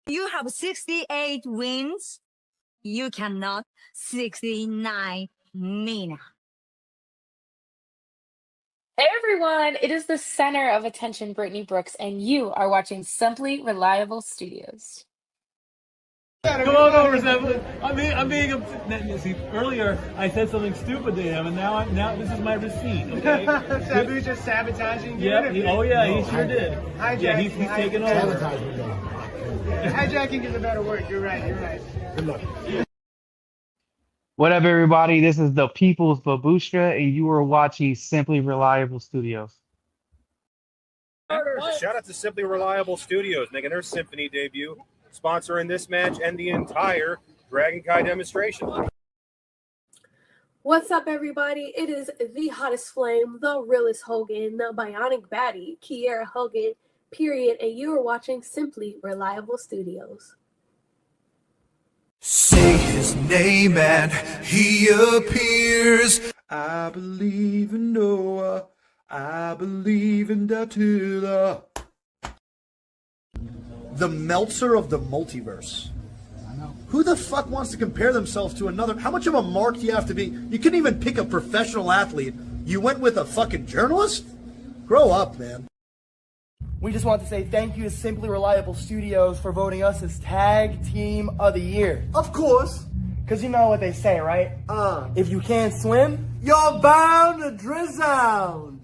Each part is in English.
You have 68 wins. You cannot 69 Nina. Hey everyone, it is the center of attention, Brittany Brooks, and you are watching Simply Reliable Studios. Come on over, Simply. I'm being see, earlier I said something stupid to him, and now this is my receipt. Okay. Sabu's just sabotaging you. Yep. He sure did. Hijacking. Yeah, he's taking over. Hijacking is a better word. You're right. Good luck. What up, everybody? This is the People's Babushka, and you are watching Simply Reliable Studios. Shout out to Simply Reliable Studios making their Symphony debut, sponsoring this match and the entire Dragon Kai demonstration. What's up, everybody? It is the hottest flame, the realest Hogan, the bionic baddie, Kiera Hogan, period, and you are watching Simply Reliable Studios. Say his name and he appears. I believe in Noah. I believe in Datula. The Meltzer of the multiverse. I know. Who the fuck wants to compare themselves to another? How much of a mark do you have to be? You couldn't even pick a professional athlete. You went with a fucking journalist? Grow up, man. We just want to say thank you to Simply Reliable Studios for voting us as Tag Team of the Year. Of course. Because you know what they say, right? If you can't swim, You're bound to drown.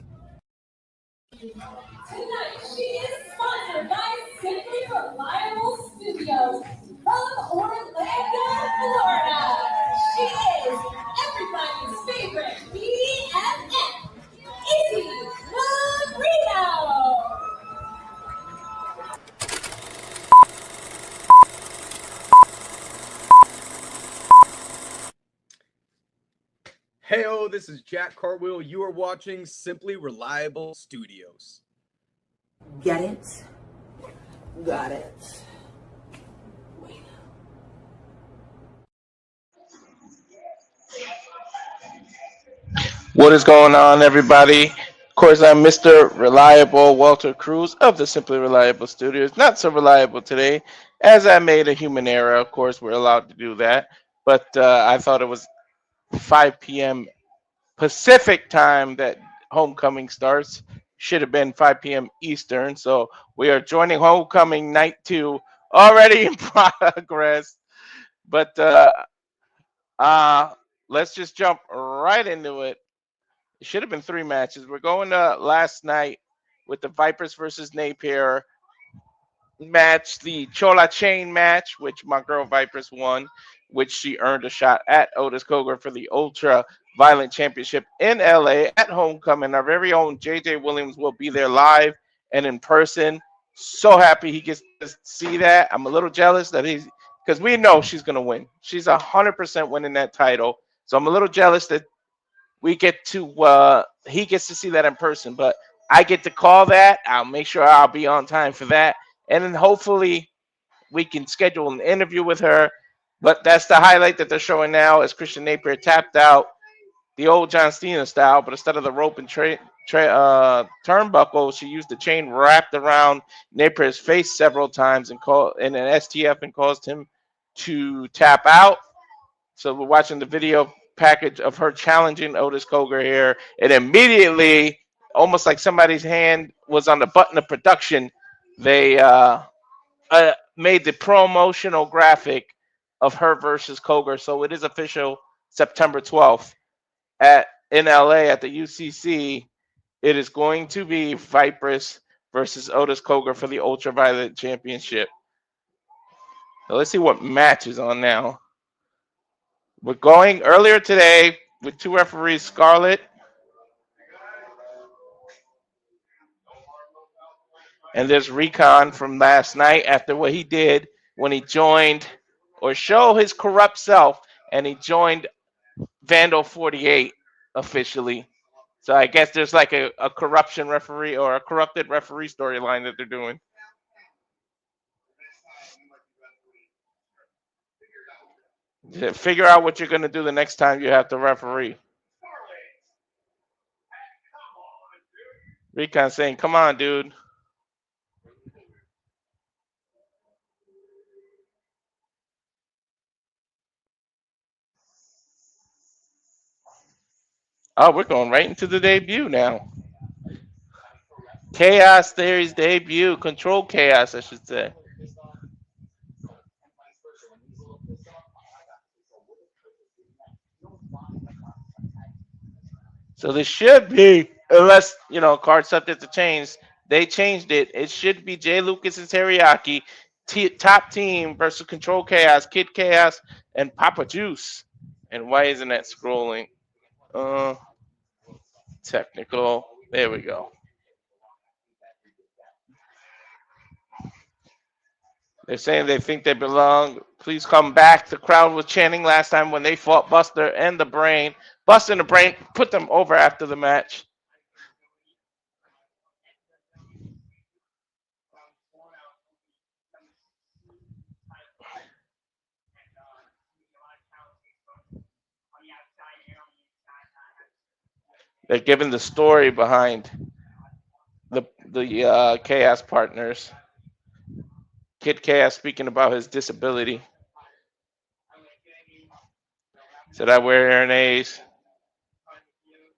Tonight, she is sponsored by Simply Reliable Studios from Orlando, Florida. She is everybody's favorite BFF, Izzy Marino. Heyo, this is Jack Cartwheel. You are watching Simply Reliable Studios. Get it? Got it. What is going on, everybody? Of course, I'm Mr. Reliable Walter Cruz of the Simply Reliable Studios. Not so reliable today, as I made a human error. Of course, we're allowed to do that. But I thought it was 5 p.m. Pacific time that homecoming starts. Should have been 5 p.m. Eastern. So we are joining homecoming night 2 already in progress. But let's just jump right into it. It should have been 3 matches. We're going to last night with the Vipers versus Napier match, the Chola Chain match, which my girl Vipers won, which she earned a shot at Otis Cogar for the Ultra Violent Championship in LA at homecoming. Our very own JJ Williams will be there live and in person. So happy he gets to see that. I'm a little jealous that because we know she's going to win. She's 100% winning that title. So I'm a little jealous that we get to he gets to see that in person, but I get to call that. I'll make sure I'll be on time for that, and then hopefully we can schedule an interview with her. But that's the highlight that they're showing now, as Christian Napier tapped out the old John Cena style, but instead of the rope and turnbuckle, she used the chain wrapped around Napier's face several times and an STF and caused him to tap out. So we're watching the video package of her challenging Otis Cogar here, and immediately, almost like somebody's hand was on the button of production, they made the promotional graphic of her versus Cogar. So it is official, September 12th in LA at the UCC. It is going to be Vipers versus Otis Cogar for the Ultraviolet Championship. So let's see what match is on now. We're going earlier today with 2 referees, Scarlett and there's Recon from last night after what he did when he joined or show his corrupt self, and he joined Vandal 48 officially. So I guess there's like a corruption referee or a corrupted referee storyline that they're doing. Figure out what you're going to do the next time you have to referee. Recon saying, come on, dude. Oh, we're going right into the debut now. Chaos Theory's debut. Control Chaos, I should say. So this should be, unless, card subject to change, they changed it. It should be Jay Lucas and Teriyaki, top team versus Control Chaos, Kid Chaos, and Papa Juice. And why isn't that scrolling? Technical. There we go. They're saying they think they belong. Please come back. The crowd was chanting last time when they fought Buster and the Brain. Buster and the Brain put them over after the match. They're giving the story behind the Chaos partners. Kid Chaos speaking about his disability. Said I wear hearing aids.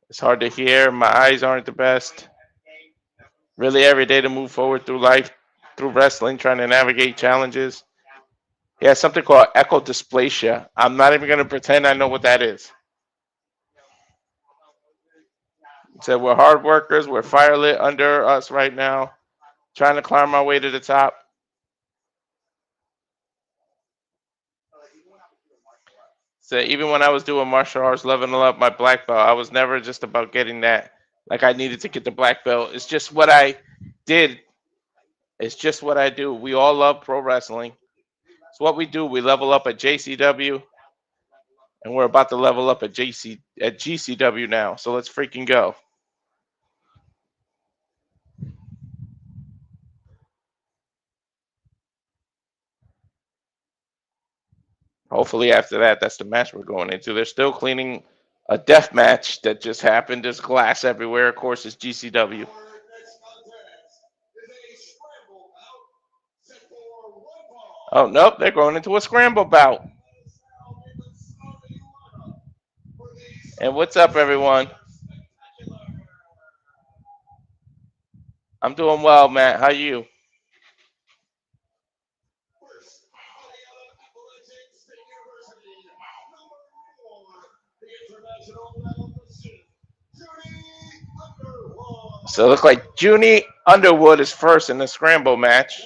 It's hard to hear. My eyes aren't the best. Really every day to move forward through life, through wrestling, trying to navigate challenges. He has something called echodysplasia. I'm not even going to pretend I know what that is. He said we're hard workers. We're firelit under us right now, trying to climb our way to the top. So even when I was doing martial arts, leveling up my black belt, I was never just about getting that. Like I needed to get the black belt. It's just what I did. It's just what I do. We all love pro wrestling. It's what we do. We level up at JCW, and we're about to level up at GCW now. So let's freaking go. Hopefully after that, that's the match we're going into. They're still cleaning a death match that just happened. There's glass everywhere. Of course, it's GCW. Oh, nope. They're going into a scramble bout. And what's up, everyone? I'm doing well, Matt. How are you? So it looks like Junie Underwood is first in the scramble match.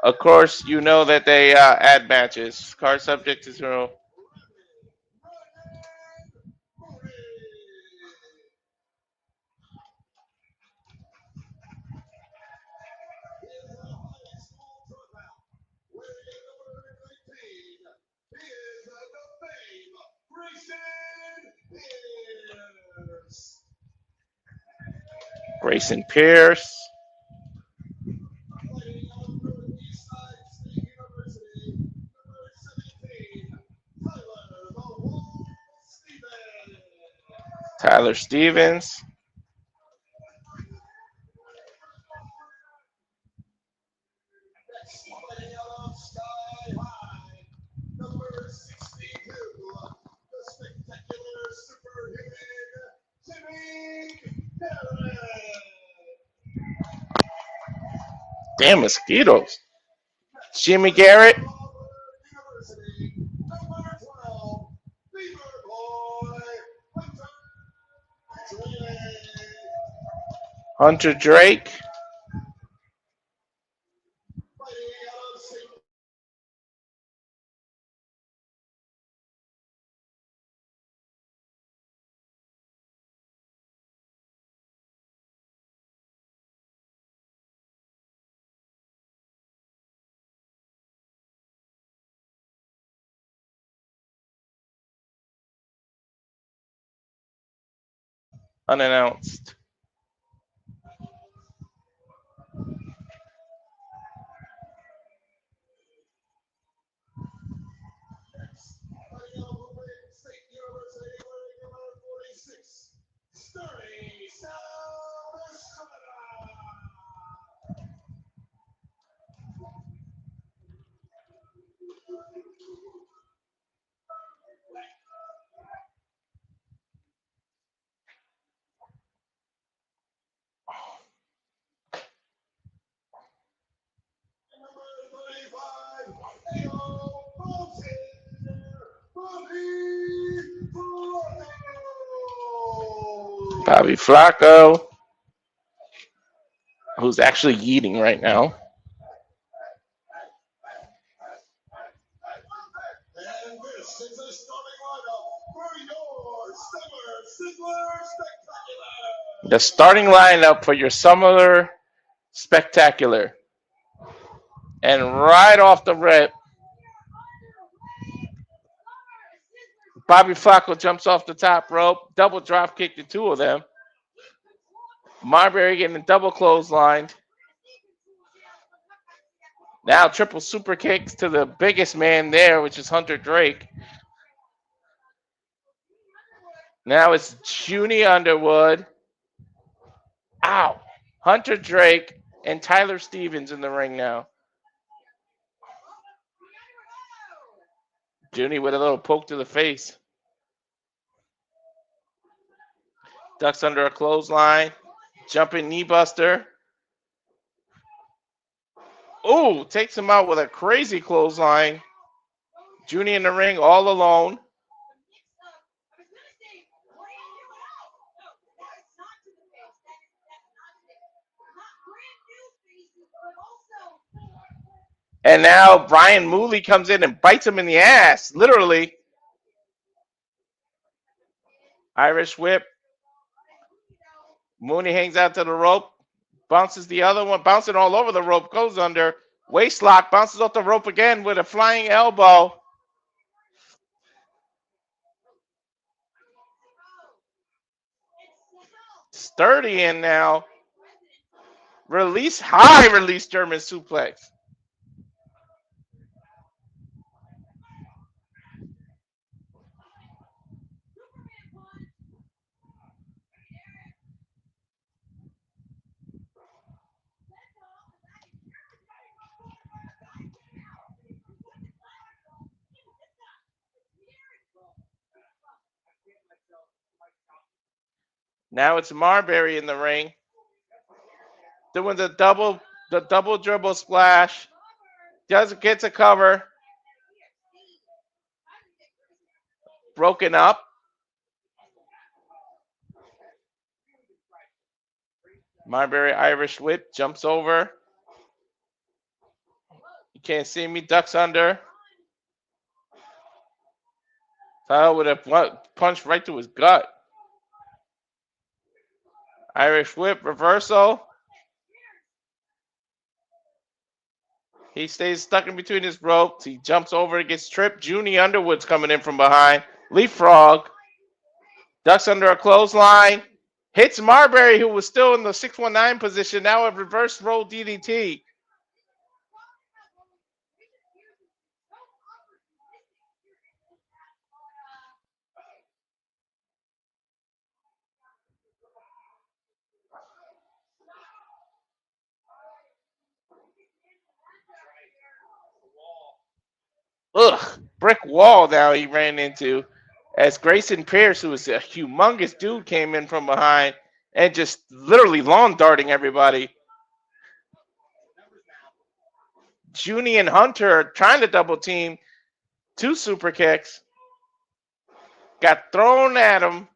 Of course, you know that they add matches. Card subject to zero. Grayson Pierce. Tyler Stevens. Damn mosquitoes. Jimmy Garrett. Hunter Drake. Unannounced. Bobby Flacco, who's actually eating right now. The starting lineup for your summer spectacular. And right off the rip, Bobby Flacco jumps off the top rope, double drop kick to two of them. Marbury getting a double clothesline. Now triple super kicks to the biggest man there, which is Hunter Drake. Now it's Junie Underwood. Ow! Hunter Drake and Tyler Stevens in the ring now. Junie with a little poke to the face. Ducks under a clothesline. Jumping knee buster. Ooh, takes him out with a crazy clothesline. Junie in the ring all alone. And now Brian Mooley comes in and bites him in the ass, literally. Irish whip. Mooney hangs out to the rope, bounces the other one, bouncing all over the rope, goes under. Waist lock, bounces off the rope again with a flying elbow. Sturdy in now. Release, high release German suplex. Now it's Marbury in the ring. Doing the double dribble splash. Doesn't get to cover. Broken up. Marbury Irish whip, jumps over. You can't see me, ducks under. Tyler with a punch right to his gut. Irish whip, reversal. He stays stuck in between his ropes. He jumps over and gets tripped. Junie Underwood's coming in from behind. Leapfrog. Ducks under a clothesline. Hits Marbury, who was still in the 619 position. Now a reverse roll DDT. Ugh, brick wall now he ran into as Grayson Pierce, who was a humongous dude, came in from behind and just literally lawn darting everybody. Junie and Hunter are trying to double team. Two super kicks. Got thrown at him.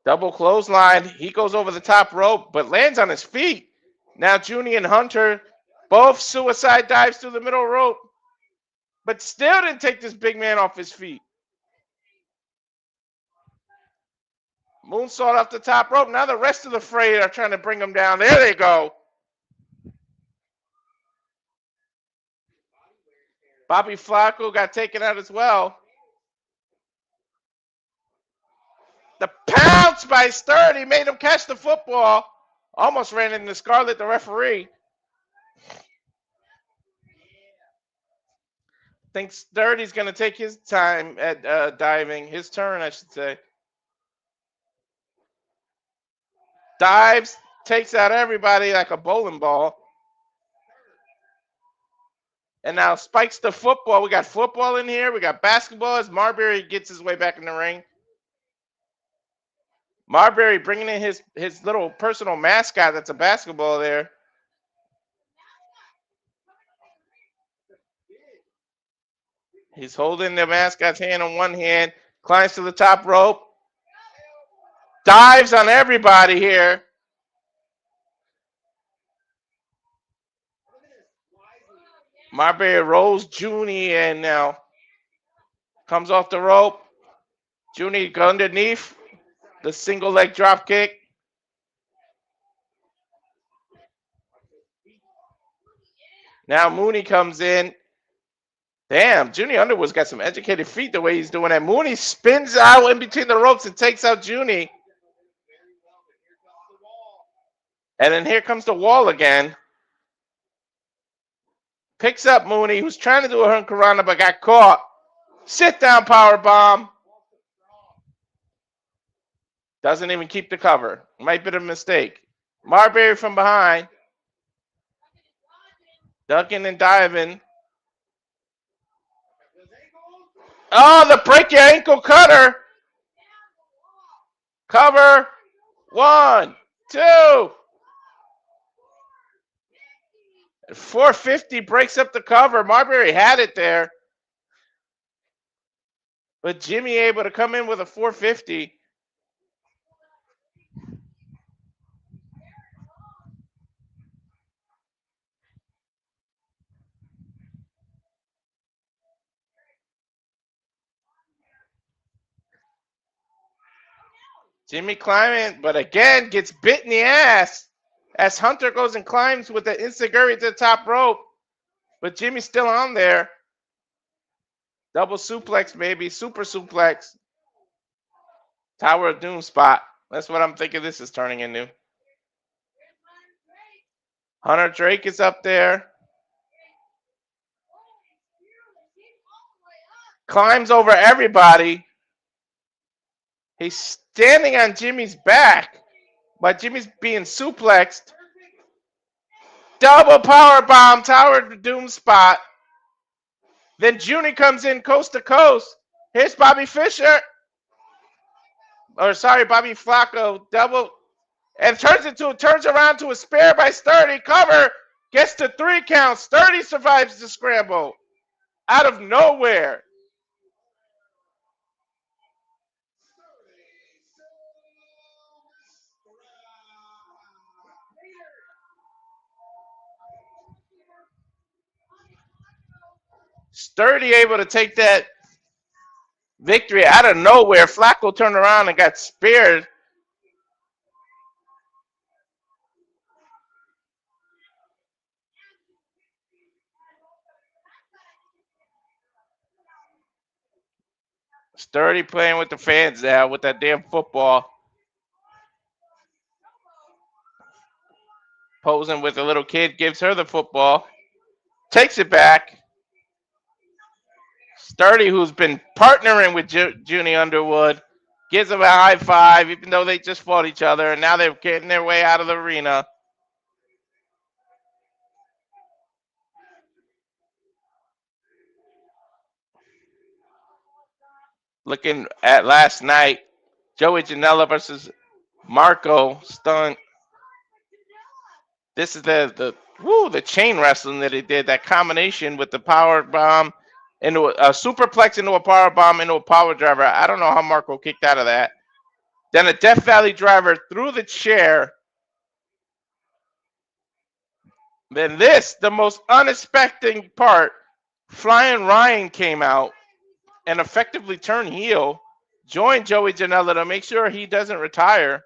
Double clothesline. He goes over the top rope, but lands on his feet. Now Junie and Hunter both suicide dives through the middle rope, but still didn't take this big man off his feet. Moonsault off the top rope. Now the rest of the fray are trying to bring him down. There they go. Bobby Flacco got taken out as well. The pounce by Sturdy made him catch the football. Almost ran into Scarlett, the referee. Think Sturdy's going to take his time at diving. His turn, I should say. Dives, takes out everybody like a bowling ball. And now spikes the football. We got football in here. We got basketball as Marbury gets his way back in the ring. Marbury bringing in his little personal mascot that's a basketball there. He's holding the mascot's hand in one hand, climbs to the top rope, dives on everybody here. Marbury rolls Junie and now comes off the rope. Junie underneath the single leg drop kick. Now Mooney comes in. Damn, Junie Underwood's got some educated feet the way he's doing that. Mooney spins out in between the ropes and takes out Junie. And then here comes the wall again. Picks up Mooney, who's trying to do a Hurricanrana but got caught. Sit down power bomb. Doesn't even keep the cover. Might be a mistake. Marbury from behind. Ducking and diving. Oh, the break your ankle cutter. Cover. 1, 2. 450 breaks up the cover. Marbury had it there. But Jimmy able to come in with a 450. Jimmy climbing, but again gets bit in the ass as Hunter goes and climbs with the Insiguri to the top rope. But Jimmy's still on there. Double suplex, maybe. Super suplex. Tower of Doom spot. That's what I'm thinking this is turning into. Hunter Drake is up there. Climbs over everybody. He's standing on Jimmy's back, but Jimmy's being suplexed. Double power bomb, Tower of Doom spot. Then Junie comes in coast to coast. Here's Bobby Fischer. Bobby Flacco. Double. And turns around to a spear by Sturdy. Cover. Gets to 3 counts. Sturdy survives the scramble. Out of nowhere. Sturdy able to take that victory out of nowhere. Flacco turned around and got speared. Sturdy playing with the fans now with that damn football. Posing with a little kid, gives her the football. Takes it back. Sturdy, who's been partnering with Junie Underwood, gives him a high five, even though they just fought each other, and now they're getting their way out of the arena. Looking at last night, Joey Janela versus Marco Stunt. This is the chain wrestling that he did, that combination with the power bomb into a superplex into a power bomb into a power driver. I don't know how Marco kicked out of that. Then a Death Valley driver through the chair. Then this, the most unexpected part, Flying Ryan came out and effectively turned heel, joined Joey Janela to make sure he doesn't retire.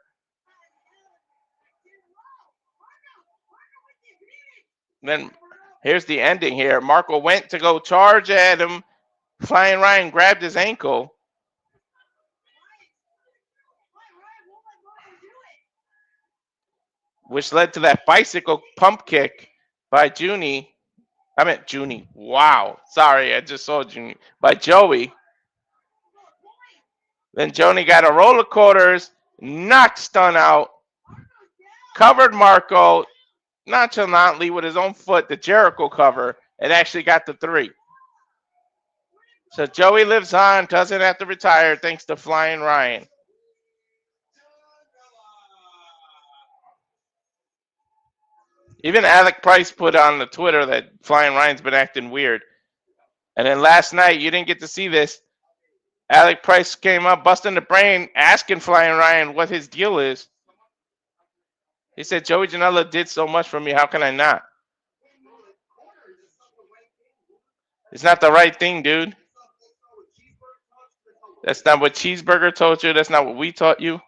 Then here's the ending here. Marco went to go charge at him. Flying Ryan grabbed his ankle. Which led to that bicycle pump kick by Junie. I meant Junie. Wow. Sorry, I just saw Junie. By Joey. Then Johnny got a roll of quarters, knocked Stun out, covered Marco nonchalantly with his own foot, the Jericho cover, and actually got the 3. So Joey lives on, doesn't have to retire thanks to Flying Ryan. Even Alec Price put on the Twitter that Flying Ryan's been acting weird. And then last night, you didn't get to see this. Alec Price came up, busting the brain, asking Flying Ryan what his deal is. He said, Joey Janela did so much for me. How can I not? It's not the right thing, dude. That's not what Cheeseburger told you. That's not what we taught you.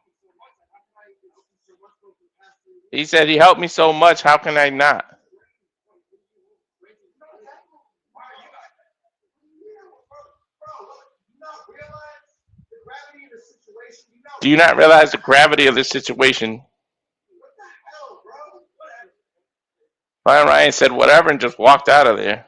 He said, he helped me so much. How can I not? Do you not realize the gravity of this situation? Flying Ryan said whatever and just walked out of there.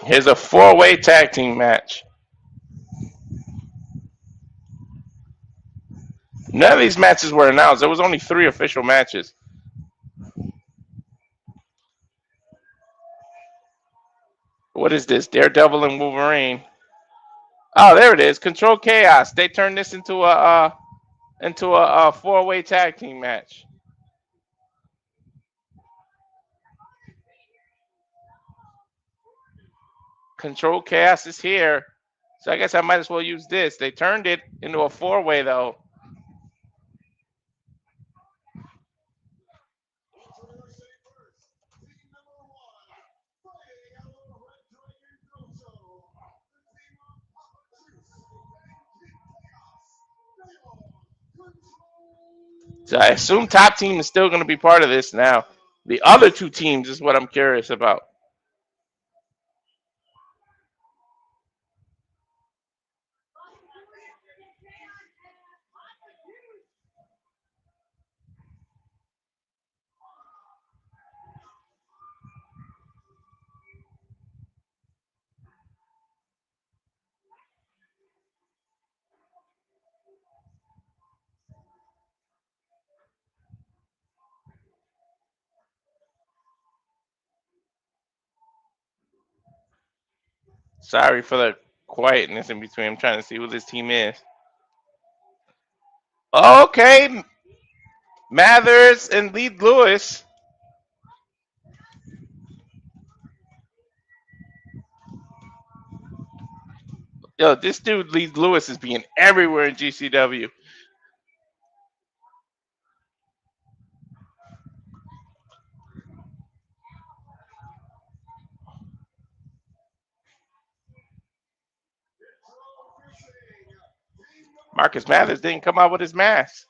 Here's a four-way tag team match. None of these matches were announced. There was only 3 official matches. What is this? Daredevil and Wolverine. Oh, there it is. Control Chaos. They turned this into a four-way tag team match. Control Chaos is here. So I guess I might as well use this. They turned it into a four-way, though. So I assume top team is still going to be part of this now. The other 2 teams is what I'm curious about. Sorry for the quietness in between. I'm trying to see who this team is. Okay. Mathers and Lee Lewis. Yo, this dude, Lee Lewis, is being everywhere in GCW. Marcus Mathers didn't come out with his mask.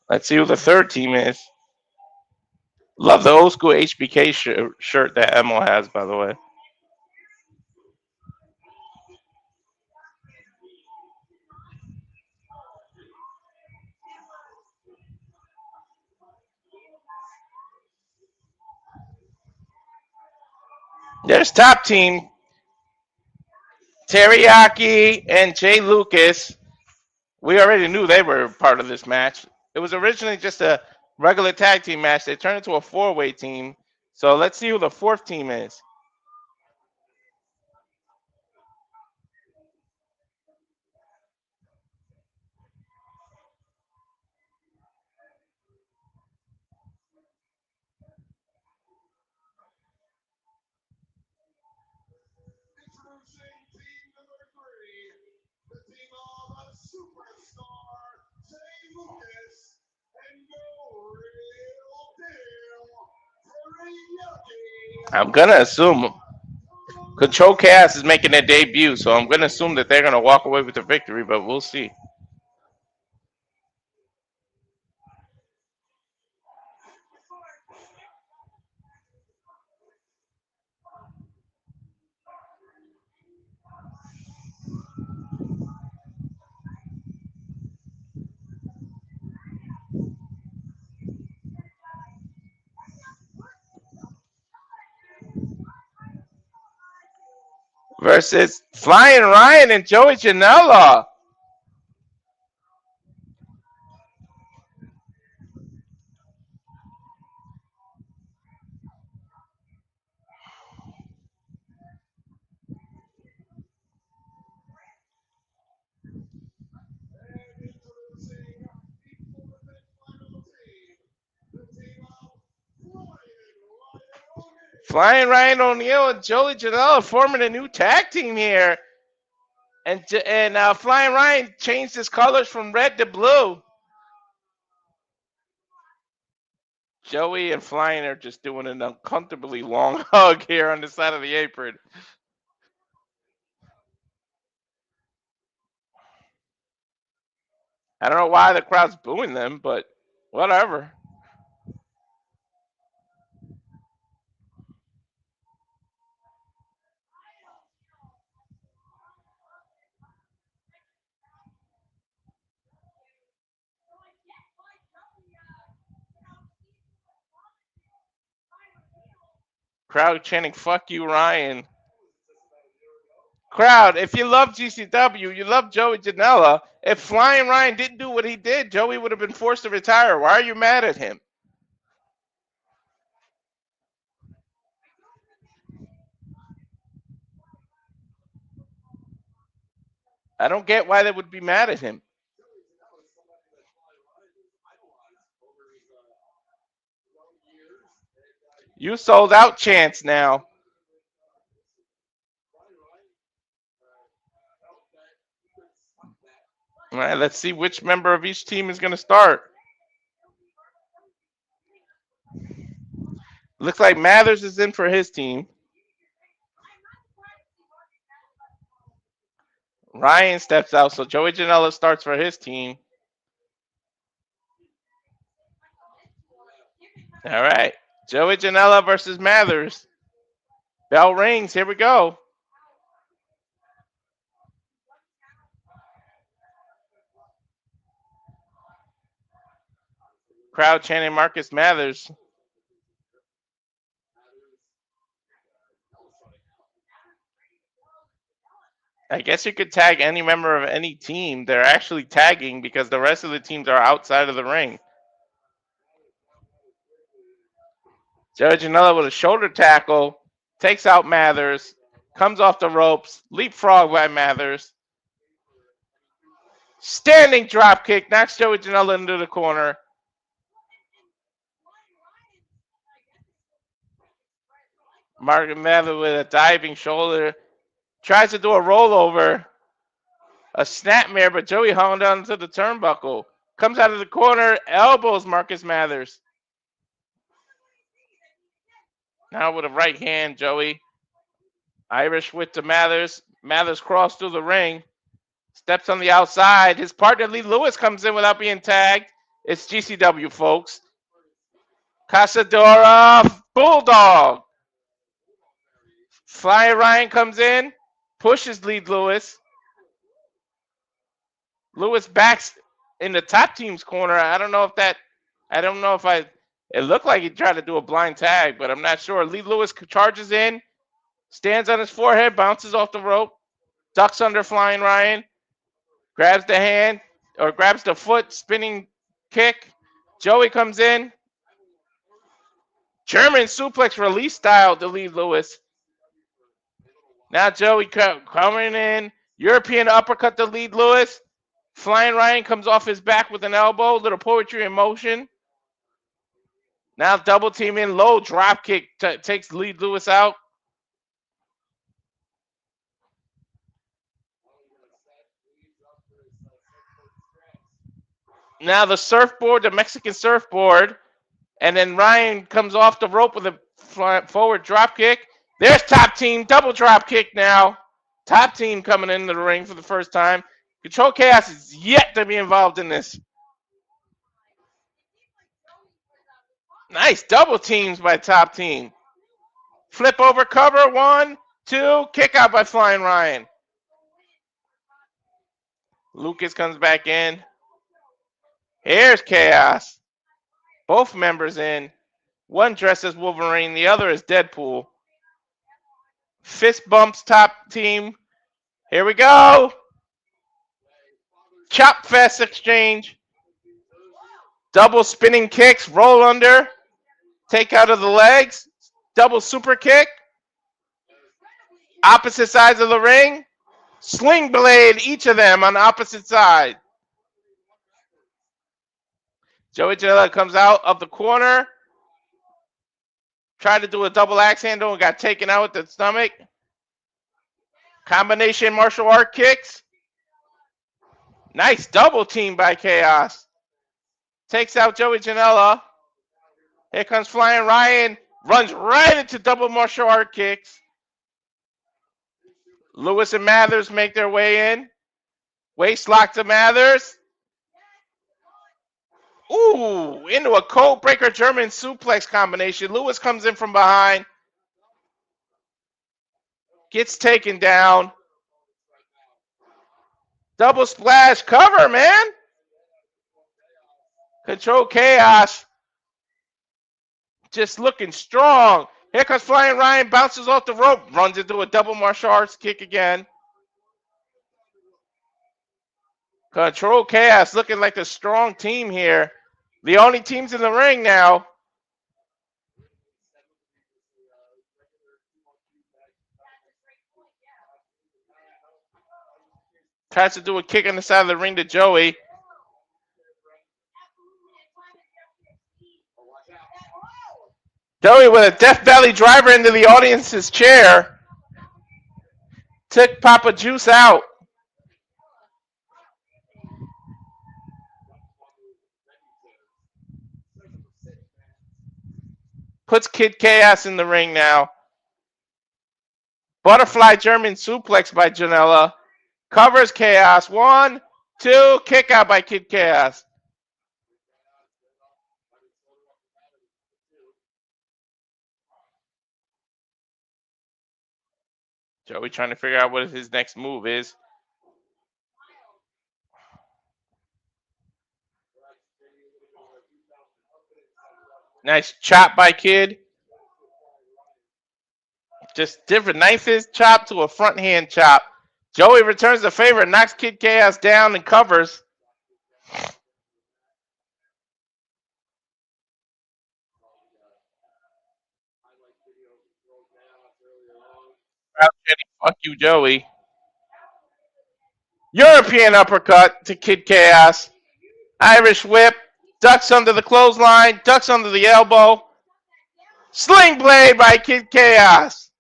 Let's see who the third team is. Love the old school HBK shirt that Emil has, by the way. There's top team. Teriyaki and Jay Lucas. We already knew they were part of this match. It was originally just a regular tag team match. They turned into a four-way team. So let's see who the fourth team is. I'm going to assume Control Chaos is making their debut, so I'm going to assume that they're going to walk away with the victory, but we'll see. versus Flying Ryan and Joey Janela. Flying Ryan O'Neal and Joey Janela forming a new tag team here. And Flying Ryan changed his colors from red to blue. Joey and Flying are just doing an uncomfortably long hug here on the side of the apron. I don't know why the crowd's booing them, but whatever. Crowd chanting, "Fuck you, Ryan." Crowd, if you love GCW, you love Joey Janela. If Flying Ryan didn't do what he did, Joey would have been forced to retire. Why are you mad at him? I don't get why they would be mad at him. You sold out chance now. All right, let's see which member of each team is going to start. Looks like Mathers is in for his team. Ryan steps out, so Joey Janela starts for his team. All right, Joey Janela versus Mathers. Bell rings. Here we go. Crowd chanting Marcus Mathers. I guess you could tag any member of any team. They're actually tagging because the rest of the teams are outside of the ring. Joey Janela with a shoulder tackle, takes out Mathers, comes off the ropes, leapfrog by Mathers. Standing drop kick, knocks Joey Janela into the corner. Marcus Mathers with a diving shoulder. Tries to do a rollover. A snapmare, but Joey hung down to the turnbuckle. Comes out of the corner, elbows Marcus Mathers. Now with a right hand, Joey. Irish whip to Mathers. Mathers crossed through the ring. Steps on the outside. His partner, Lee Lewis, comes in without being tagged. It's GCW, folks. Casadora, Bulldog. Flying Ryan comes in, pushes Lee Lewis. Lewis backs in the top team's corner. It looked like he tried to do a blind tag, but I'm not sure. Lee Lewis charges in, stands on his forehead, bounces off the rope, ducks under Flying Ryan, grabs the hand, or grabs the foot, spinning kick. Joey comes in. German suplex release style to Lee Lewis. Now Joey coming in. European uppercut to Lee Lewis. Flying Ryan comes off his back with an elbow. Little poetry in motion. Now double team in. Low drop kick takes Lee Lewis out. Now the surfboard, the Mexican surfboard. And then Ryan comes off the rope with a forward drop kick. There's top team, double drop kick now. Top team coming into the ring for the first time. Control Chaos is yet to be involved in this. Nice double teams by top team. Flip over cover, 1, 2, kick out by Flying Ryan. Lucas comes back in. Here's Chaos. Both members in. One dressed as Wolverine, the other is Deadpool. Fist bumps top team. Here we go. Chop fest exchange. Double spinning kicks. Roll under. Take out of the legs. Double super kick. Opposite sides of the ring. Sling blade, each of them on the opposite side. Joey Janela comes out of the corner. Tried to do a double axe handle and got taken out with the stomach. Combination martial art kicks. Nice double team by Kaos. Takes out Joey Janela. Here comes Flying Ryan. Runs right into double martial art kicks. Lewis and Mathers make their way in. Waist lock to Mathers. Ooh, into a code breaker German suplex combination. Lewis comes in from behind. Gets taken down. Double splash cover, man. Control Chaos. Just looking strong. Here comes Flying Ryan. Bounces off the rope. Runs into a double martial arts kick again. Control Chaos looking like the strong team here. The only teams in the ring now. Tries to do a kick on the side of the ring to Joey. Joey with a Death Valley driver into the audience's chair. Took Papa Juice out. Puts Kid Chaos in the ring now. Butterfly German suplex by Janela. Covers Chaos. 1, 2, kick out by Kid Chaos. Joey trying to figure out what his next move is. Nice chop by Kid. Just different. Nicest chop to a front hand chop. Joey returns the favor, knocks Kid Chaos down and covers. Fuck you, Joey. European uppercut to Kid Chaos. Irish whip. Ducks under the clothesline. Ducks under the elbow. Sling blade by Kid Chaos.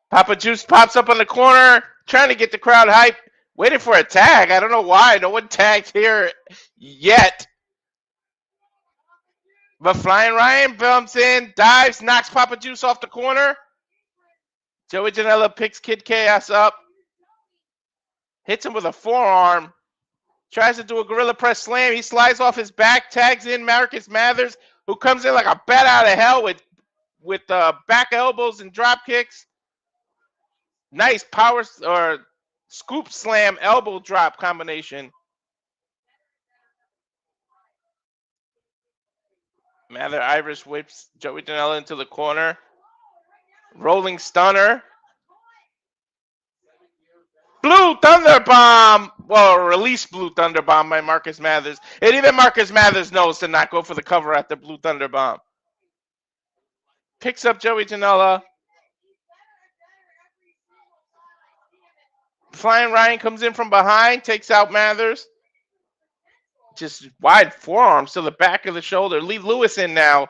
Papa Juice pops up on the corner, trying to get the crowd hyped. Waiting for a tag. I don't know why. No one tagged here yet. But Flying Ryan bumps in, dives, knocks Papa Juice off the corner. Joey Janela picks Kid Chaos up. Hits him with a forearm. Tries to do a gorilla press slam. He slides off his back, tags in Marcus Mathers, who comes in like a bat out of hell with back elbows and drop kicks. Nice power or scoop slam elbow drop combination. Mather Irish whips Joey Janela into the corner. Rolling stunner. Blue Thunder Bomb. Well, release Blue Thunder Bomb by Marcus Mathers. And even Marcus Mathers knows to not go for the cover at the Blue Thunder Bomb. Picks up Joey Janela. Flying Ryan comes in from behind, takes out Mathers. Just wide forearms to the back of the shoulder. Leave Lewis in now.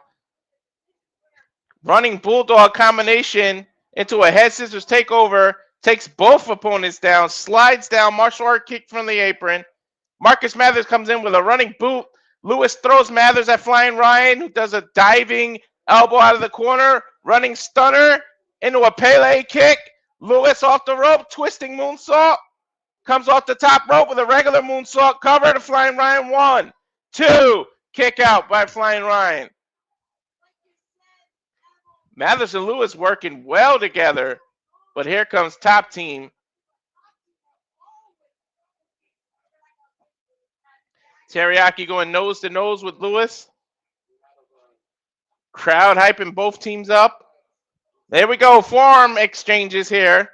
Running Bulldog combination into a head scissors takeover. Takes both opponents down. Slides down. Martial art kick from the apron. Marcus Mathers comes in with a running boot. Lewis throws Mathers at Flying Ryan, who does a diving elbow out of the corner. Running stunner into a Pele kick. Lewis off the rope. Twisting moonsault. Comes off the top rope with a regular moonsault cover to Flying Ryan. 1, 2. Kick out by Flying Ryan. Mathers and Lewis working well together. But here comes top team. Teriyaki going nose to nose with Lewis. Crowd hyping both teams up. There we go. Forearm exchanges here.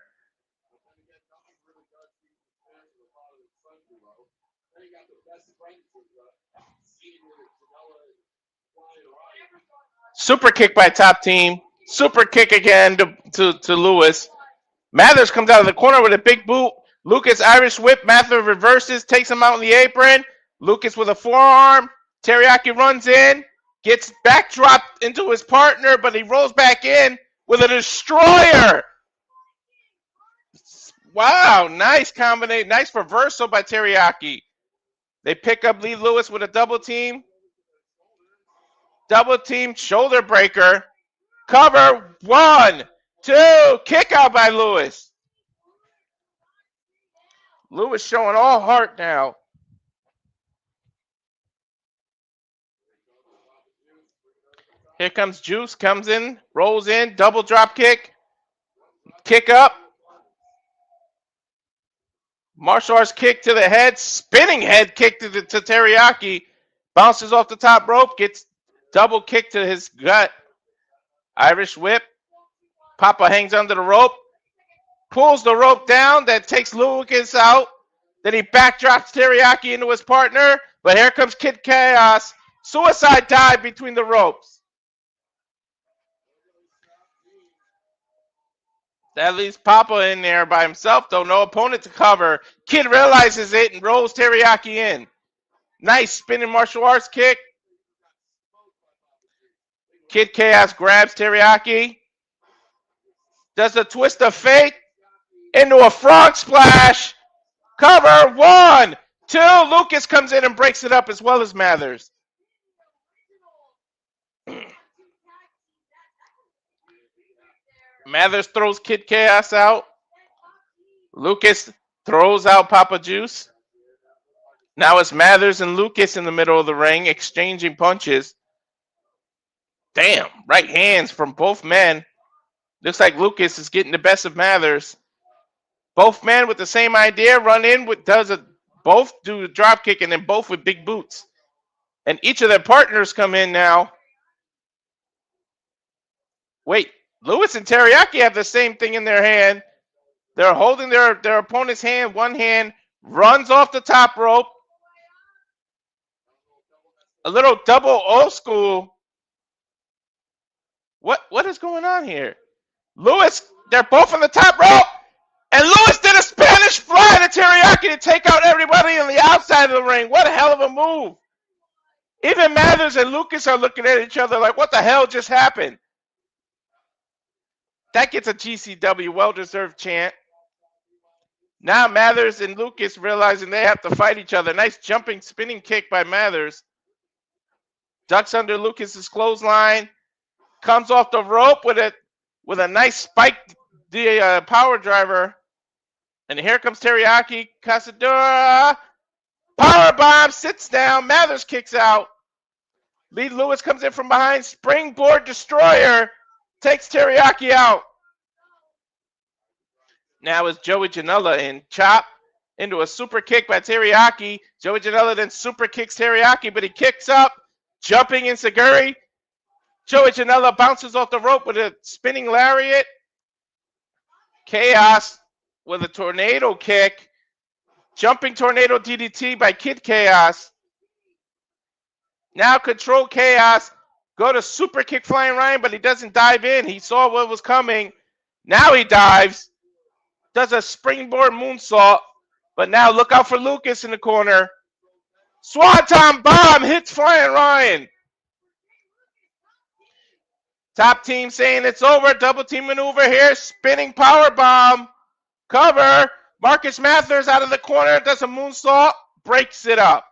Super kick by top team. Super kick again to Lewis. Mathers comes out of the corner with a big boot. Lucas Irish whip. Mathers reverses, takes him out in the apron. Lucas with a forearm. Teriyaki runs in, gets backdropped into his partner, but he rolls back in with a destroyer. Wow, nice combination. Nice reversal by Teriyaki. They pick up Lee Lewis with a double team. Double team shoulder breaker. Cover. 1, 2. Kick out by Lewis. Lewis showing all heart now. Here comes Juice. Comes in. Rolls in. Double drop kick. Kick up. Martial arts kick to the head. Spinning head kick to Teriyaki. Bounces off the top rope. Gets double kick to his gut. Irish whip. Papa hangs under the rope. Pulls the rope down. That takes Lucas out. Then he backdrops Teriyaki into his partner. But here comes Kid Kaos. Suicide dive between the ropes. That leaves Papa in there by himself, though. No opponent to cover. Kid realizes it and rolls Teriyaki in. Nice spinning martial arts kick. Kid Chaos grabs Teriyaki. Does a twist of fate into a frog splash. Cover. 1, 2. Lucas comes in and breaks it up as well as Mathers. Mathers throws Kid Chaos out. Lucas throws out Papa Juice. Now it's Mathers and Lucas in the middle of the ring exchanging punches. Damn, right hands from both men. Looks like Lucas is getting the best of Mathers. Both men with the same idea, run in with both do a drop kick and then both with big boots. And each of their partners come in now. Wait, Lewis and Teriyaki have the same thing in their hand. They're holding their opponent's hand. One hand runs off the top rope. A little double old school. What is going on here? Lewis, they're both on the top rope. And Lewis did a Spanish fly to Teriyaki to take out everybody on the outside of the ring. What a hell of a move. Even Mathers and Lucas are looking at each other like, what the hell just happened? That gets a GCW well-deserved chant. Now Mathers and Lucas realizing they have to fight each other. Nice jumping, spinning kick by Mathers. Ducks under Lucas's clothesline. Comes off the rope with a nice spike power driver. And here comes Teriyaki. Casadura. Power bomb. Sits down. Mathers kicks out. Lee Lewis comes in from behind. Springboard destroyer. Takes Teriyaki out. Now is Joey Janela in. Chop into a super kick by Teriyaki. Joey Janela then super kicks Teriyaki, but he kicks up. Jumping in Saguri. Joey Janela bounces off the rope with a spinning lariat. Chaos with a tornado kick. Jumping tornado DDT by Kid Chaos. Now control Chaos. Go to super kick flying Ryan, but he doesn't dive in. He saw what was coming. Now he dives. Does a springboard moonsault. But now look out for Lucas in the corner. Swanton bomb hits flying Ryan. Top team saying it's over. Double team maneuver here. Spinning power bomb. Cover. Marcus Mathers out of the corner. Does a moonsault. Breaks it up.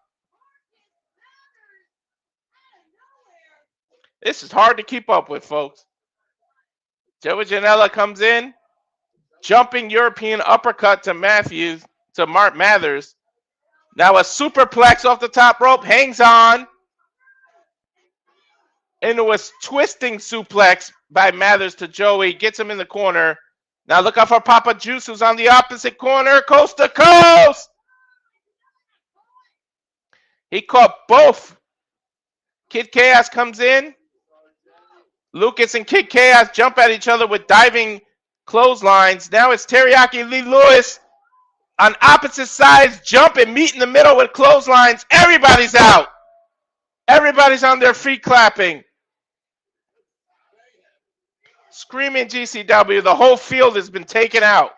This is hard to keep up with, folks. Joey Janela comes in. Jumping European uppercut to Mark Mathers. Now a superplex off the top rope. Hangs on. Into a twisting suplex by Mathers to Joey. Gets him in the corner. Now look out for Papa Juice, who's on the opposite corner. Coast to coast. He caught both. Kid Chaos comes in. Lucas and Kid Chaos jump at each other with diving clotheslines. Now it's Teriyaki Lee Lewis on opposite sides, jump and meet in the middle with clotheslines. Everybody's out. Everybody's on their feet clapping. Screaming GCW. The whole field has been taken out.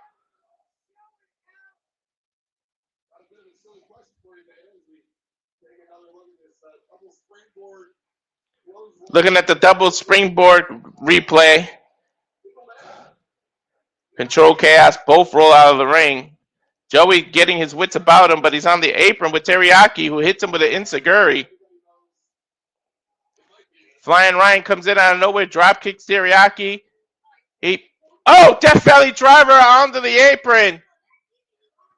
Looking at the double springboard replay. Control Chaos both roll out of the ring. Joey getting his wits about him, but he's on the apron with Teriyaki, who hits him with an enziguri. Flying Ryan comes in out of nowhere, drop kicks Teriyaki. Death Valley driver onto the apron.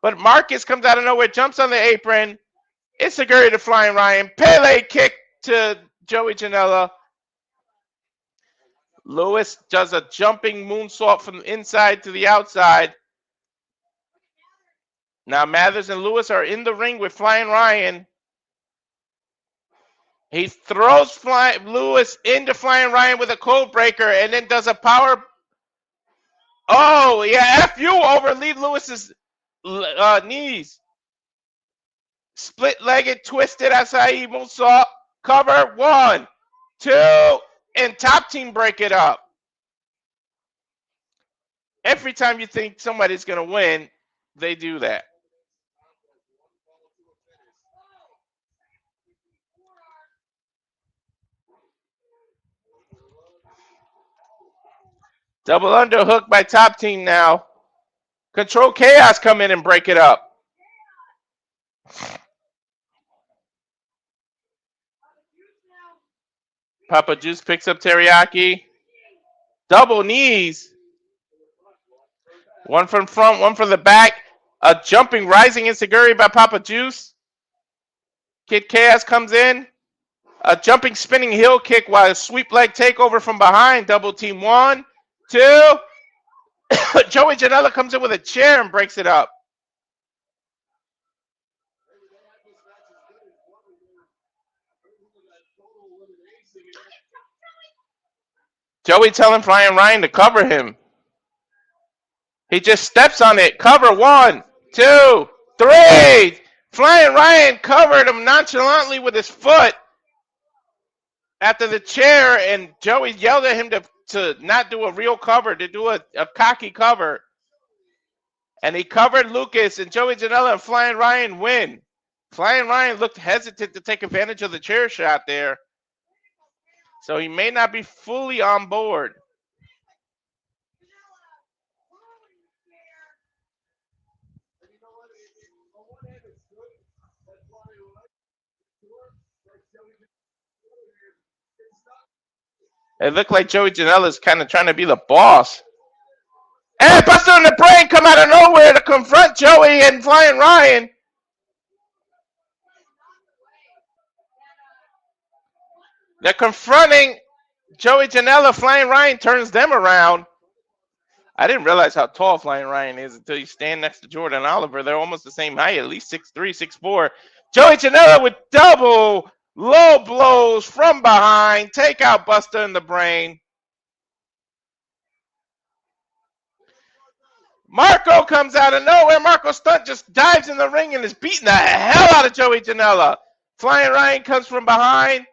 But Marcus comes out of nowhere, jumps on the apron. Enziguri to Flying Ryan. Pele kick to Joey Janela. Lewis does a jumping moonsault from the inside to the outside. Now Mathers and Lewis are in the ring with Flying Ryan. He throws Lewis into Flying Ryan with a code breaker and then does a power. Oh, yeah, F you over Lee Lewis's knees. Split-legged, twisted acai moonsault. Cover, 1, 2, and top team break it up. Every time you think somebody's going to win, they do that. Double underhook by top team now. Control Chaos come in and break it up. Papa Juice picks up Teriyaki. Double knees. One from front, one from the back. A jumping, rising enziguri by Papa Juice. Kid Chaos comes in. A jumping, spinning heel kick while a sweep leg takeover from behind. Double team 1, 2. Joey Janela comes in with a chair and breaks it up. Joey telling Flying Ryan to cover him. He just steps on it. Cover, 1, 2, 3. Flying Ryan covered him nonchalantly with his foot after the chair, and Joey yelled at him to not do a real cover, to do a cocky cover. And he covered Lucas, and Joey Janela and Flying Ryan win. Flying Ryan looked hesitant to take advantage of the chair shot there. So he may not be fully on board. It looked like Joey Janela's kind of trying to be the boss. And Buster in the Brain come out of nowhere to confront Joey and Flying Ryan. They're confronting Joey Janela. Flying Ryan turns them around. I didn't realize how tall Flying Ryan is until you stand next to Jordan Oliver. They're almost the same height, at least 6'3", 6'4". Joey Janela with double low blows from behind. Take out Buster in the Brain. Marco comes out of nowhere. Marco Stunt just dives in the ring and is beating the hell out of Joey Janela. Flying Ryan comes from behind.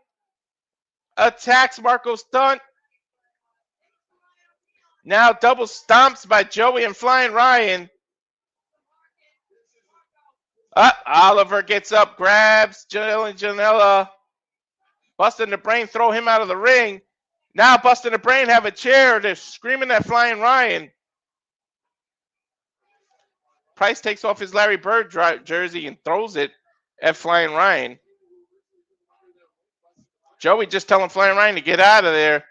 Attacks Marco Stunt. Now double stomps by Joey and Flying Ryan. Oliver gets up, grabs Janela. Buster in the Brain throw him out of the ring. Now Buster in the Brain have a chair. They're screaming at Flying Ryan. Price takes off his Larry Bird jersey and throws it at Flying Ryan. Joey just telling Flying Ryan to get out of there.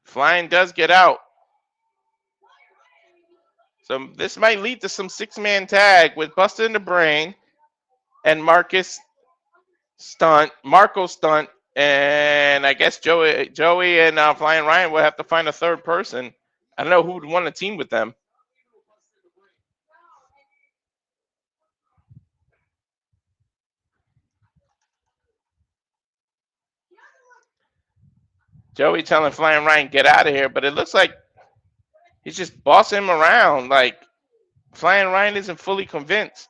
Flying does get out. So this might lead to some 6-man tag with Buster in the Brain and Marco Stunt, and I guess Joey and Flying Ryan will have to find a third person. I don't know who would want to team with them. Joey telling Flying Ryan, get out of here. But it looks like he's just bossing him around. Like, Flying Ryan isn't fully convinced.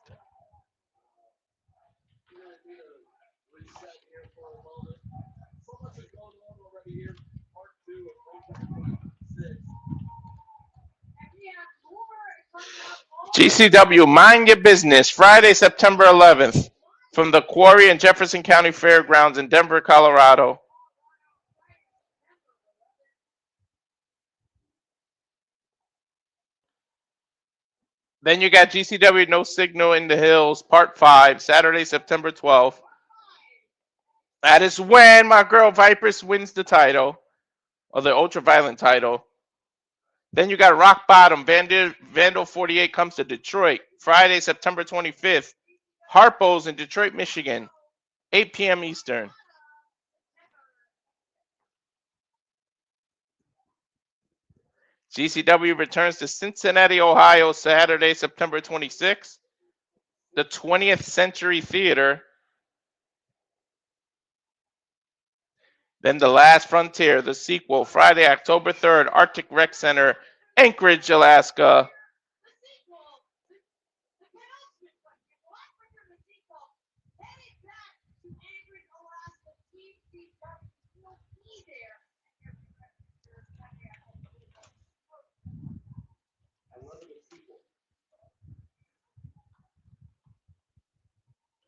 GCW, Mind Your Business, Friday, September 11th, from the Quarry and Jefferson County Fairgrounds in Denver, Colorado. Then you got GCW No Signal in the Hills, Part 5, Saturday, September 12th. That is when my girl Vipers wins the title, or the Ultraviolent title. Then you got Rock Bottom. Vandal 48 comes to Detroit, Friday, September 25th. Harpo's in Detroit, Michigan, 8 p.m. Eastern. GCW returns to Cincinnati, Ohio, Saturday, September 26th. The 20th Century Theater. Then The Last Frontier, the sequel, Friday, October 3rd, Arctic Rec Center, Anchorage, Alaska.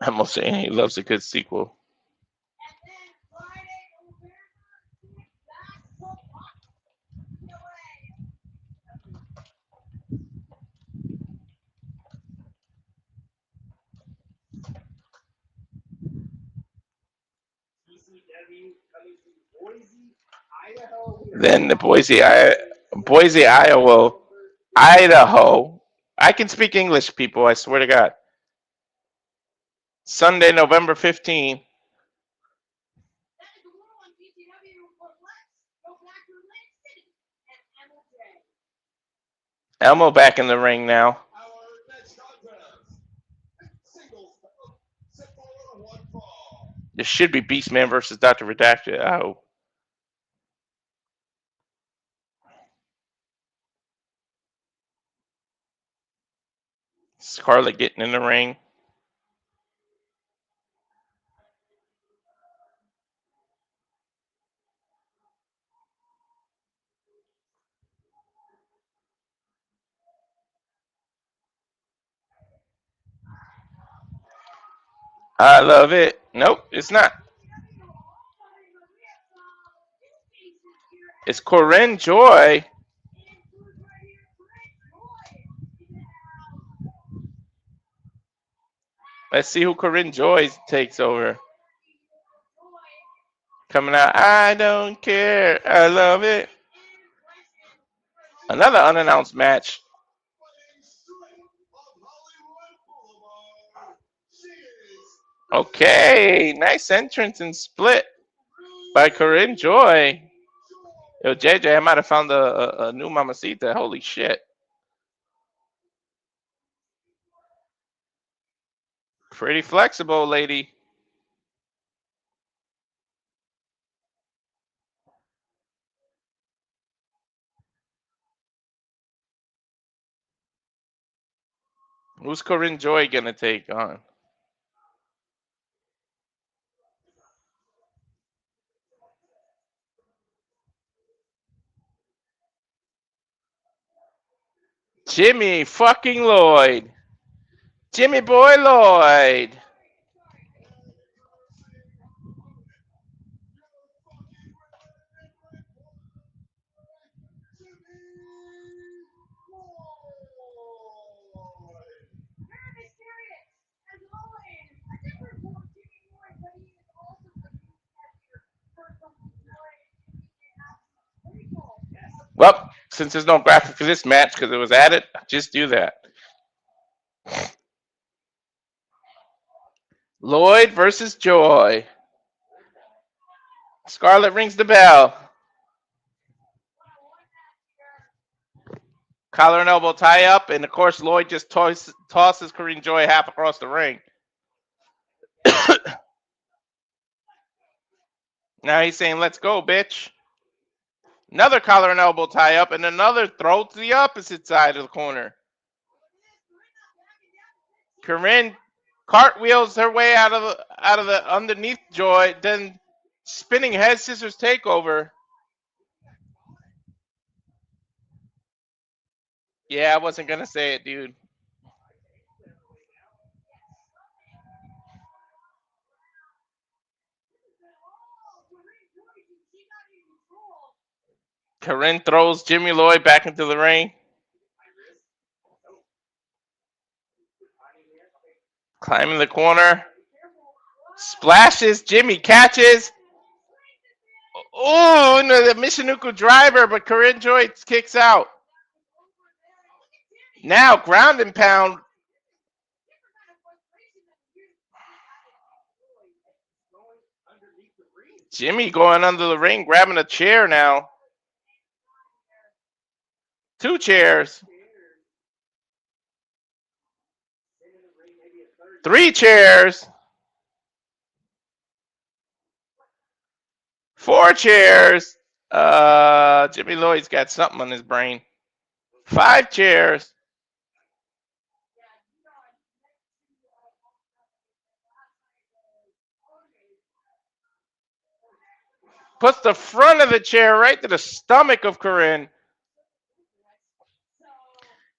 I'm almost saying he loves a good sequel. Then the Boise, Iowa, Idaho. I can speak English, people, I swear to God. Sunday, November 15th. Elmo back in the ring now. This should be Beastman versus Dr. Redacted. Oh. Scarlett getting in the ring. I love it. Nope, it's not. It's Corinne Joy. Let's see who Corinne Joy takes over. Coming out, I don't care. I love it. Another unannounced match. Okay, nice entrance and split by Corinne Joy. Yo, JJ, I might have found a new Mamacita. Holy shit. Pretty flexible, lady. Who's Corinne Joy gonna take on? Jimmy fucking Lloyd. Jimmy Boy Lloyd. Well, since there's no graphic for this match because it was added, just do that. Lloyd versus Joy. Scarlett rings the bell. Collar and elbow tie up, and of course Lloyd just tosses Corinne Joy half across the ring. Now he's saying, let's go, bitch. Another collar and elbow tie up, and another throw to the opposite side of the corner. Corinne cartwheels her way out of the underneath Joy, then spinning head scissors takeover. Yeah, I wasn't gonna say it, dude. Corinne throws Jimmy Lloyd back into the ring. Climbing the corner. Splashes. Jimmy catches. Oh, no, the Michinoku driver, but Corinne Joy kicks out. Now, ground and pound. Jimmy going under the ring, grabbing a chair now. 2 chairs. 3 chairs. 4 chairs. Jimmy Lloyd's got something on his brain. 5 chairs. Puts the front of the chair right to the stomach of Corinne.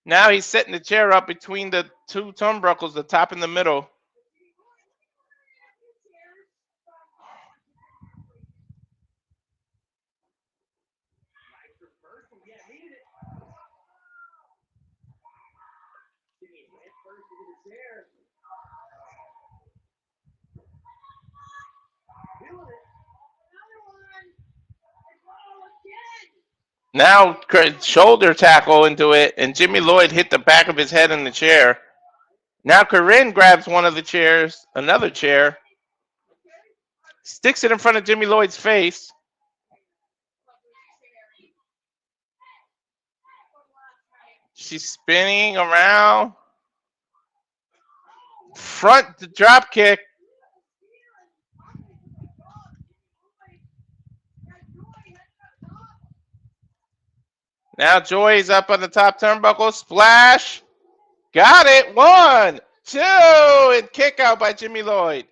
Now he's setting the chair up between the 2 turnbuckles, the top and the middle. Now shoulder tackle into it, and Jimmy Lloyd hit the back of his head in the chair. Now Corinne grabs one of the chairs, another chair, sticks it in front of Jimmy Lloyd's face. She's spinning around. Front drop kick. Now Joy's up on the top turnbuckle. Splash. Got it. 1, 2, and kick out by Jimmy Lloyd.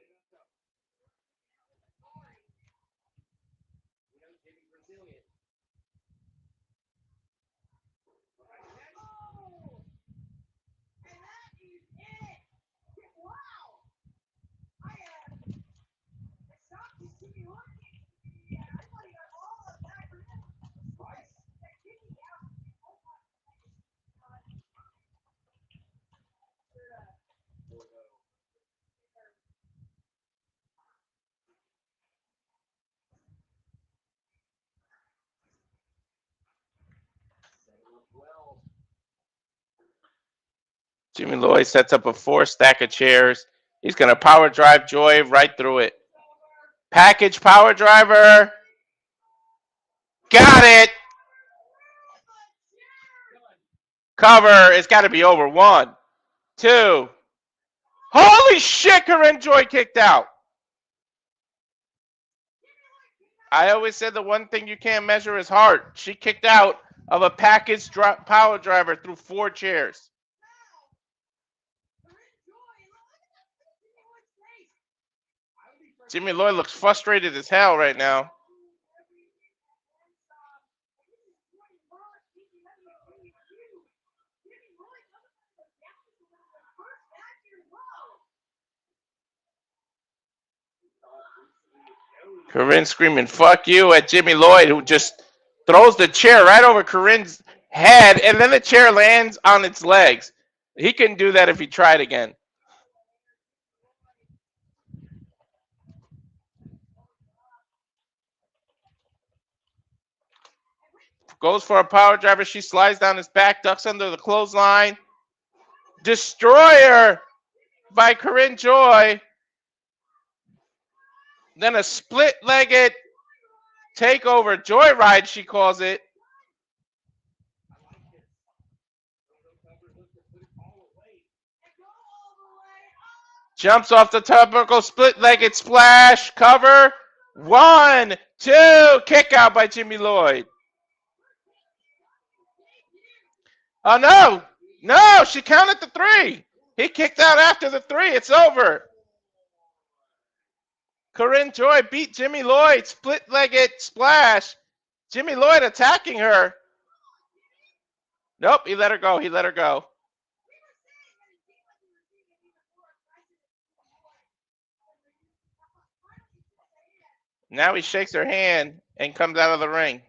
Jimmy Lloyd sets up a 4 stack of chairs. He's going to power drive Joy right through it. Package power driver. Got it. Cover. It's got to be over. 1, 2. Holy shit, Corinne Joy kicked out. I always said the one thing you can't measure is heart. She kicked out of a package power driver through 4 chairs. Jimmy Lloyd looks frustrated as hell right now. Corinne screaming, "Fuck you," at Jimmy Lloyd, who just throws the chair right over Corinne's head, and then the chair lands on its legs. He couldn't do that if he tried again. Goes for a power driver. She slides down his back, ducks under the clothesline. Destroyer by Corinne Joy. Then a split-legged takeover. Joyride, she calls it. Jumps off the turnbuckle, split-legged splash, cover. 1, 2, kick out by Jimmy Lloyd. Oh no! No, she counted the 3. He kicked out after the 3. It's over. Corinne Joy beat Jimmy Lloyd. Split-legged splash. Jimmy Lloyd attacking her. Nope, he let her go. He let her go. Now he shakes her hand and comes out of the ring.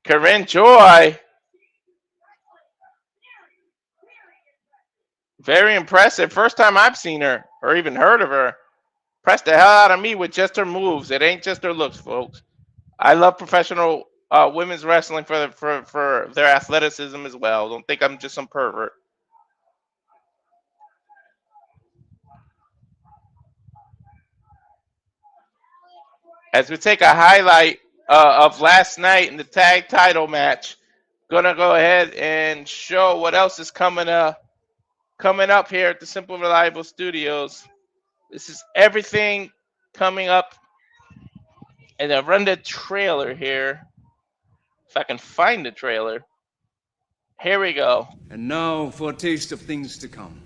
Corinne Joy. Very impressive. First time I've seen her or even heard of her. Pressed the hell out of me with just her moves. It ain't just her looks, folks. I love professional women's wrestling for their athleticism as well. Don't think I'm just some pervert. As we take a highlight of last night in the tag title match, gonna go ahead and show what else is coming up here at the Simple Reliable Studios. This is everything coming up, and I'll run the trailer here if I can find the trailer. Here we go. And now for a taste of things to come.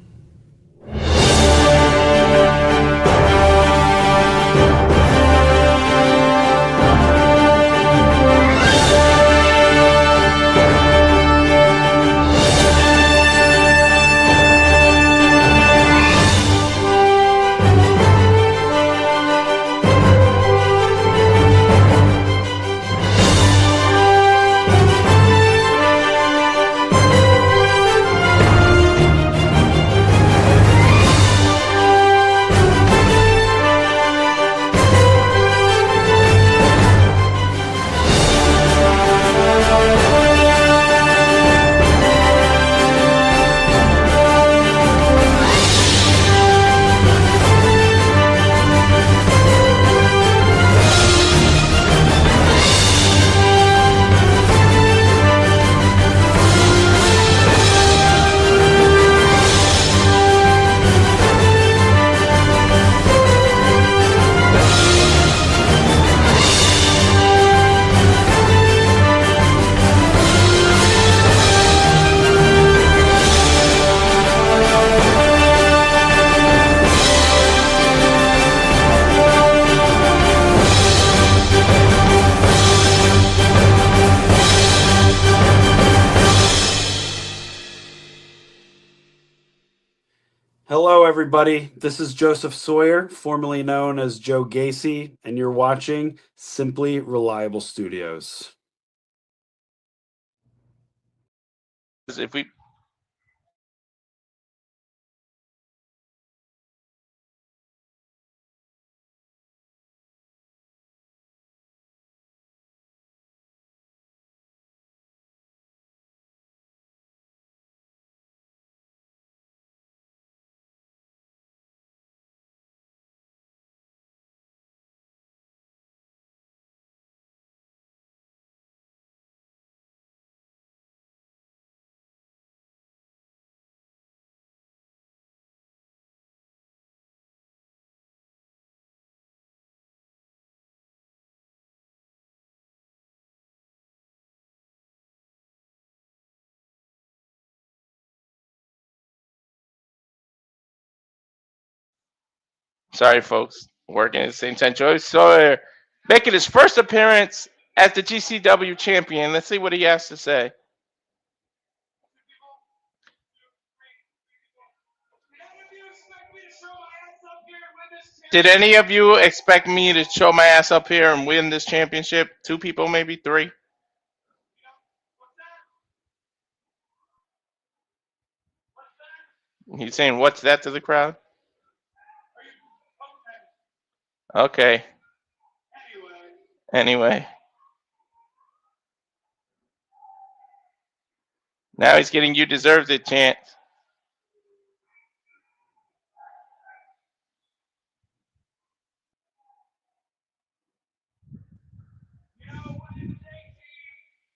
Hello, everybody. This is Joseph Sawyer, formerly known as Joe Gacy, and you're watching Simply Reliable Studios. If we Sorry, folks. Working at the same time. Joe Sawyer making his first appearance as the GCW champion. Let's see what he has to say. Did any of you expect me to show my ass up here and win this championship? 2 people, maybe 3? He's saying, what's that to the crowd? Okay. Anyway. Now he's getting "You Deserved It" chant.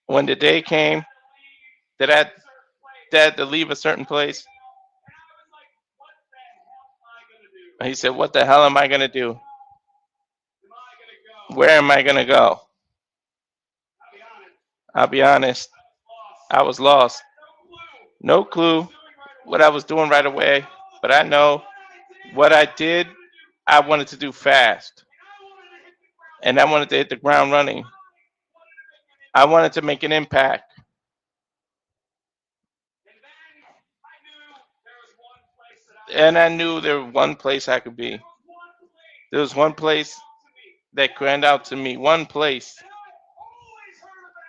When the day came that I had to leave a certain place, he said, what the hell am I going to do? Where am I gonna go? I'll be honest. I was lost. No clue what I was doing right away, but I know what I did. I wanted to do fast, and I wanted to hit the ground running. I wanted to make an impact. And I knew there was one place I could be. There was one place that grand out to me, one place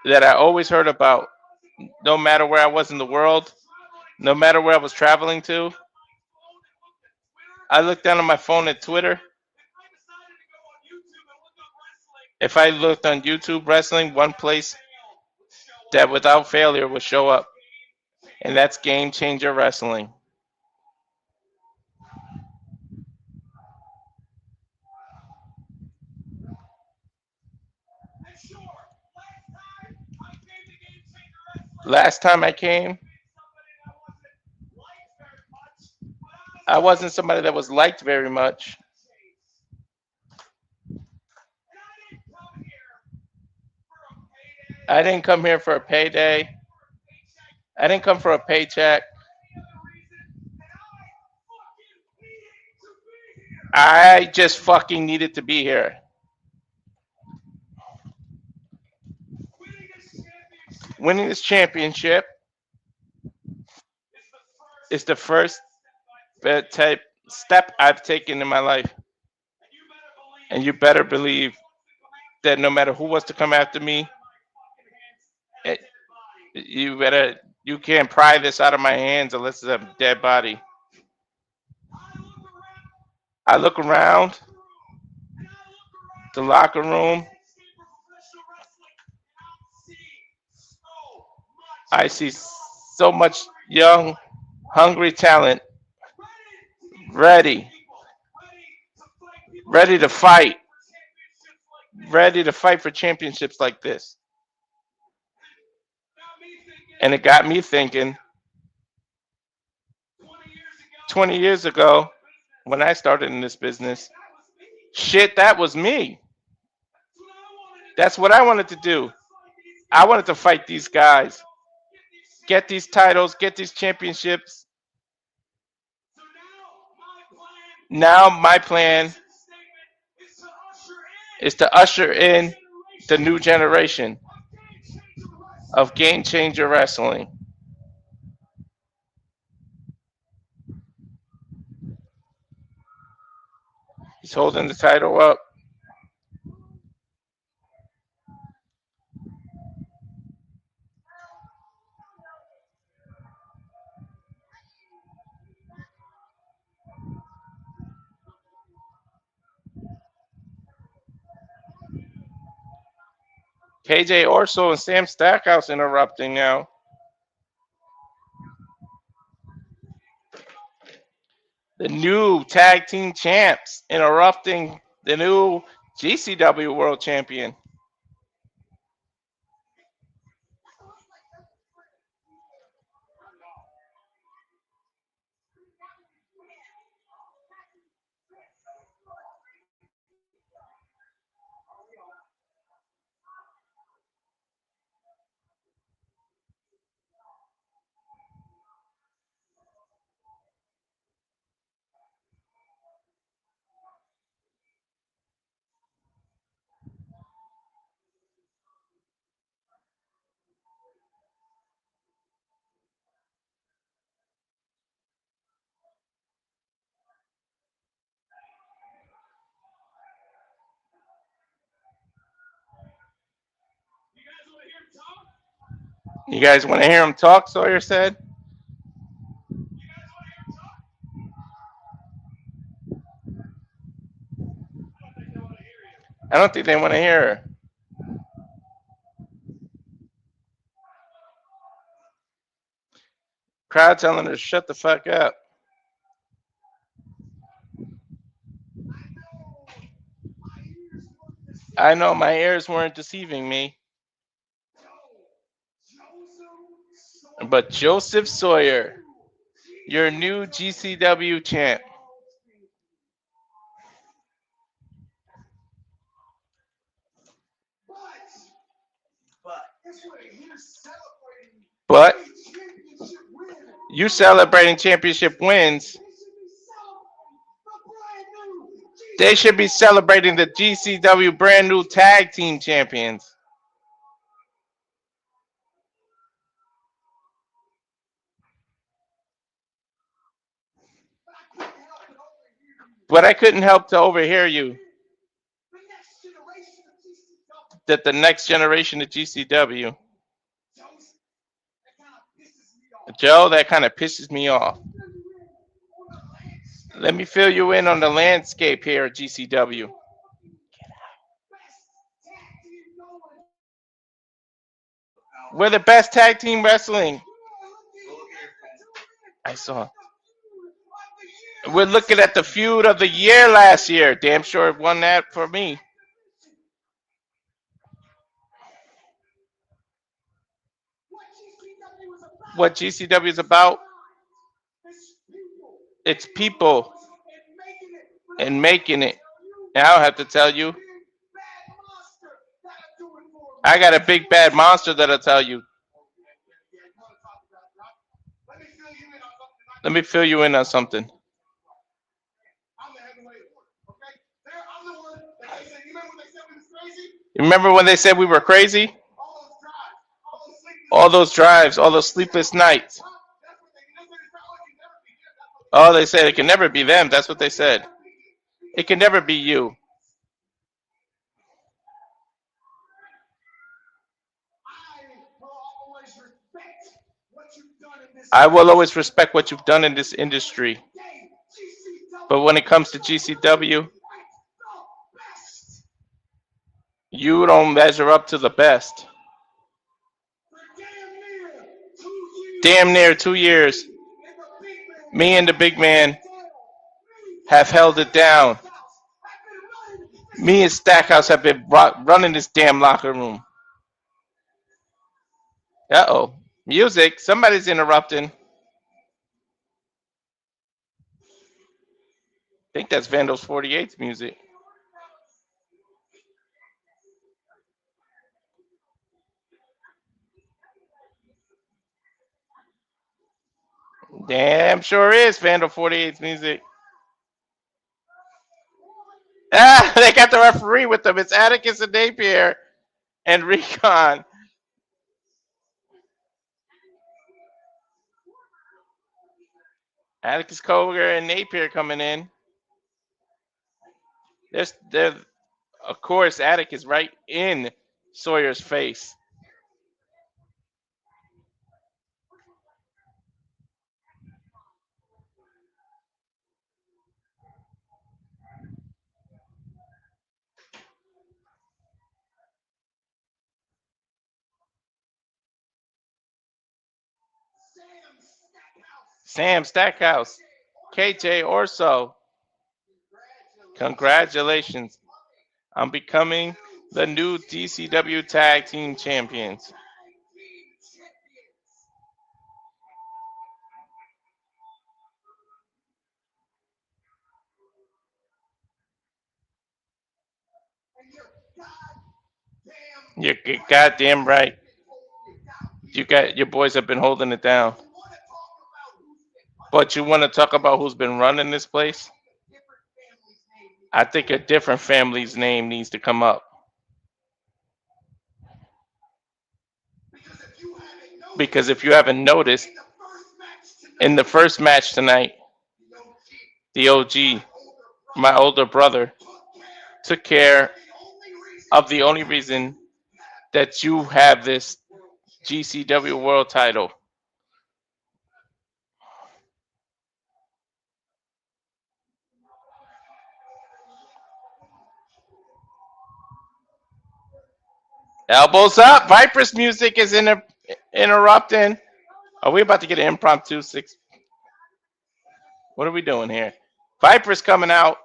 that I always heard about, no matter where I was in the world, no matter where I was traveling to. I looked down on my phone at Twitter. If I looked on YouTube wrestling, one place that without failure would show up, and that's Game Changer Wrestling. Last time I came, I wasn't somebody that was liked very much. I didn't come here for a payday. I didn't come for a paycheck. I just fucking needed to be here. Winning this championship is the first type step I've taken in my life. And you better believe that no matter who wants to come after me, you can't pry this out of my hands unless it's a dead body. I look around the locker room. I see so much young, hungry talent ready to fight, for championships like this. And it got me thinking, 20 years ago, when I started in this business, shit, that was me. That's what I wanted to do. I wanted to fight these guys, get these titles, get these championships. Now my plan is to usher in the new generation of Game Changer Wrestling. He's holding the title up. KJ Orso and Sam Stackhouse interrupting now. The new tag team champs interrupting the new GCW world champion. You guys want to hear him talk, Sawyer said? I don't think they want to hear her. Crowd telling her to shut the fuck up. I know my ears weren't deceiving me. But Joseph Sawyer, your new GCW champ. But you celebrating championship wins. They should be celebrating the GCW brand new tag team champions. But I couldn't help to overhear you. That the next generation of GCW. Joe, that kind of pisses me off. Let me fill you in on the landscape here at GCW. We're the best tag team wrestling. I saw. We're looking at the feud of the year last year. Damn sure it won that for me. What GCW is about? It's people and making it. And I don't have to tell you. I got a big bad monster that'll tell you. Let me fill you in on something. You remember when they said we were crazy? All those drives, all those sleepless nights. Oh, they said it can never be them. That's what they said. It can never be you. I will always respect what you've done in this industry. But when it comes to GCW, you don't measure up to the best. Damn near 2 years. Me and the big man have held it down. Me and Stackhouse have been running this damn locker room. Uh-oh. Music. Somebody's interrupting. I think that's Vandals 48's music. Damn sure is Vandal 48's music. Ah, they got the referee with them. It's Atticus and Napier and Recon. Atticus Koger and Napier coming in. There's, of course, Atticus right in Sawyer's face. Sam Stackhouse, KJ Orso. Congratulations on becoming the new DCW Tag Team Champions. You're goddamn right. Your boys have been holding it down. But you want to talk about who's been running this place? I think a different family's name needs to come up. Because if you haven't noticed, in the first match tonight, the OG, my older brother, took care of the only reason that you have this GCW World title. Elbows up. Viper's music is interrupting. Are we about to get an impromptu six? What are we doing here? Viper's coming out.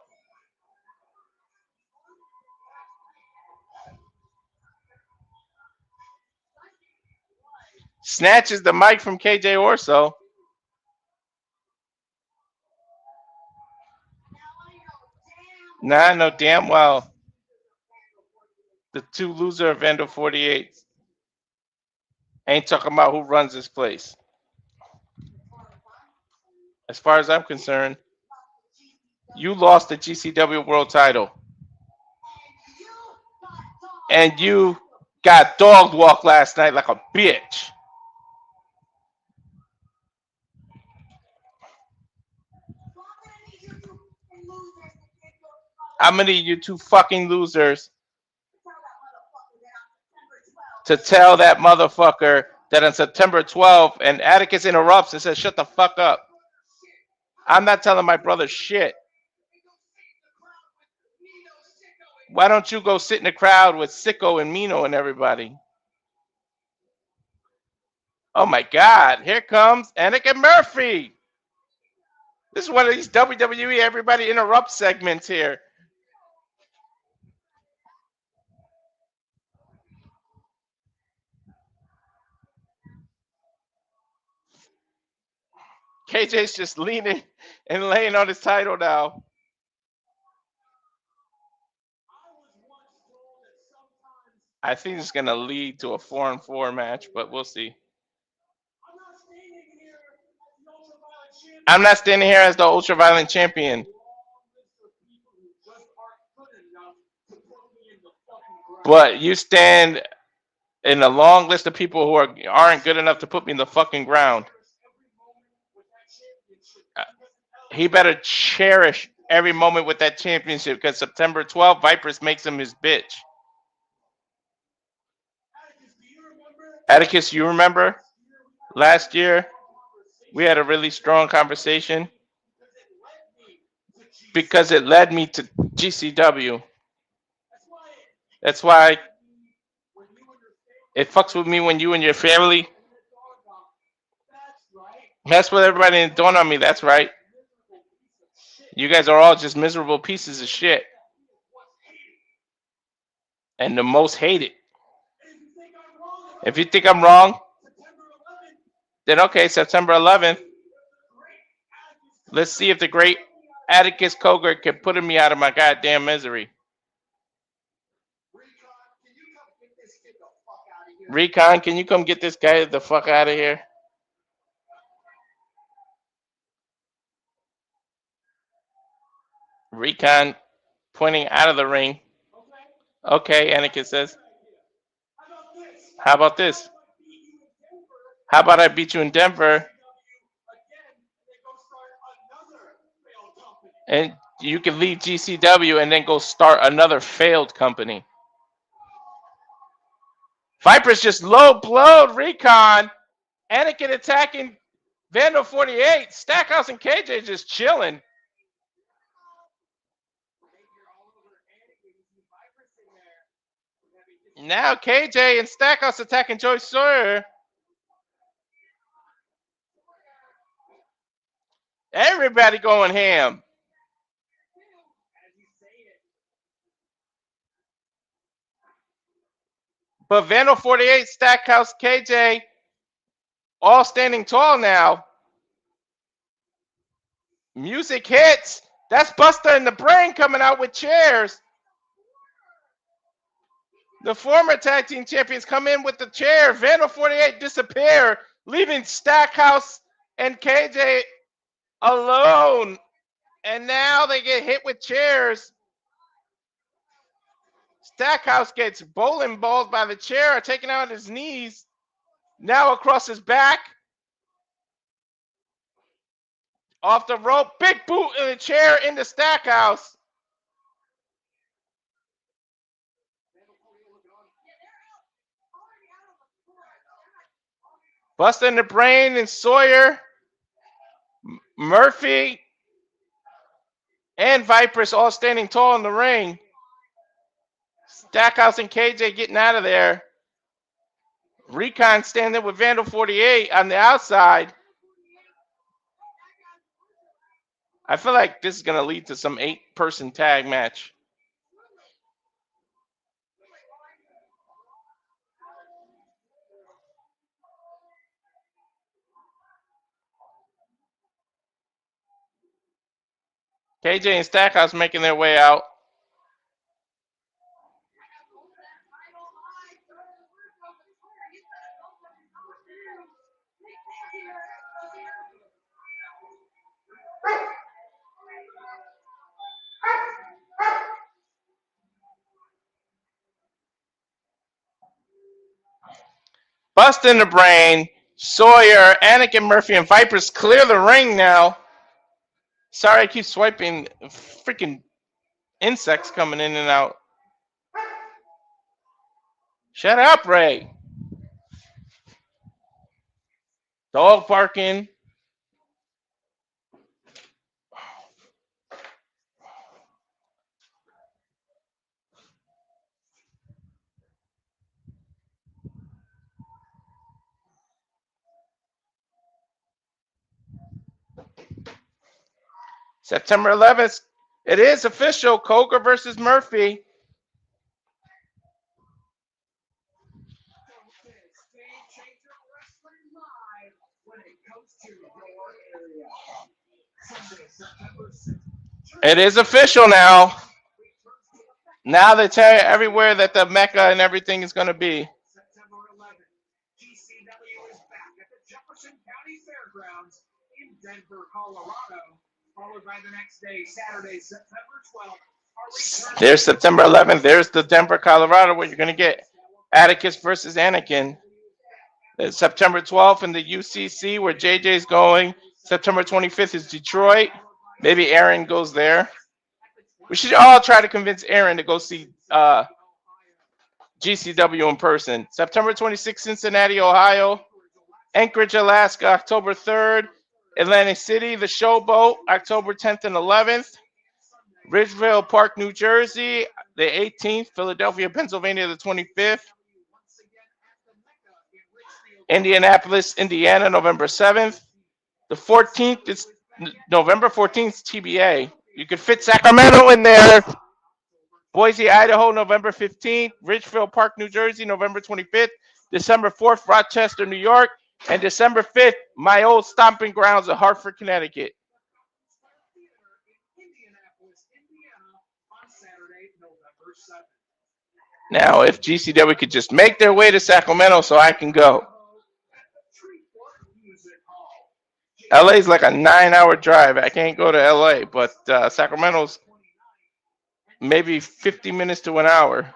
Snatches the mic from KJ Orso. Nah, I know damn well the two loser of Vandal 48 Ain't talking about who runs this place. As far as I'm concerned, you lost the GCW World Title. And you got dog walked last night like a bitch. How many of you two fucking losers to tell that motherfucker that on September 12th, and Atticus interrupts and says, shut the fuck up. I'm not telling my brother shit. Why don't you go sit in the crowd with Sicko and Nino and everybody? Oh my God, here comes Anakin Murphy. This is one of these WWE everybody interrupts segments here. KJ's just leaning and laying on his title now. I think it's going to lead to a 4-on-4 match, but we'll see. I'm not standing here as the ultra-violent champion. But you stand in a long list of people who aren't good enough to put me in the fucking ground. He better cherish every moment with that championship because September 12th, Vipers makes him his bitch. Atticus, you remember last year we had a really strong conversation because it led me to GCW. That's why it fucks with me when you and your family mess with everybody and dawn on me. That's right. You guys are all just miserable pieces of shit. And the most hated. If you think I'm wrong, then okay, September 11th. Let's see if the great Atticus Cogar can put me out of my goddamn misery. Recon, can you come get this guy the fuck out of here? Recon pointing out of the ring. Okay, Anakin says. How about this? How about I beat you in Denver? And you can leave GCW and then go start another failed company. Viper's just low blowed Recon. Anakin attacking Vandal 48. Stackhouse and KJ just chilling. Now KJ and Stackhouse attacking Joyce Sawyer. Everybody going ham. But Vandal 48, Stackhouse, KJ, all standing tall now. Music hits. That's Buster in the Brain coming out with chairs. The former tag team champions come in with the chair. Vandal 48 disappear, leaving Stackhouse and KJ alone. And now they get hit with chairs. Stackhouse gets bowling balls by the chair, taking out his knees. Now across his back. Off the rope. Big boot in the chair into Stackhouse. Buster in the Brain and Sawyer. Murphy. And Vipers all standing tall in the ring. Stackhouse and KJ getting out of there. Recon standing with Vandal 48 on the outside. I feel like this is going to lead to some 8-person tag match. KJ and Stackhouse making their way out. Busting the Brain, Sawyer, Anakin Murphy, and Vipers clear the ring now. Sorry, I keep swiping. Freaking insects coming in and out. Shut up, Ray. Dog barking. September 11th. It is official. Coker versus Murphy. It is official now. Now they tell you everywhere that the Mecca and everything is going to be. September 11th, GCW is back at the Jefferson County Fairgrounds in Denver, Colorado, followed by the next day, Saturday, September 12th. There's September 11th. There's the Denver, Colorado, where you're going to get Atticus versus Anakin. There's September 12th in the UCC, where JJ's going. September 25th is Detroit. Maybe Aaron goes there. We should all try to convince Aaron to go see GCW in person. September 26th, Cincinnati, Ohio. Anchorage, Alaska, October 3rd. Atlantic City, the Showboat, October 10th and 11th. Ridgeville Park, New Jersey, the 18th. Philadelphia, Pennsylvania, the 25th. Indianapolis, Indiana, November 7th. The 14th is November 14th, TBA. You could fit Sacramento in there. Boise, Idaho, November 15th. Ridgeville Park, New Jersey, November 25th. December 4th, Rochester, New York. And December 5th, my old stomping grounds of Hartford, Connecticut. Now, if GCW could just make their way to Sacramento so I can go. LA is like a 9-hour drive. I can't go to LA, but Sacramento's maybe 50 minutes to an hour.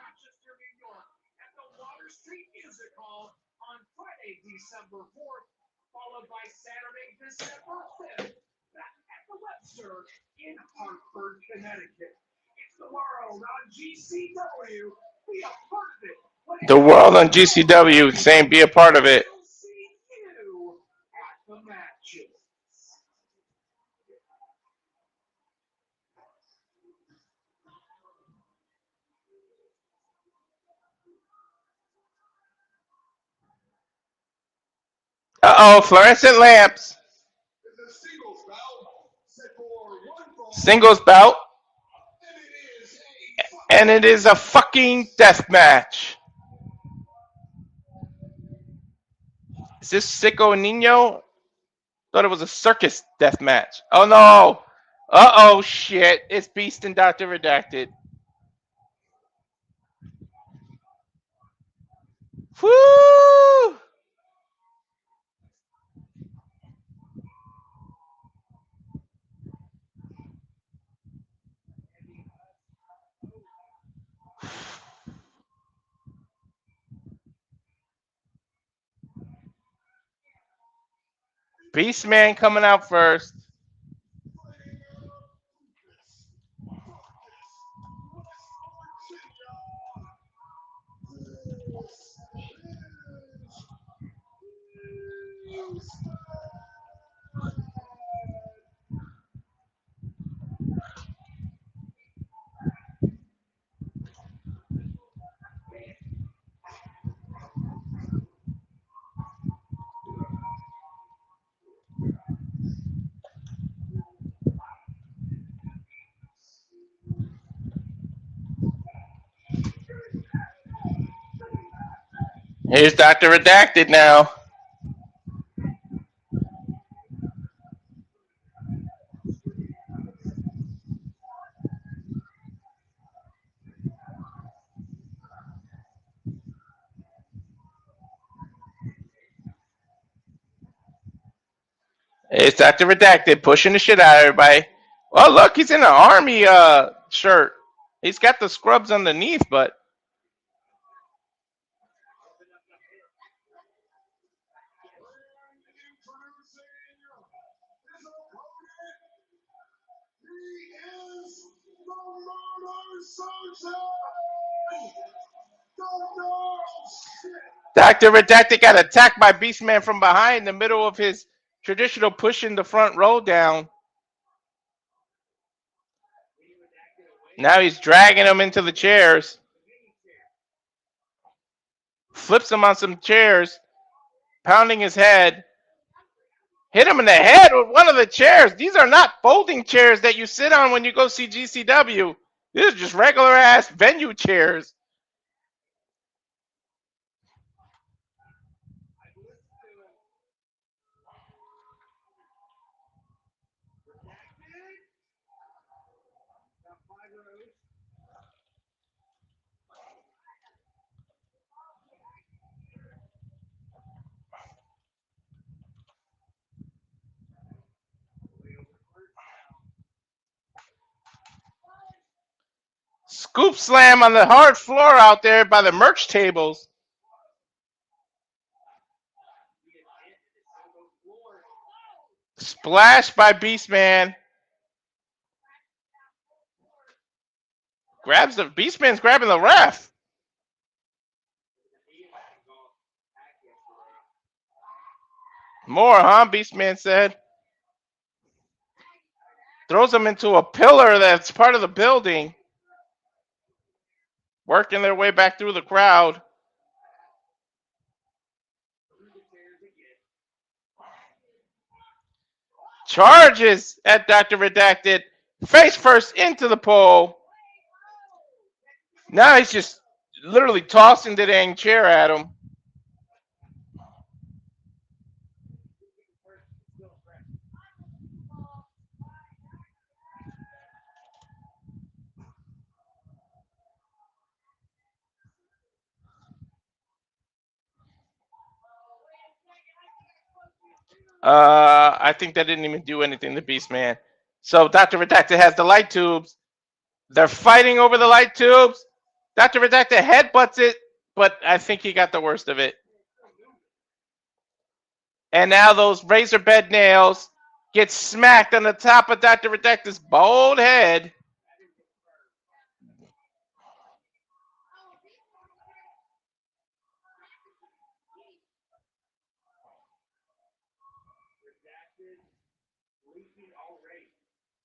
December 4th, followed by Saturday, December 5th, back at the Webster in Hartford, Connecticut. It's the world on GCW. Be a part of it. The world on GCW saying be a part of it. See you at the matches. Uh-oh, fluorescent lamps. Singles bout. And it is a fucking death match. Is this Sicko and Nino? Thought it was a circus death match. Oh no. Uh-oh, shit. It's Beast and Dr. Redacted. Woo! Beastman coming out first. Here's Dr. Redacted now. It's Dr. Redacted pushing the shit out of everybody. Oh, look, he's in an army shirt. He's got the scrubs underneath, but Dr. Redacted got attacked by Beastman from behind in the middle of his traditional pushing the front row down. Now he's dragging him into the chairs. Flips him on some chairs, pounding his head. Hit him in the head with one of the chairs. These are not folding chairs that you sit on when you go see GCW. These are just regular ass venue chairs. Scoop slam on the hard floor out there by the merch tables. Splash by Beastman. Grabs the Beastman's grabbing the ref. More, huh? Beastman said. Throws him into a pillar that's part of the building. Working their way back through the crowd. Charges at Dr. Redacted. Face first into the pole. Now he's just literally tossing the dang chair at him. I think that didn't even do anything to Beastman. So Dr. Redacted has the light tubes. They're fighting over the light tubes. Dr. Redacted headbutts it, but I think he got the worst of it. And now those razor bed nails get smacked on the top of Dr. Redacted's bald head.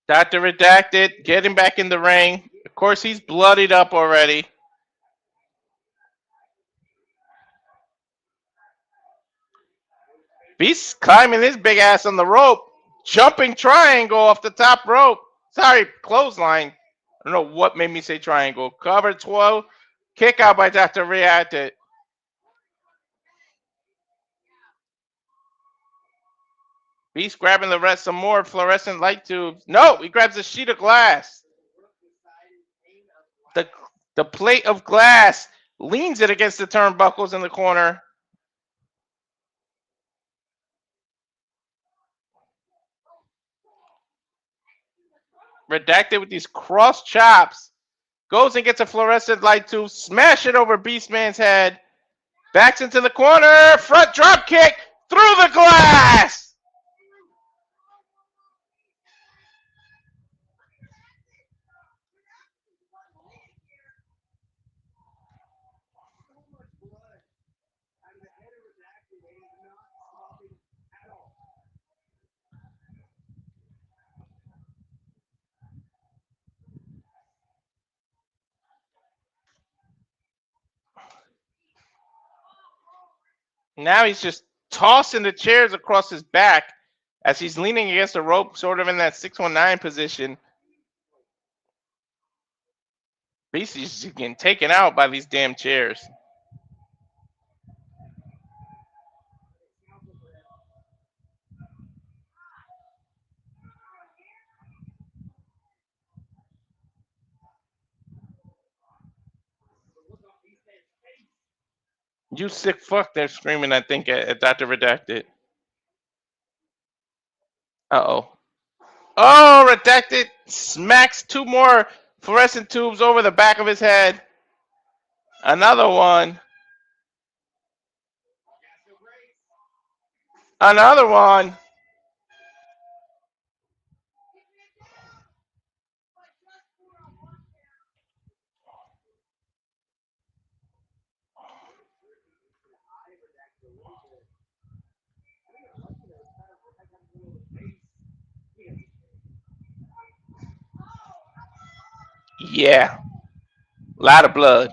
Dr. Redacted getting back in the ring. Of course, he's bloodied up already. Beast climbing his big ass on the rope. Jumping triangle off the top rope. Sorry, clothesline. I don't know what made me say triangle. Cover 12. Kick out by Dr. Redacted. Beast grabbing the rest, some more fluorescent light tubes. No, he grabs a sheet of glass. The plate of glass leans it against the turnbuckles in the corner. Redacted with these cross chops. Goes and gets a fluorescent light tube. Smash it over Beastman's head. Backs into the corner. Front drop kick through the glass. Now he's just tossing the chairs across his back as he's leaning against the rope, sort of in that 619 position. Beast is just getting taken out by these damn chairs. You sick fuck, they're screaming, I think, at Dr. Redacted. Uh-oh. Oh, Redacted smacks two more fluorescent tubes over the back of his head. Another one. Another one. Yeah, a lot of blood.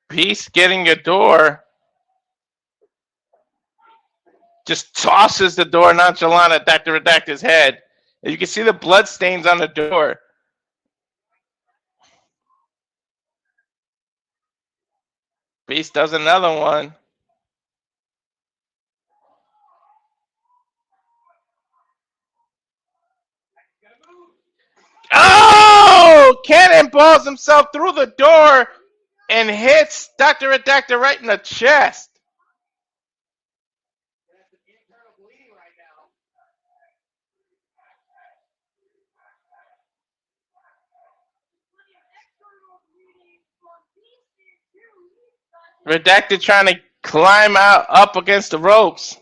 Beast getting a door. Just tosses the door nonchalant at Dr. Redacted's head. And you can see the blood stains on the door. Beast does another one. Oh! Cannonballs himself through the door and hits Dr. Redacted right in the chest. Redacted trying to climb out up against the ropes.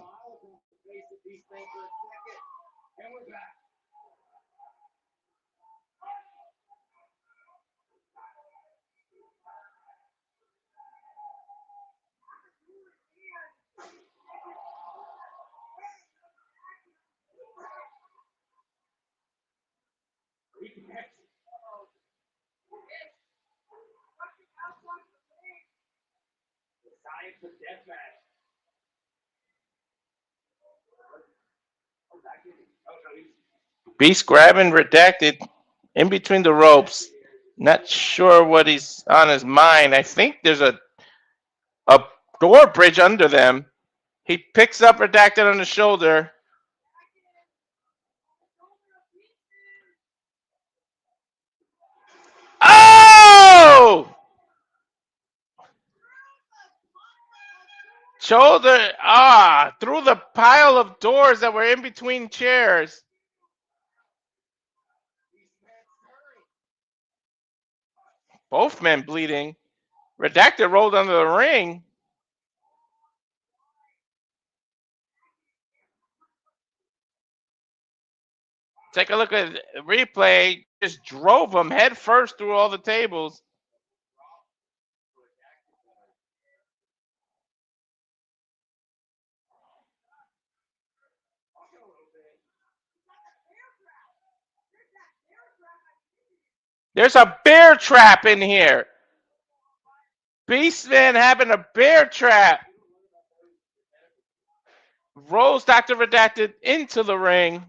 Beast grabbing Redacted in between the ropes. Not sure what he's on his mind. I think there's a door bridge under them. He picks up Redacted on the shoulder. Oh! Shoulder, through the pile of doors that were in between chairs. Both men bleeding. Redacted rolled under the ring. Take a look at the replay. Just drove him head first through all the tables. There's a bear trap in here. Beastman having a bear trap. Rolls Dr. Redacted into the ring.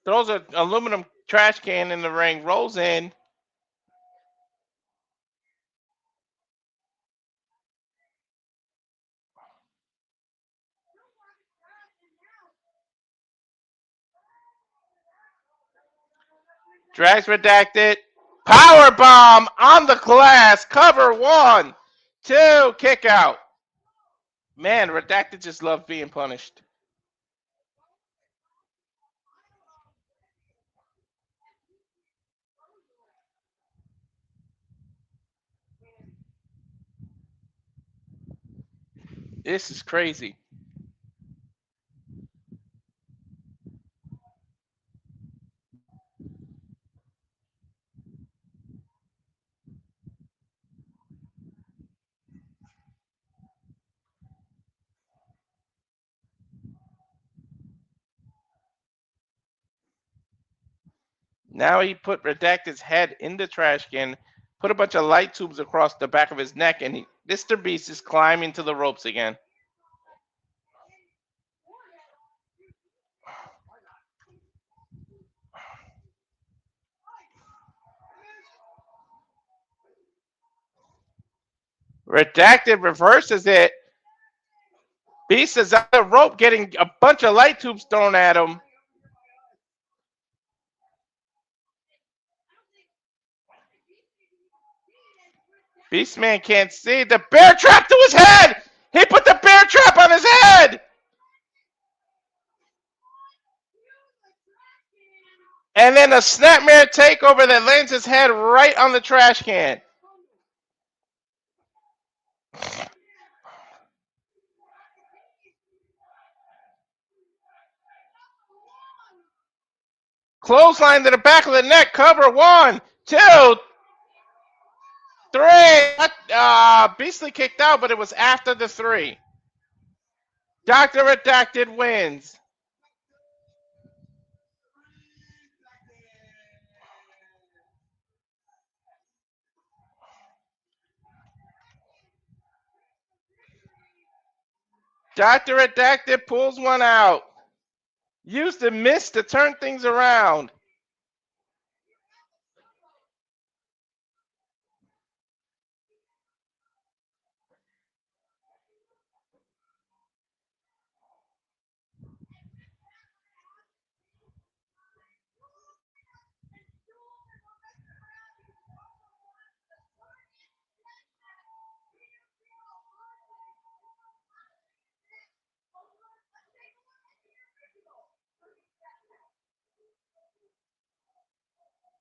Throws an aluminum trash can in the ring. Rolls in. Drags Redacted. Power bomb on the glass. Cover 1, 2, kick out. Man, Redacted just loves being punished. This is crazy. Now he put Redacted's head in the trash can, put a bunch of light tubes across the back of his neck, and Mr. Beast is climbing to the ropes again. Redacted reverses it. Beast is on the rope getting a bunch of light tubes thrown at him. Beastman can't see. The bear trap to his head! He put the bear trap on his head! And then a snapmare takeover that lands his head right on the trash can. Clothesline to the back of the neck. Cover. 1, 2, 3. Beastly kicked out, but it was after the 3. Dr. Redacted wins. Dr. Redacted pulls one out. Used the miss to turn things around.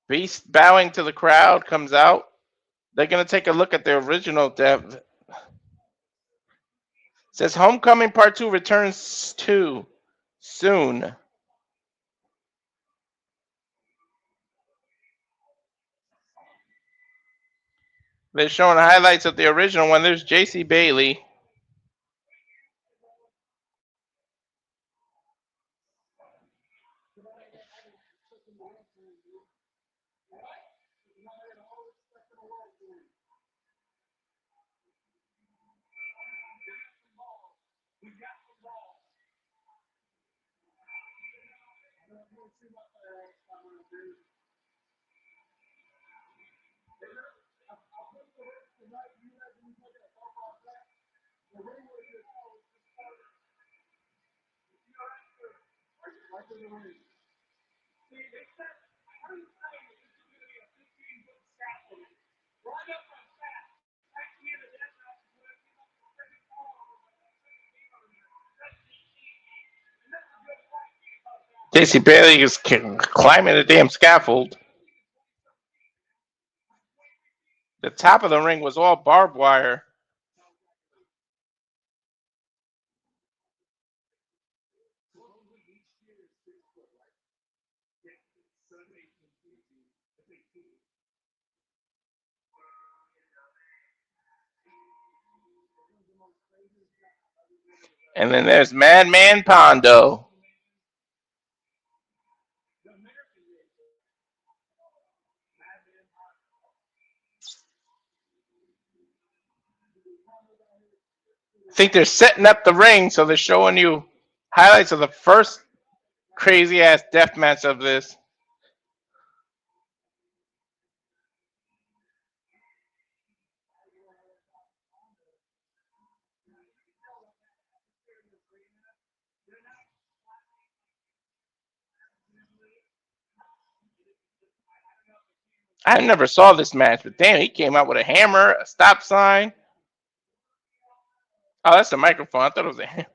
Beast bowing to the crowd comes out. They're going to take a look at the original dev. Says Homecoming Part 2 returns soon. They're showing the highlights of the original one. There's JC Bailey. JC Bailey is climbing the damn scaffold. The top of the ring was all barbed wire. And then there's Madman Pondo. I think they're setting up the ring, so they're showing you highlights of the first crazy ass death match of this. I never saw this match, but damn, he came out with a hammer, a stop sign. Oh, that's the microphone. I thought it was a hammer.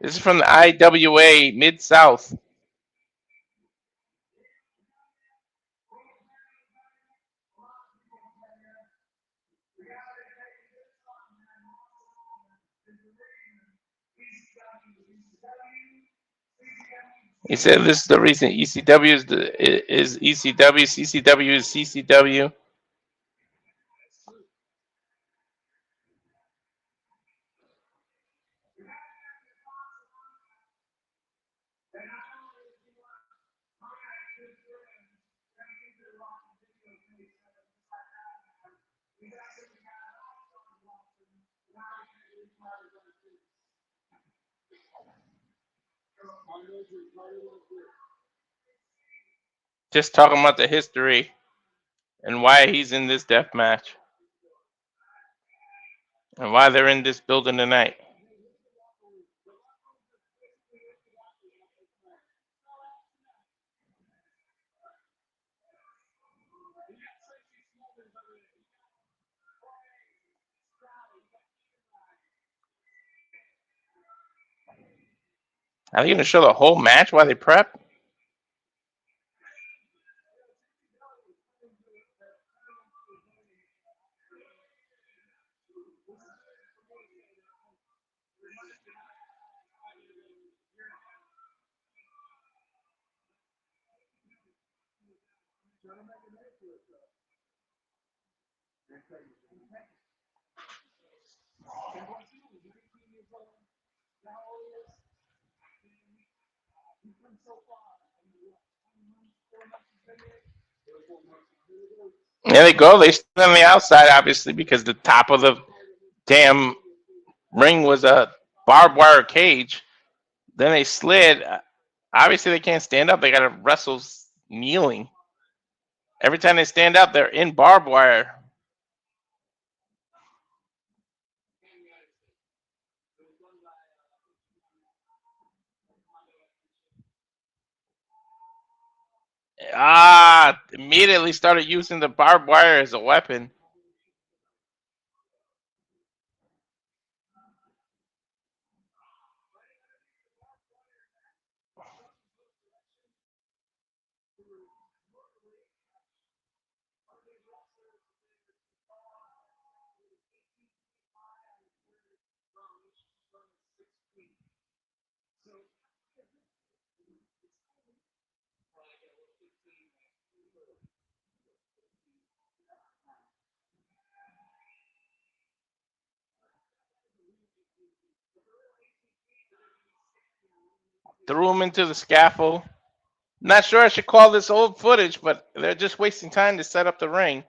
This is from the IWA Mid-South. He said this is the reason ECW is ECW, CCW is CCW. Just talking about the history and why he's in this death match and why they're in this building tonight. Are they going to show the whole match while they prep? There they go. They stood on the outside, obviously, because the top of the damn ring was a barbed wire cage. Then they slid. Obviously, they can't stand up. They got to wrestle kneeling. Every time they stand up, they're in barbed wire. Immediately started using the barbed wire as a weapon. Threw him into the scaffold. Not sure I should call this old footage, but they're just wasting time to set up the ring.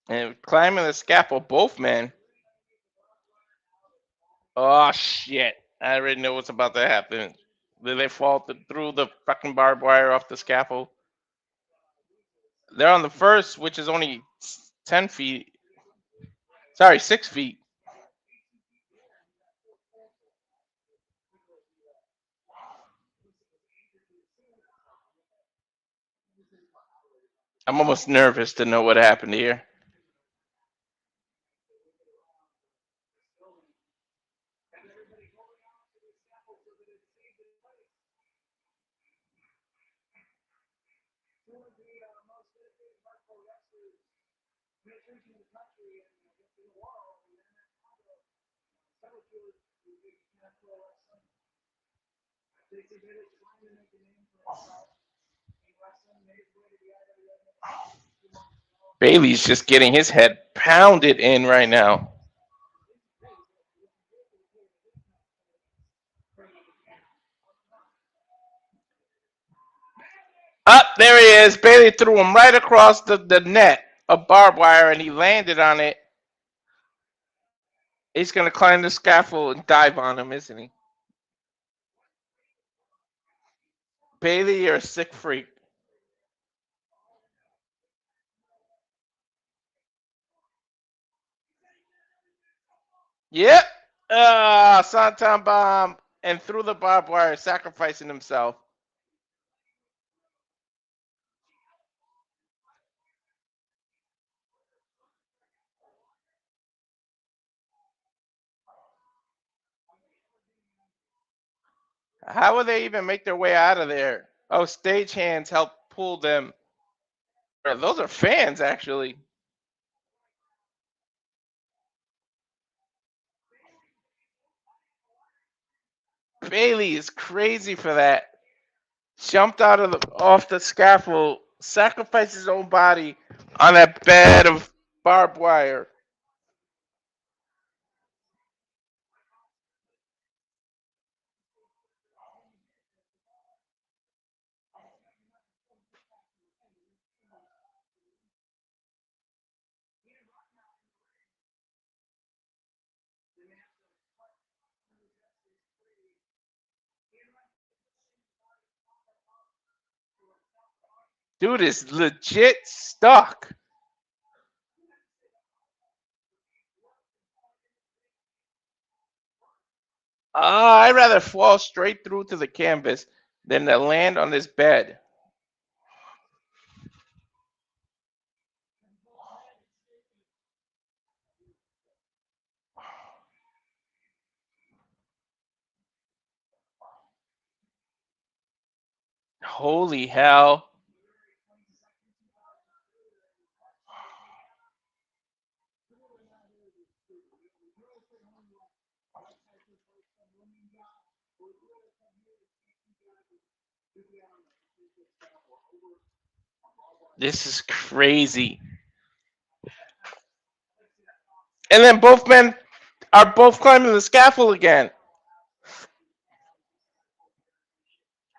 And climbing the scaffold, both men. Oh, shit. I already know what's about to happen. Did they fall through the fucking barbed wire off the scaffold? They're on the first, which is only 10 feet. Sorry, 6 feet. I'm almost nervous to know what happened here. Bailey's just getting his head pounded in right now. Up there he is. Bailey threw him right across the net of barbed wire, and he landed on it. He's gonna climb the scaffold and dive on him, isn't he? Bailey, you're a sick freak. Yep. Santan bomb and through the barbed wire, sacrificing himself. How will they even make their way out of there? Oh, stagehands help pull them. Those are fans, actually. Bailey is crazy for that. Jumped out of off the scaffold, sacrificed his own body on that bed of barbed wire. Dude is legit stuck. I'd rather fall straight through to the canvas than to land on this bed. Holy hell. This is crazy. And then both men are both climbing the scaffold again.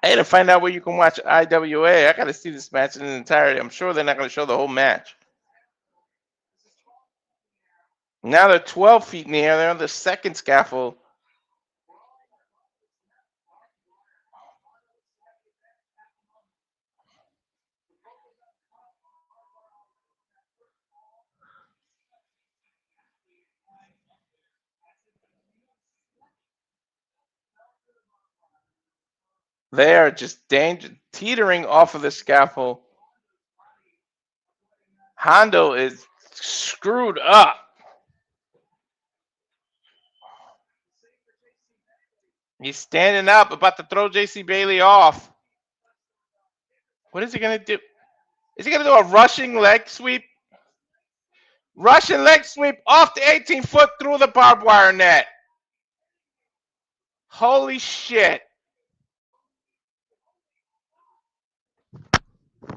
I had to find out where you can watch IWA. I got to see this match in its entirety. I'm sure they're not going to show the whole match. Now they're 12 feet in the air. They're on the second scaffold. They are just teetering off of the scaffold. Hondo is screwed up. He's standing up, about to throw JC Bailey off. What is he going to do? Is he going to do a rushing leg sweep? Russian leg sweep off the 18-foot through the barbed wire net. Holy shit.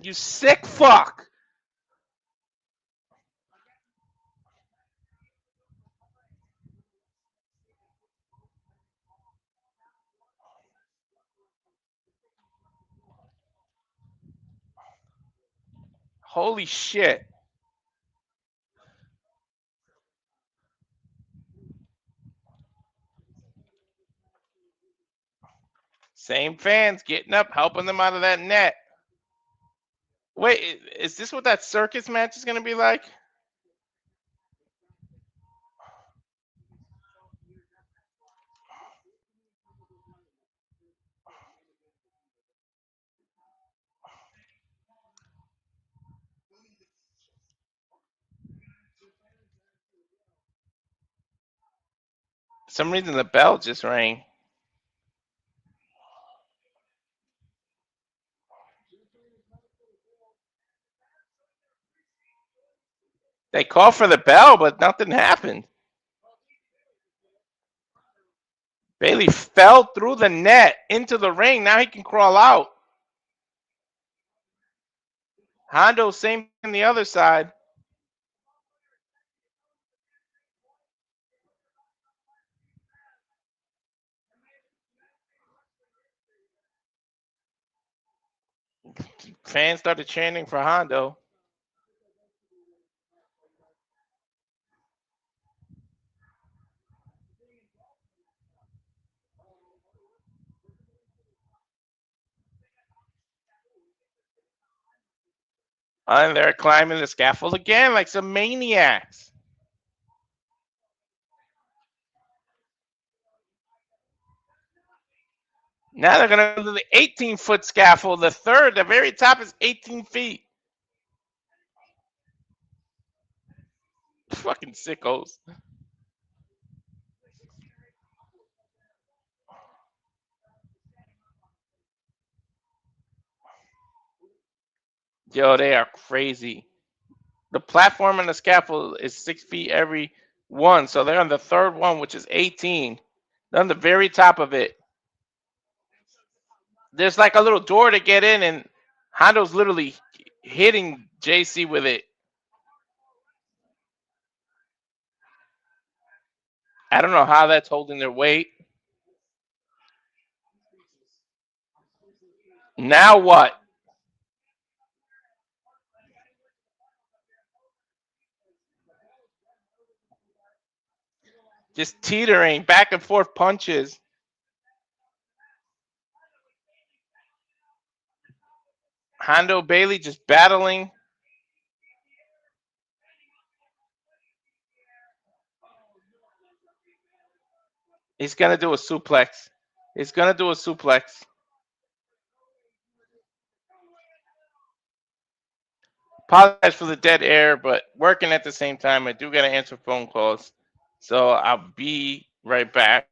You sick fuck. Holy shit. Same fans getting up, helping them out of that net. Wait, is this what that circus match is going to be like? For some reason the bell just rang. They called for the bell, but nothing happened. Bailey fell through the net into the ring. Now he can crawl out. Hondo, same on the other side. Fans started chanting for Hondo. And they're climbing the scaffold again like some maniacs. Now they're going to go to the 18-foot scaffold. The third, the very top is 18 feet. Fucking sickos. Yo, they are crazy. The platform and the scaffold is 6 feet every one. So they're on the third one, which is 18. They're on the very top of it. There's like a little door to get in, and Hondo's literally hitting JC with it. I don't know how that's holding their weight. Now what? Just teetering, back and forth punches. Hondo Bailey just battling. He's going to do a suplex. He's going to do a suplex. Apologize for the dead air, but working at the same time, I do got to answer phone calls. So I'll be right back.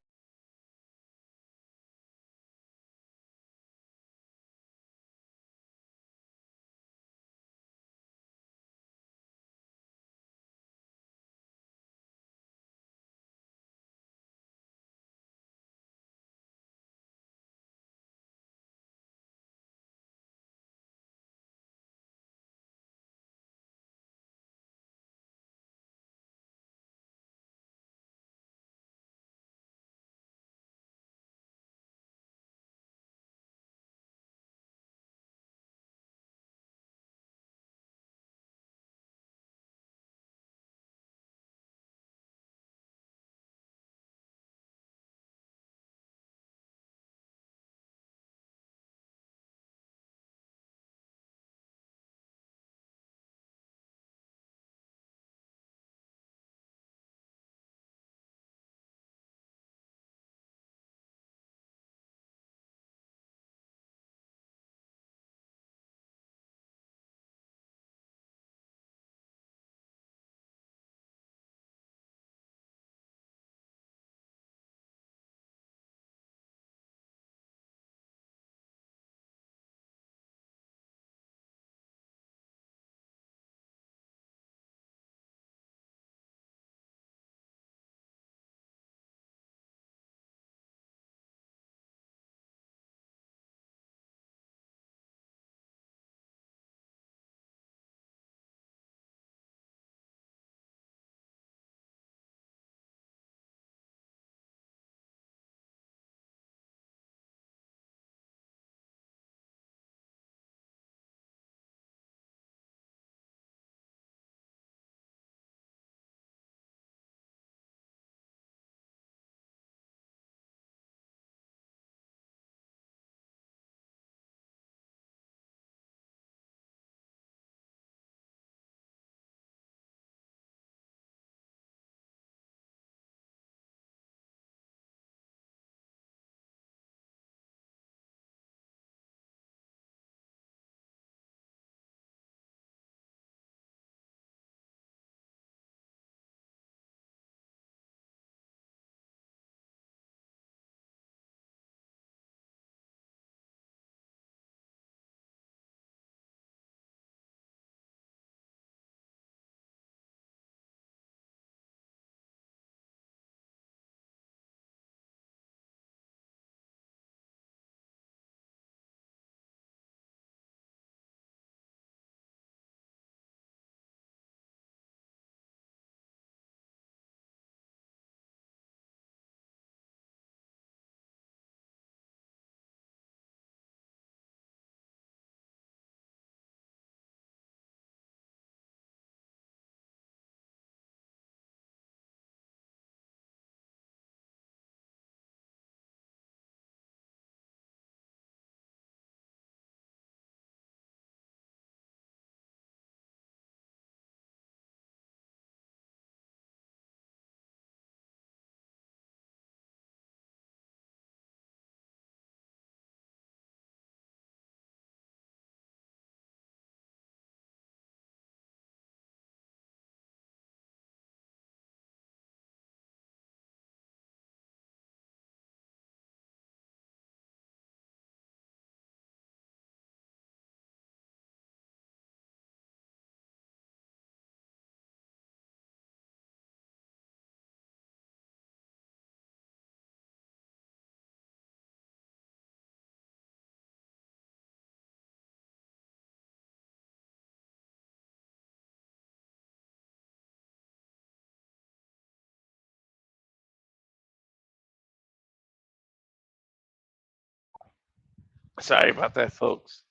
Sorry about that, folks.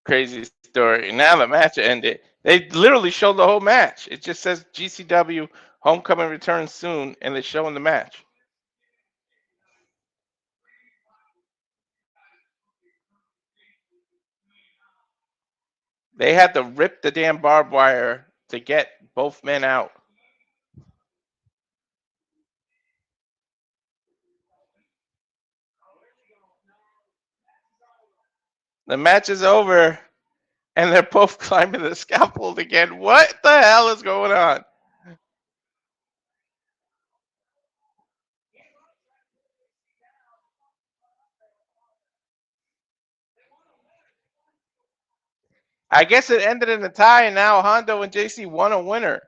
Crazy story. Now the match ended. They literally showed the whole match. It just says GCW Homecoming returns soon, and they're showing the match. They had to rip the damn barbed wire to get both men out. The match is over, and they're both climbing the scaffold again. What the hell is going on? I guess it ended in a tie, and now Hondo and JC won a winner.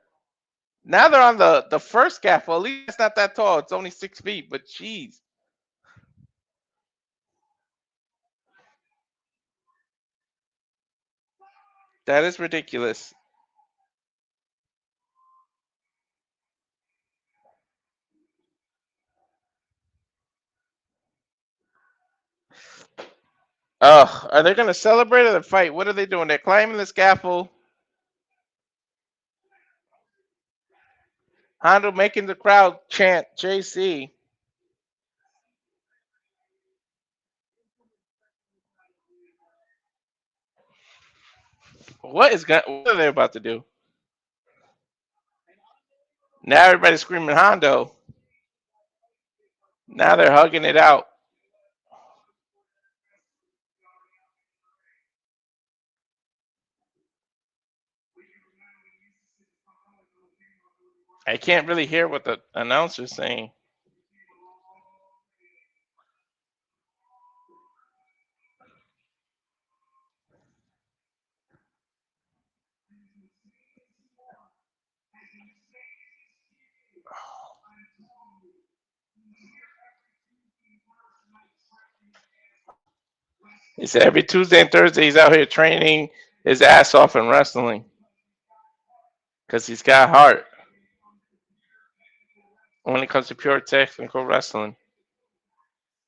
Now they're on the first scaffold. At least it's not that tall. It's only 6 feet, but jeez. That is ridiculous. Oh, are they going to celebrate or the fight? What are they doing? They're climbing the scaffold. Hondo making the crowd chant JC. What are they about to do? Now everybody's screaming Hondo. Now they're hugging it out. I can't really hear what the announcer's saying. He said every Tuesday and Thursday he's out here training his ass off in wrestling because he's got heart when it comes to pure technical wrestling.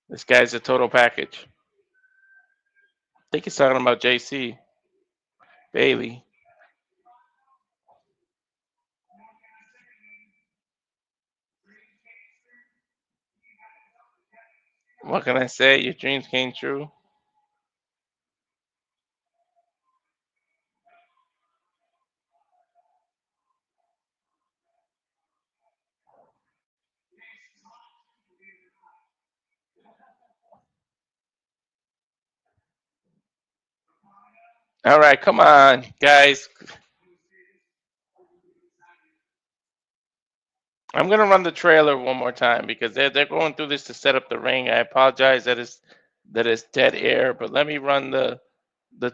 This guy's a total package. I think he's talking about JC Bailey. What can I say? Your dreams came true. All right, come on, guys. I'm gonna run the trailer one more time because they're going through this to set up the ring. I apologize that it's dead air, but let me run the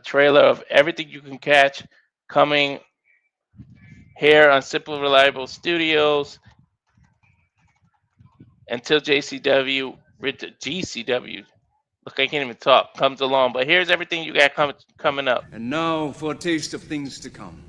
trailer of everything you can catch coming here on Simple Reliable Studios until GCW. Look, I can't even talk. Comes along, but here's everything you got coming up. And now for a taste of things to come.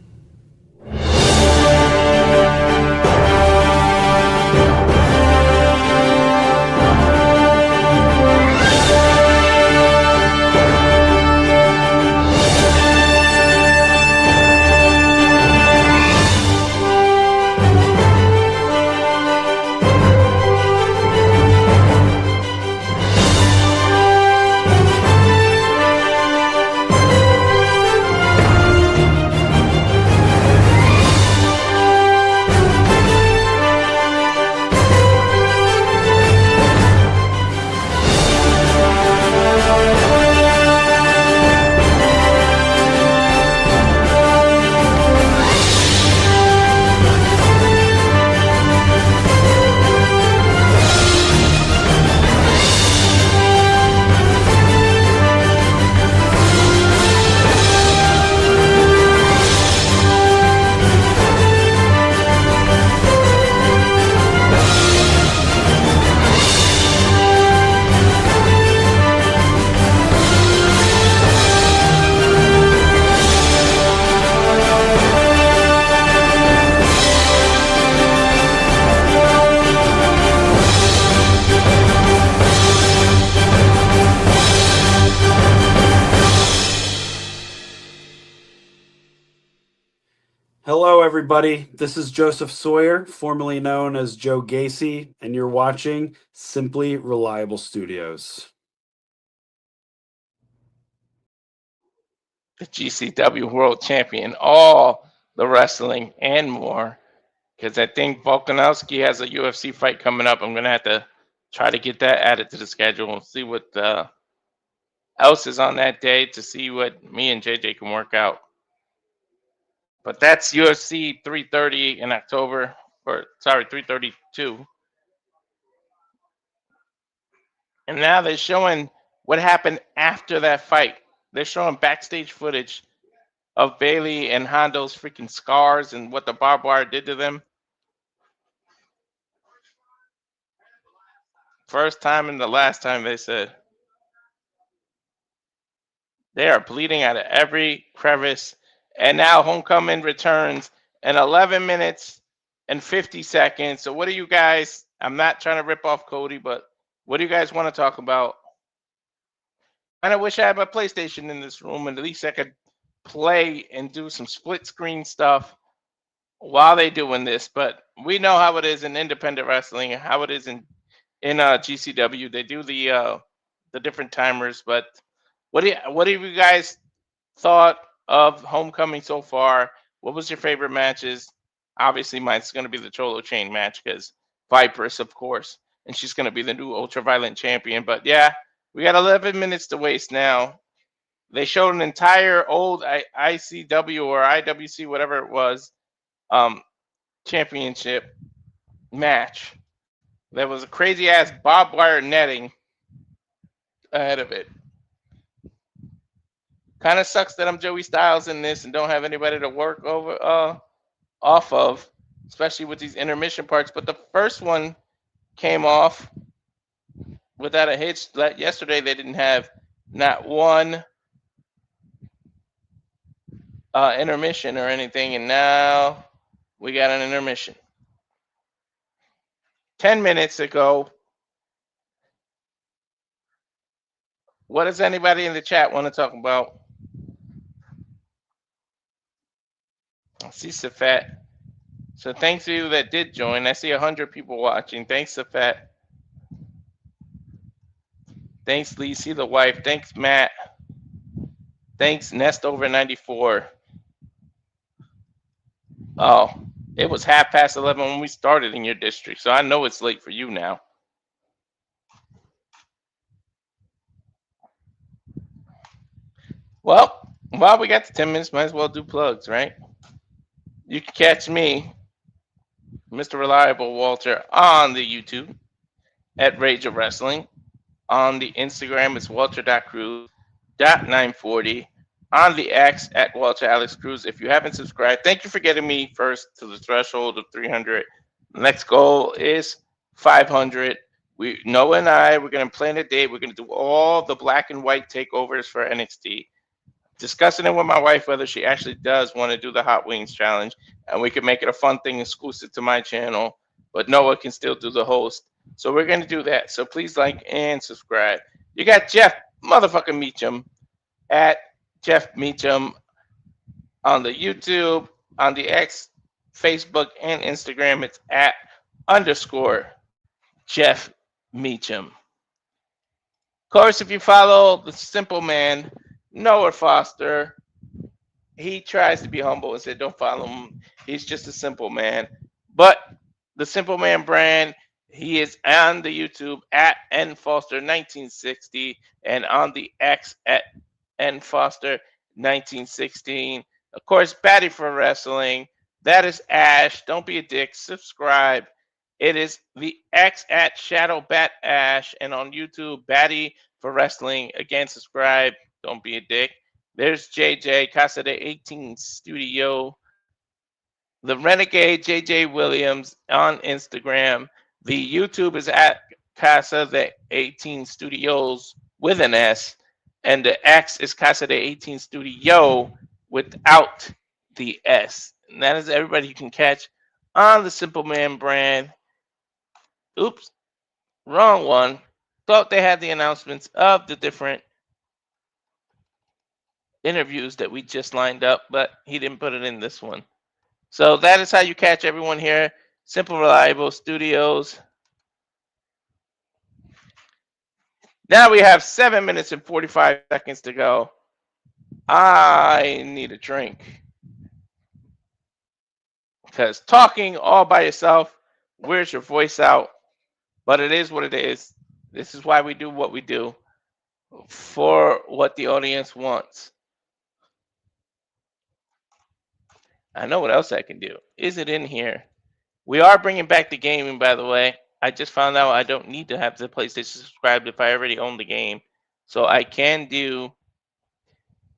Hello, everybody. This is Joseph Sawyer, formerly known as Joe Gacy, and you're watching Simply Reliable Studios. The GCW World Champion, all the wrestling and more. Because I think Volkanovski has a UFC fight coming up. I'm going to have to try to get that added to the schedule and see what else is on that day to see what me and JJ can work out. But that's UFC 330 in October, or sorry, 332. And now they're showing what happened after that fight. They're showing backstage footage of Bailey and Hondo's freaking scars and what the barbed wire did to them. First time and the last time, they said. They are bleeding out of every crevice. And now Homecoming returns in 11 minutes and 50 seconds. So what do you guys, I'm not trying to rip off Cody, but what do you guys want to talk about? I kind of wish I had my PlayStation in this room and at least I could play and do some split screen stuff while they doing this. But we know how it is in independent wrestling, how it is in GCW. They do the different timers. But what have you guys thought of Homecoming so far? What was your favorite matches? Obviously, mine's going to be the Cholo Chain match because Viper's, of course, and she's going to be the new Ultraviolent champion. But yeah, we got 11 minutes to waste now. They showed an entire old ICW or IWC, whatever it was, championship match. There was a crazy ass barbed wire netting ahead of it. Kind of sucks that I'm Joey Styles in this and don't have anybody to work over off of, especially with these intermission parts. But the first one came off without a hitch. Yesterday they didn't have not one intermission or anything, and now we got an intermission. 10 minutes ago. What does anybody in the chat want to talk about? I see Safat. So thanks to you that did join. I see 100 people watching. Thanks, Safat. Thanks, Lacey, the wife. Thanks, Matt. Thanks, Nest over 94. Oh, it was 11:30 when we started in your district, so I know it's late for you now. Well, while we got the 10 minutes, might as well do plugs, right? You can catch me, Mr. Reliable Walter, on the YouTube at Rage of Wrestling. On the Instagram, it's walter.cruz.940. On the X at Walter Alex Cruz. If you haven't subscribed, thank you for getting me first to the threshold of 300. The next goal is 500. Noah and I, we're going to plan a date. We're going to do all the black and white takeovers for NXT. Discussing it with my wife whether she actually does want to do the Hot Wings challenge, and we can make it a fun thing exclusive to my channel, but Noah can still do the host. So we're going to do that. So please like and subscribe. You got Jeff motherfucking Meacham at Jeff Meacham on the YouTube, on the X, Facebook, and Instagram. It's at _ Jeff Meacham. Of course, if you follow the simple man, Noah Foster, he tries to be humble and said, don't follow him. He's just a simple man. But the Simple Man brand, he is on the YouTube at nfoster1960 and on the X at nfoster1916. Of course, Batty for Wrestling. That is Ash. Don't be a dick. Subscribe. It is the X at Shadowbat Ash, and on YouTube, Batty for Wrestling. Again, subscribe. Don't be a dick. There's JJ Casa de 18 Studio. The Renegade JJ Williams on Instagram. The YouTube is at Casa de 18 Studios with an S, and the X is Casa de 18 Studio without the S. And that is everybody you can catch on the Simple Man brand. Oops, wrong one. Thought they had the announcements of the different interviews that we just lined up, but he didn't put it in this one. So that is how you catch everyone here. Simple Reliable Studios. Now we have 7 minutes and 45 seconds to go. I need a drink. Because talking all by yourself wears your voice out. But it is what it is. This is why we do what we do. For what the audience wants. I know what else I can do. Is it in here? We are bringing back the gaming, by the way. I just found out I don't need to have the PlayStation subscribed if I already own the game. So I can do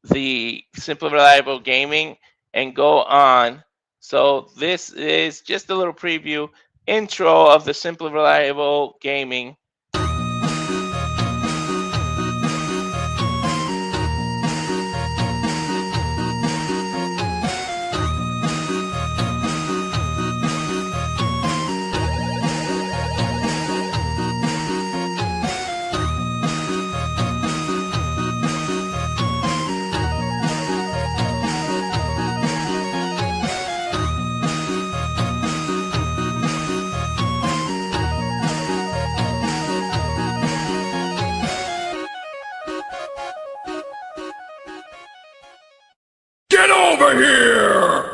the Simple Reliable Gaming and go on. So this is just a little preview, intro of the Simple Reliable Gaming. Get over here!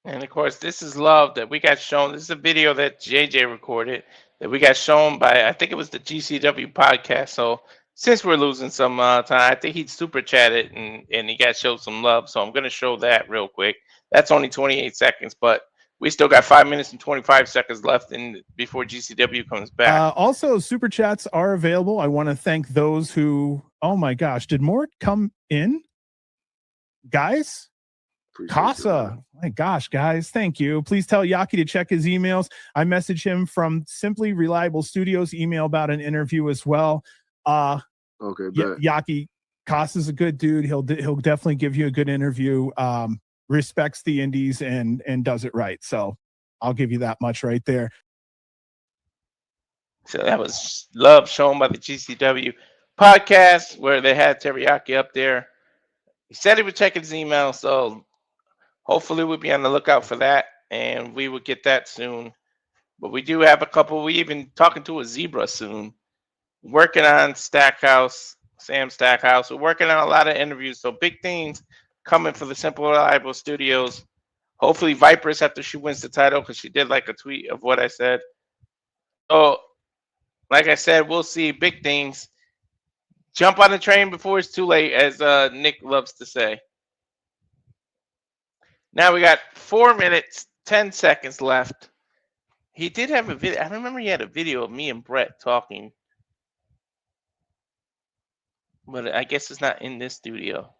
And of course, this is love that we got shown. This is a video that JJ recorded that we got shown by, I think it was the GCW podcast. So since we're losing some time, I think he super chatted and he got showed some love. So I'm going to show that real quick. That's only 28 seconds, but we still got 5 minutes and 25 seconds left before GCW comes back. Also, super chats are available. I want to thank those who, oh my gosh, did more come in? Guys? Casa, my gosh, guys, thank you. Please tell Yaki to check his emails. I messaged him from Simply Reliable Studios email about an interview as well. Okay, Yaki, Casa's a good dude. He'll definitely give you a good interview. Respects the indies and does it right. So I'll give you that much right there. So that was love shown by the GCW podcast where they had Teriyaki up there. He said he would check his email, so hopefully we'll be on the lookout for that, and we will get that soon. But we do have a couple. We even talking to a zebra soon. Working on Stackhouse, Sam Stackhouse. We're working on a lot of interviews, so big things coming for the Simple Reliable Studios. Hopefully Vipers after she wins the title, because she did like a tweet of what I said. So, like I said, we'll see big things. Jump on the train before it's too late, as Nick loves to say. Now we got 4 minutes, 10 seconds left. He did have a video. I remember he had a video of me and Brett talking. But I guess it's not in this studio.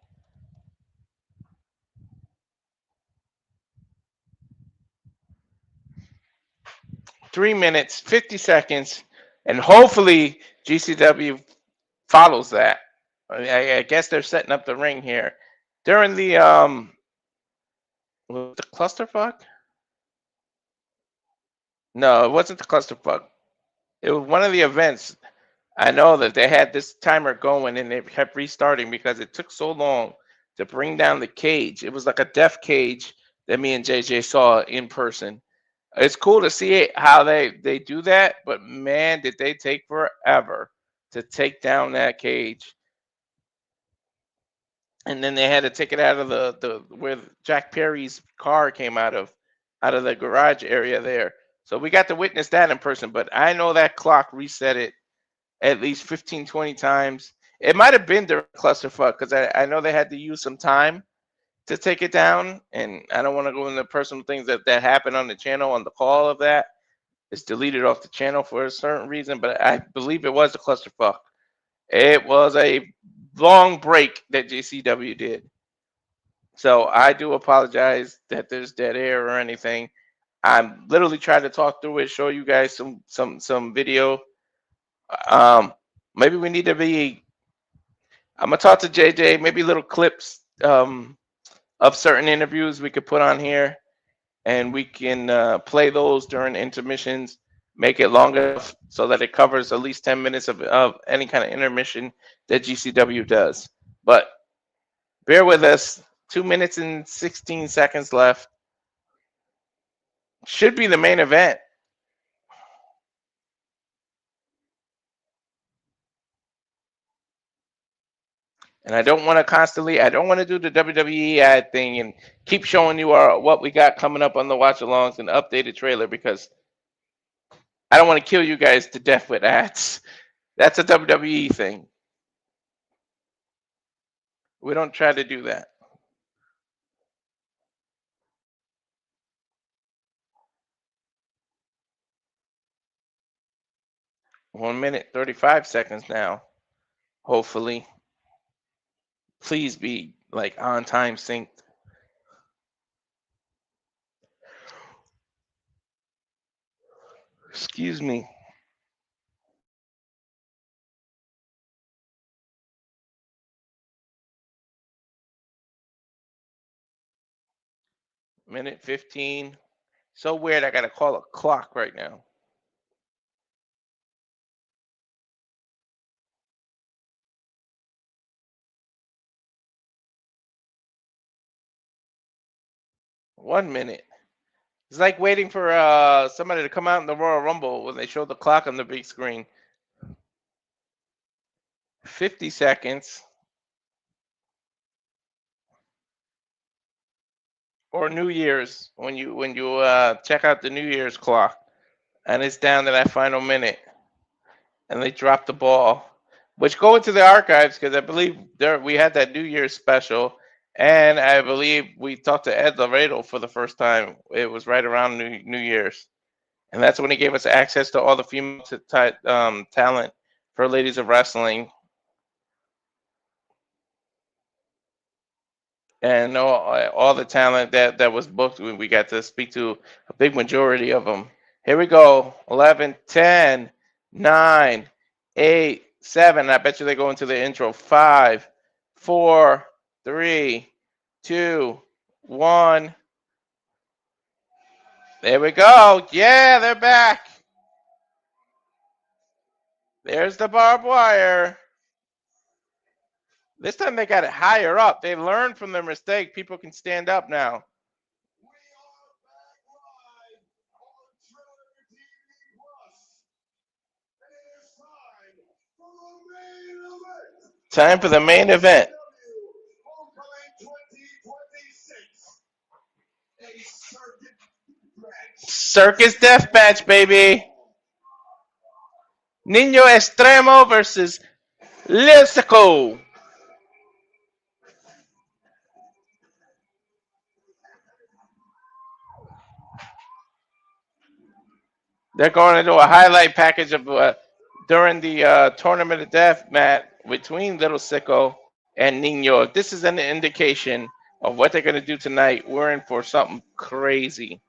Three minutes, 50 seconds. And hopefully GCW follows that. I guess they're setting up the ring here. During the clusterfuck? No, it wasn't the clusterfuck. It was one of the events. I know that they had this timer going and they kept restarting because it took so long to bring down the cage. It was like a death cage that me and JJ saw in person. It's cool to see how they do that, but man, did they take forever to take down that cage. And then they had to take it out of the where Jack Perry's car came out of the garage area there. So we got to witness that in person, but I know that clock reset it at least 15, 20 times. It might have been during clusterfuck because I know they had to use some time to take it down, and I don't want to go into personal things that happened on the channel on the call of that. is deleted off the channel for a certain reason, but I believe it was a clusterfuck. It was a long break that GCW did. So I do apologize that there's dead air or anything. I'm literally trying to talk through it, show you guys some video. Maybe we need to be. I'm gonna talk to JJ. Maybe little clips of certain interviews we could put on here, and we can play those during intermissions. Make it long enough so that it covers at least 10 minutes of any kind of intermission that GCW does. But bear with us. 2 minutes and 16 seconds left. Should be the main event. And I don't want to constantly, I don't want to do the WWE ad thing and keep showing you what we got coming up on the watch alongs and updated trailer, because I don't want to kill you guys to death with ads. That's a WWE thing. We don't try to do that. One minute, 35 seconds now. Hopefully. Please be like on time synced. Excuse me. Minute 15. So weird, I gotta call a clock right now. One minute. It's like waiting for somebody to come out in the Royal Rumble when they show the clock on the big screen. 50 seconds. Or New Year's when you check out the New Year's clock, and it's down to that final minute, and they drop the ball, which go into the archives because I believe we had that New Year's special, and I believe we talked to Ed Laredo for the first time. It was right around New Year's, and that's when he gave us access to all the female talent for Ladies of Wrestling. And all the talent that was booked, we got to speak to a big majority of them. Here we go. 11, 10, 9, 8, 7. I bet you they go into the intro. 5, 4, 3, 2, 1. There we go. Yeah, they're back. There's the barbed wire. This time they got it higher up. They learned from their mistake. People can stand up now. Time for the main event. Circus deathmatch, baby. Nino Extremo versus Sicko. They're going to do a highlight package of during the tournament of death match between Little Sicko and Nino. If this is an indication of what they're going to do tonight, we're in for something crazy.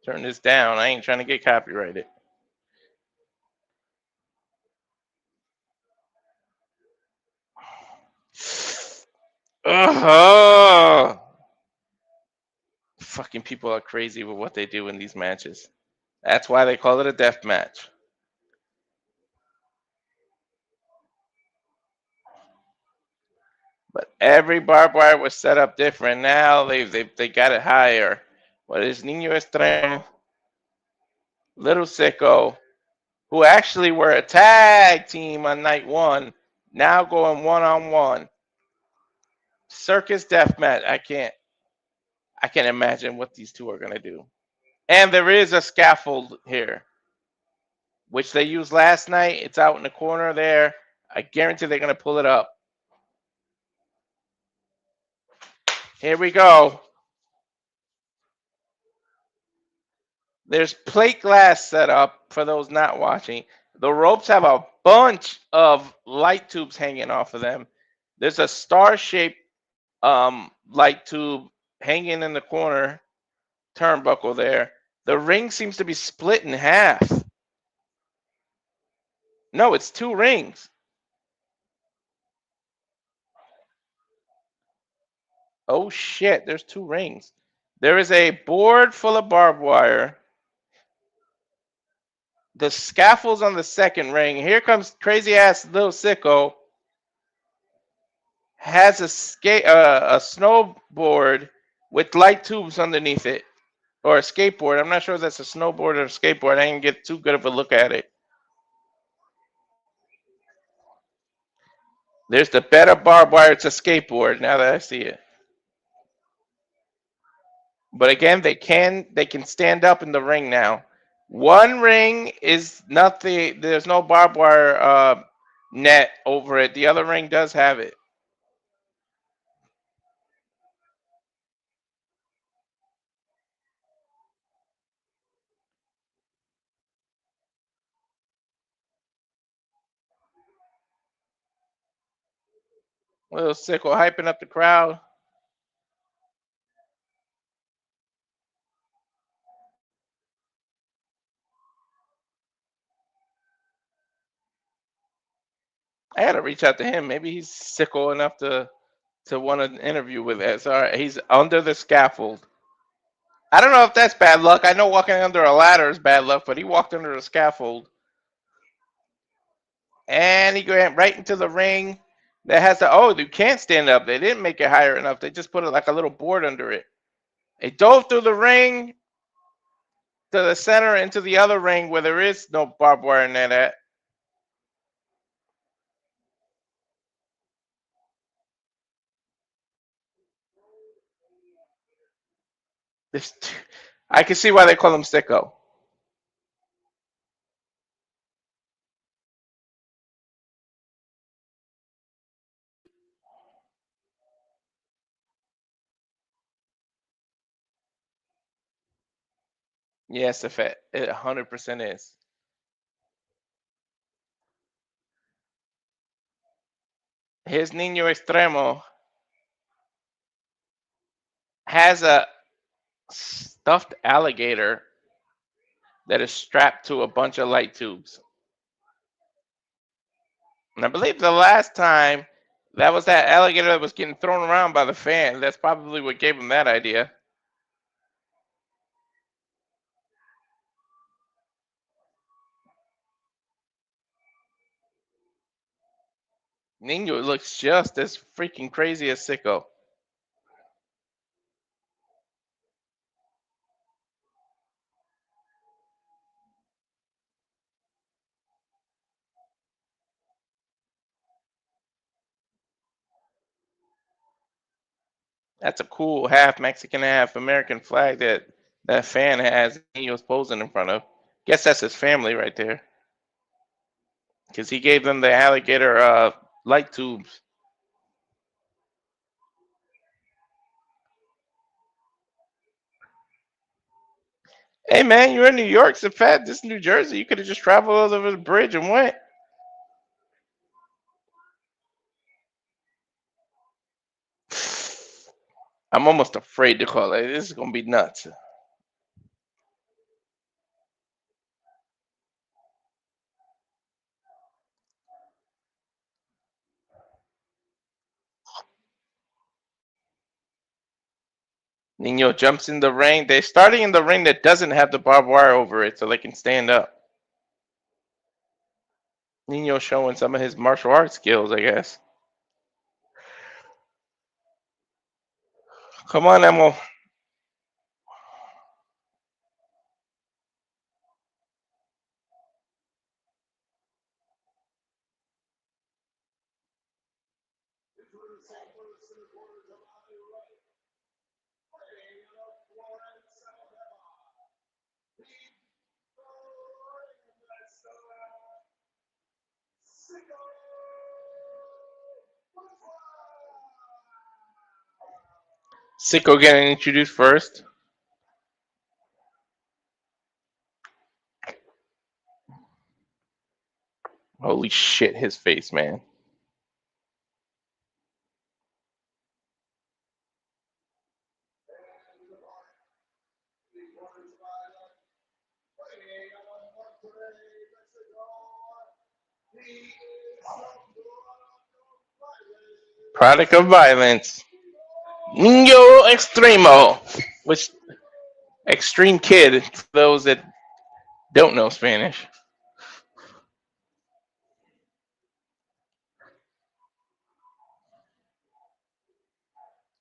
Turn this down. I ain't trying to get copyrighted. Fucking people are crazy with what they do in these matches. That's why they call it a death match. But every barbed wire was set up different. Now they got it higher. What is Nino Extremo, Little Sicko, who actually were a tag team on night one, now going one-on-one. Circus deathmatch. I can't imagine what these two are gonna do. And there is a scaffold here, which they used last night. It's out in the corner there. I guarantee they're gonna pull it up. Here we go. There's plate glass set up for those not watching. The ropes have a bunch of light tubes hanging off of them. There's a star-shaped light tube hanging in the corner turnbuckle there. The ring seems to be split in half. No, it's 2 rings. Oh shit, there's 2 rings. There is a board full of barbed wire. The scaffold's on the second ring. Here comes crazy ass little Sicko. Has a snowboard with light tubes underneath it, or a skateboard. I'm not sure if that's a snowboard or a skateboard. I didn't get too good of a look at it. There's the better barbed wire. It's a skateboard. Now that I see it. But again, they can stand up in the ring now. One ring is nothing. There's no barbed wire net over it. The other ring does have it. Little Sicko hyping up the crowd. I gotta reach out to him. Maybe he's Sicko enough to want an interview with us. All right, he's under the scaffold. I don't know if that's bad luck. I know walking under a ladder is bad luck, but he walked under the scaffold. And he went right into the ring that has the, oh, you can't stand up. They didn't make it higher enough. They just put it like a little board under it. It dove through the ring to the center into the other ring where there is no barbed wire net at. I can see why they call him Sicko. Yes, it 100% is. Here's Nino Extremo. Has a stuffed alligator that is strapped to a bunch of light tubes. And I believe the last time that was that alligator that was getting thrown around by the fan. That's probably what gave him that idea. Nino looks just as freaking crazy as Sicko. That's a cool half Mexican, half American flag that fan has. Nino's posing in front of. Guess that's his family right there. Because he gave them the alligator light tubes. Hey man, you're in New York, so fat. This is New Jersey. You could have just traveled over the bridge and went. I'm almost afraid to call it. This is gonna be nuts. Nino jumps in the ring. They're starting in the ring that doesn't have the barbed wire over it, so they can stand up. Nino showing some of his martial arts skills, I guess. Come on, Emil. Sicko getting introduced first. Holy shit, his face, man. Product of violence. Nino Extremo. Which, extreme kid, for those that don't know Spanish.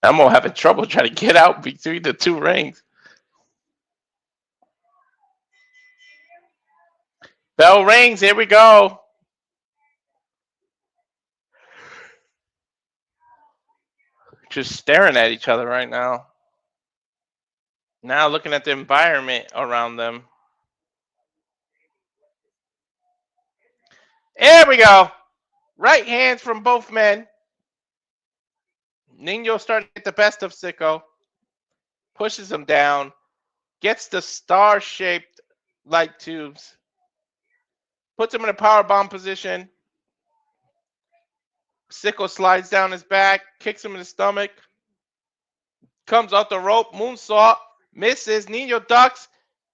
I'm gonna having trouble trying to get out between the two rings. Bell rings, here we go. Just staring at each other right now. Now looking at the environment around them. There we go. Right hands from both men. Nino starting to get the best of Sicko. Pushes him down. Gets the star-shaped light tubes. Puts him in a power bomb position. Sicko slides down his back. Kicks him in the stomach. Comes off the rope. Moonsault. Misses. Nino ducks.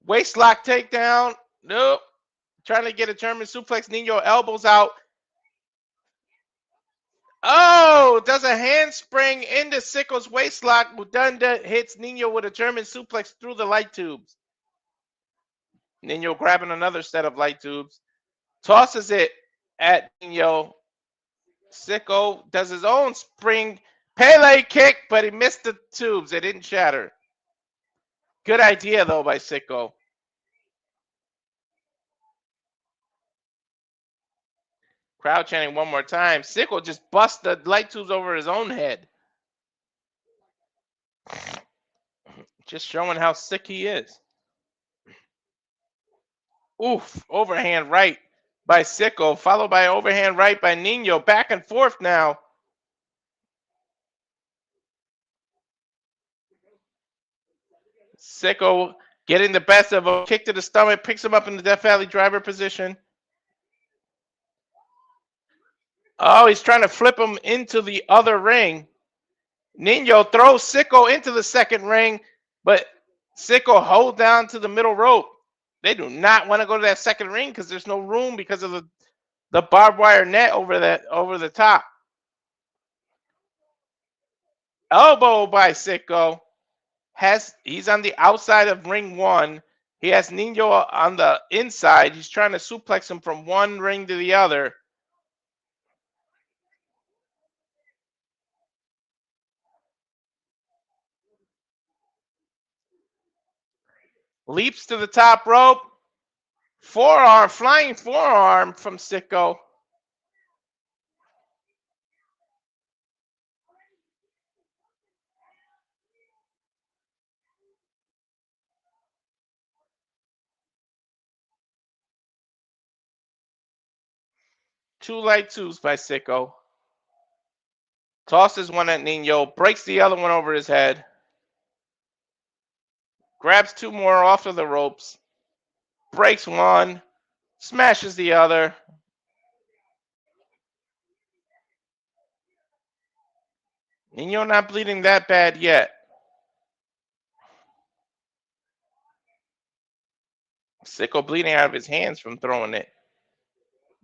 Waistlock takedown. Nope. Trying to get a German suplex. Nino elbows out. Oh, does a handspring into Sicko's waistlock. Mudunda hits Nino with a German suplex through the light tubes. Nino grabbing another set of light tubes. Tosses it at Nino. Sicko does his own spring Pele kick, but he missed the tubes. They didn't shatter. Good idea, though, by Sicko. Crowd chanting one more time. Sicko just bust the light tubes over his own head. Just showing how sick he is. Oof, overhand right by Sicko, followed by overhand right by Nino. Back and forth now. Sicko getting the best of him. Kick to the stomach, picks him up in the Death Valley driver position. Oh, he's trying to flip him into the other ring. Nino throws Sicko into the second ring, but Sicko hold down to the middle rope. They do not want to go to that second ring because there's no room because of the barbed wire net over the top. Elbow by Sicko. He's on the outside of ring one. He has Nino on the inside. He's trying to suplex him from one ring to the other. Leaps to the top rope. Forearm, flying forearm from Sicko. Two light twos by Sicko. Tosses one at Nino, breaks the other one over his head. Grabs two more off of the ropes. Breaks one. Smashes the other. Nino not bleeding that bad yet. Sicko bleeding out of his hands from throwing it.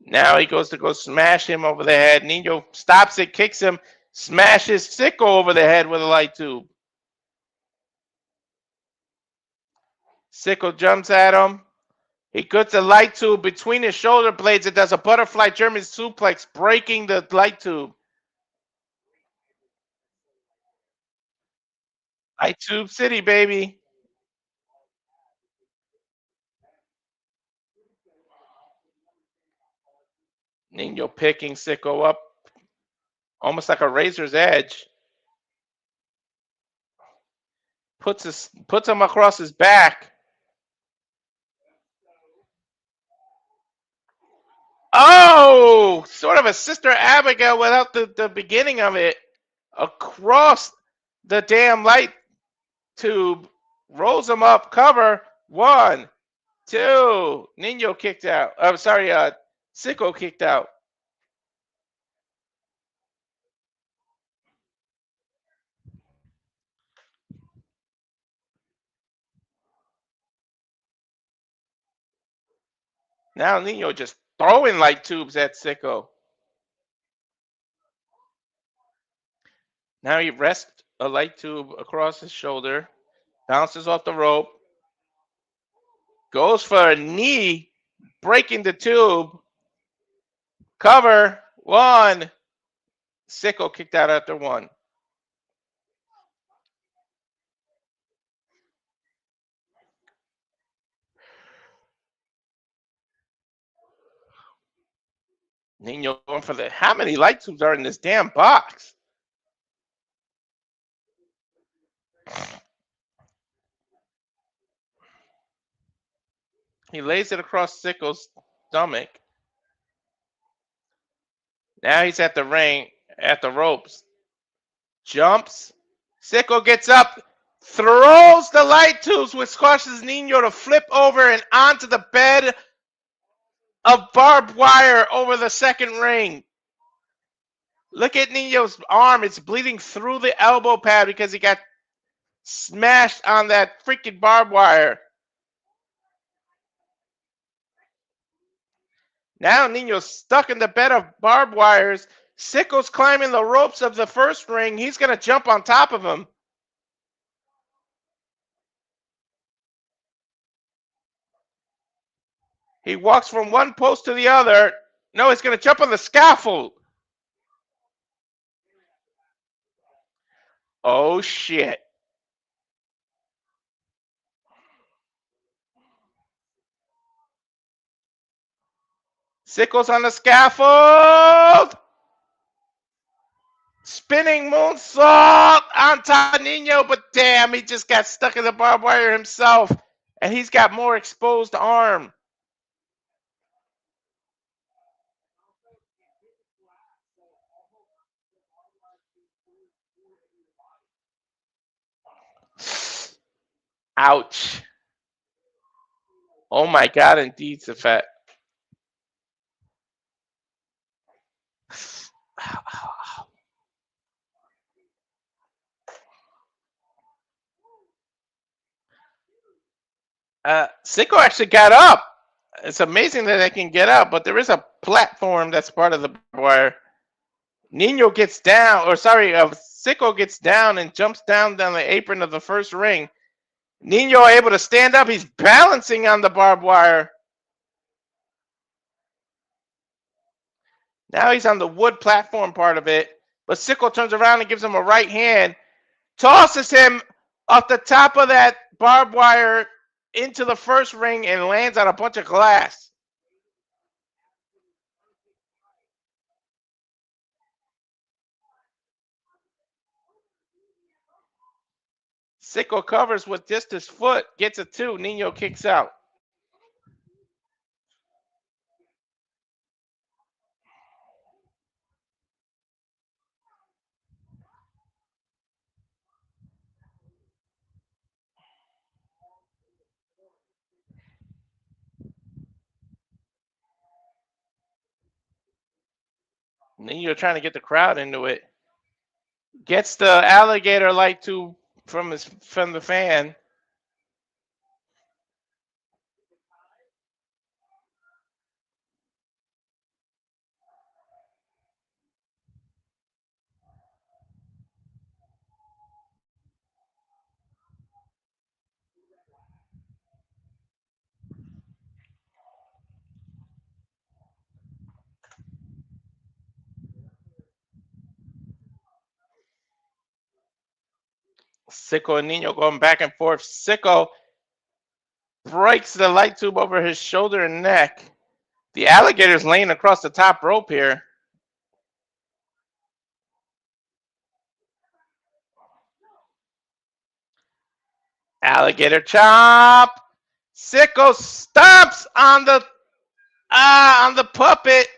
Now he goes to go smash him over the head. Nino stops it, kicks him, smashes Sicko over the head with a light tube. Sicko jumps at him. He puts a light tube between his shoulder blades. It does a butterfly German suplex, breaking the light tube. Light tube city, baby. Nino picking Sicko up almost like a razor's edge. Puts him across his back. Oh, sort of a Sister Abigail without the beginning of it. Across the damn light tube. Rolls him up. Cover. 1, 2. Nino kicked out. I'm sorry. Sicko kicked out. Now Nino just throwing light tubes at Sicko. Now he rests a light tube across his shoulder, bounces off the rope, goes for a knee, breaking the tube. Cover, one. Sicko kicked out after one. Nino going for the. How many light tubes are in this damn box? He lays it across Sicko's stomach. Now he's at the ring, at the ropes. Jumps. Sicko gets up, throws the light tubes, which causes Nino to flip over and onto the bed of barbed wire over the second ring. Look at Nino's arm. It's bleeding through the elbow pad because he got smashed on that freaking barbed wire. Now Nino's stuck in the bed of barbed wires. Sicko's climbing the ropes of the first ring. He's going to jump on top of him. He walks from one post to the other. No, he's going to jump on the scaffold. Oh, shit. Sicko's on the scaffold. Spinning moonsault on top of Nino, but damn, he just got stuck in the barbed wire himself. And he's got more exposed arm. Ouch. Oh my God, indeed, Safet. Sicko actually got up. It's amazing that they can get up, but there is a platform that's part of the wire. Nino gets down, or sorry, Sicko gets down and jumps down the apron of the first ring. Nino able to stand up. He's balancing on the barbed wire. Now he's on the wood platform part of it, but Sicko turns around and gives him a right hand, tosses him off the top of that barbed wire into the first ring and lands on a bunch of glass. Sicko covers with just his foot, gets a 2. Nino kicks out. Nino trying to get the crowd into it. Gets the alligator light tube from the fan. Sicko and Nino going back and forth. Sicko breaks the light tube over his shoulder and neck. The alligator's laying across the top rope here. Alligator chop. Sicko stomps on the puppet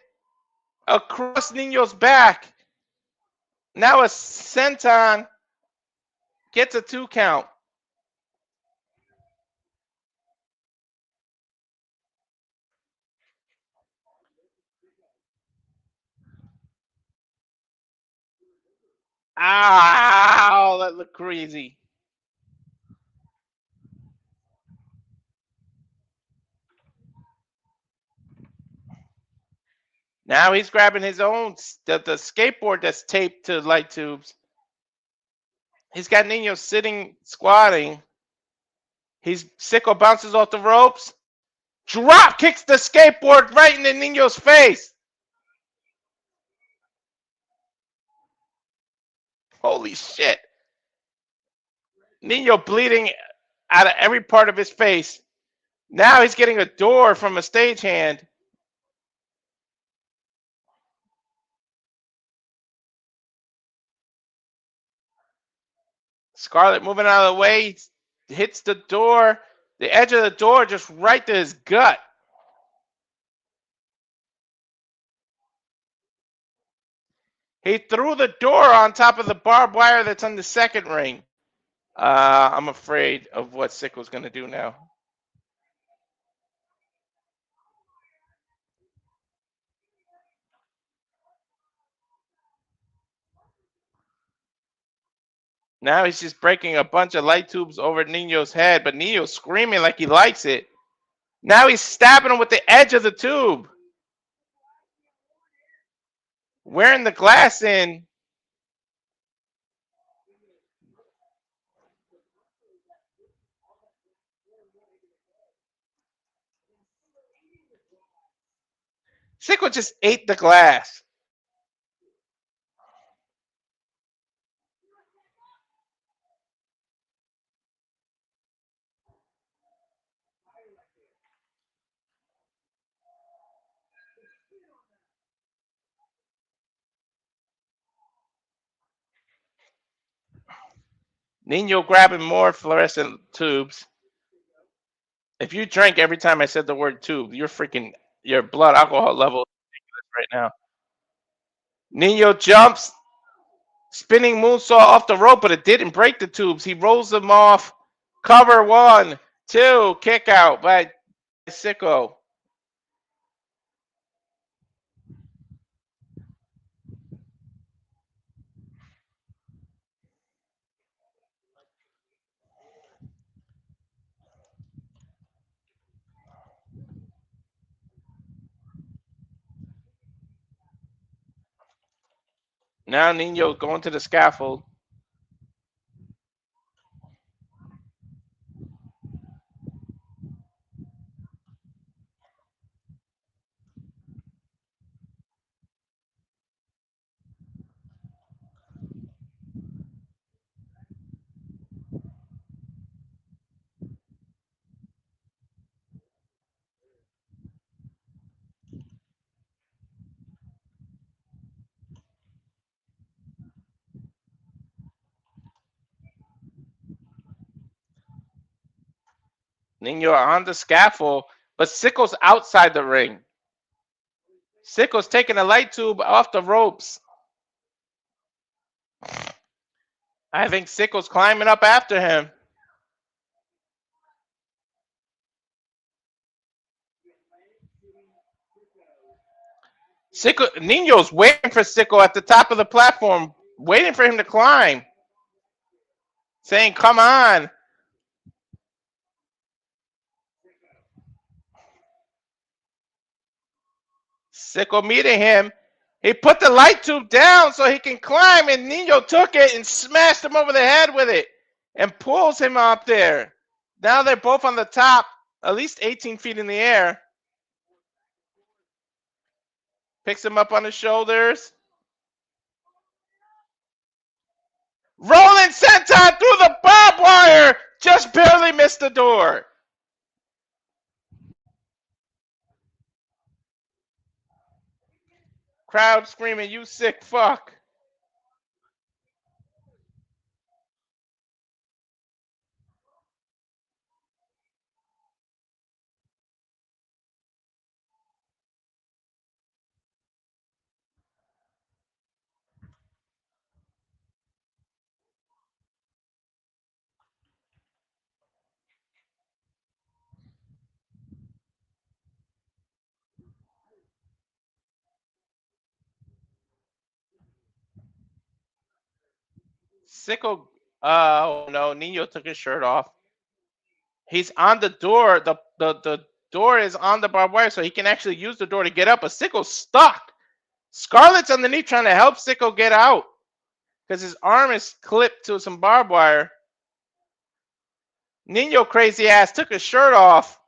across Nino's back. Now a senton gets a 2 count. Ow, that looked crazy. Now he's grabbing his own, the skateboard that's taped to light tubes. He's got Nino sitting, squatting. Sicko bounces off the ropes. Drop kicks the skateboard right into Nino's face. Holy shit. Nino bleeding out of every part of his face. Now he's getting a door from a stagehand. Scarlett moving out of the way, hits the door. The edge of the door just right to his gut. He threw the door on top of the barbed wire that's on the second ring. I'm afraid of what Sicko's going to do now. Now he's just breaking a bunch of light tubes over Nino's head, but Nino's screaming like he likes it. Now he's stabbing him with the edge of the tube. Wearing the glass in. Sicko just ate the glass. Nino grabbing more fluorescent tubes. If you drank every time I said the word tube, your blood alcohol level is ridiculous right now. Nino jumps, spinning moonsault off the rope, but it didn't break the tubes. He rolls them off. Cover 1, 2, kick out by Sicko. Now Nino going to the scaffold. Nino on the scaffold, but Sicko's outside the ring. Sicko's taking a light tube off the ropes. I think Sicko's climbing up after him. Nino's waiting for Sicko at the top of the platform, waiting for him to climb, saying, "Come on." Sicko meeting him. He put the light tube down so he can climb, and Nino took it and smashed him over the head with it and pulls him up there. Now they're both on the top, at least 18 feet in the air. Picks him up on his shoulders. Rolling senton through the barbed wire. Just barely missed the door. Crowd screaming, "You sick fuck." Sicko, oh no, Nino took his shirt off. He's on the door. The door is on the barbed wire, so he can actually use the door to get up. But Sicko's stuck. Scarlett's underneath trying to help Sicko get out because his arm is clipped to some barbed wire. Nino, crazy ass, took his shirt off.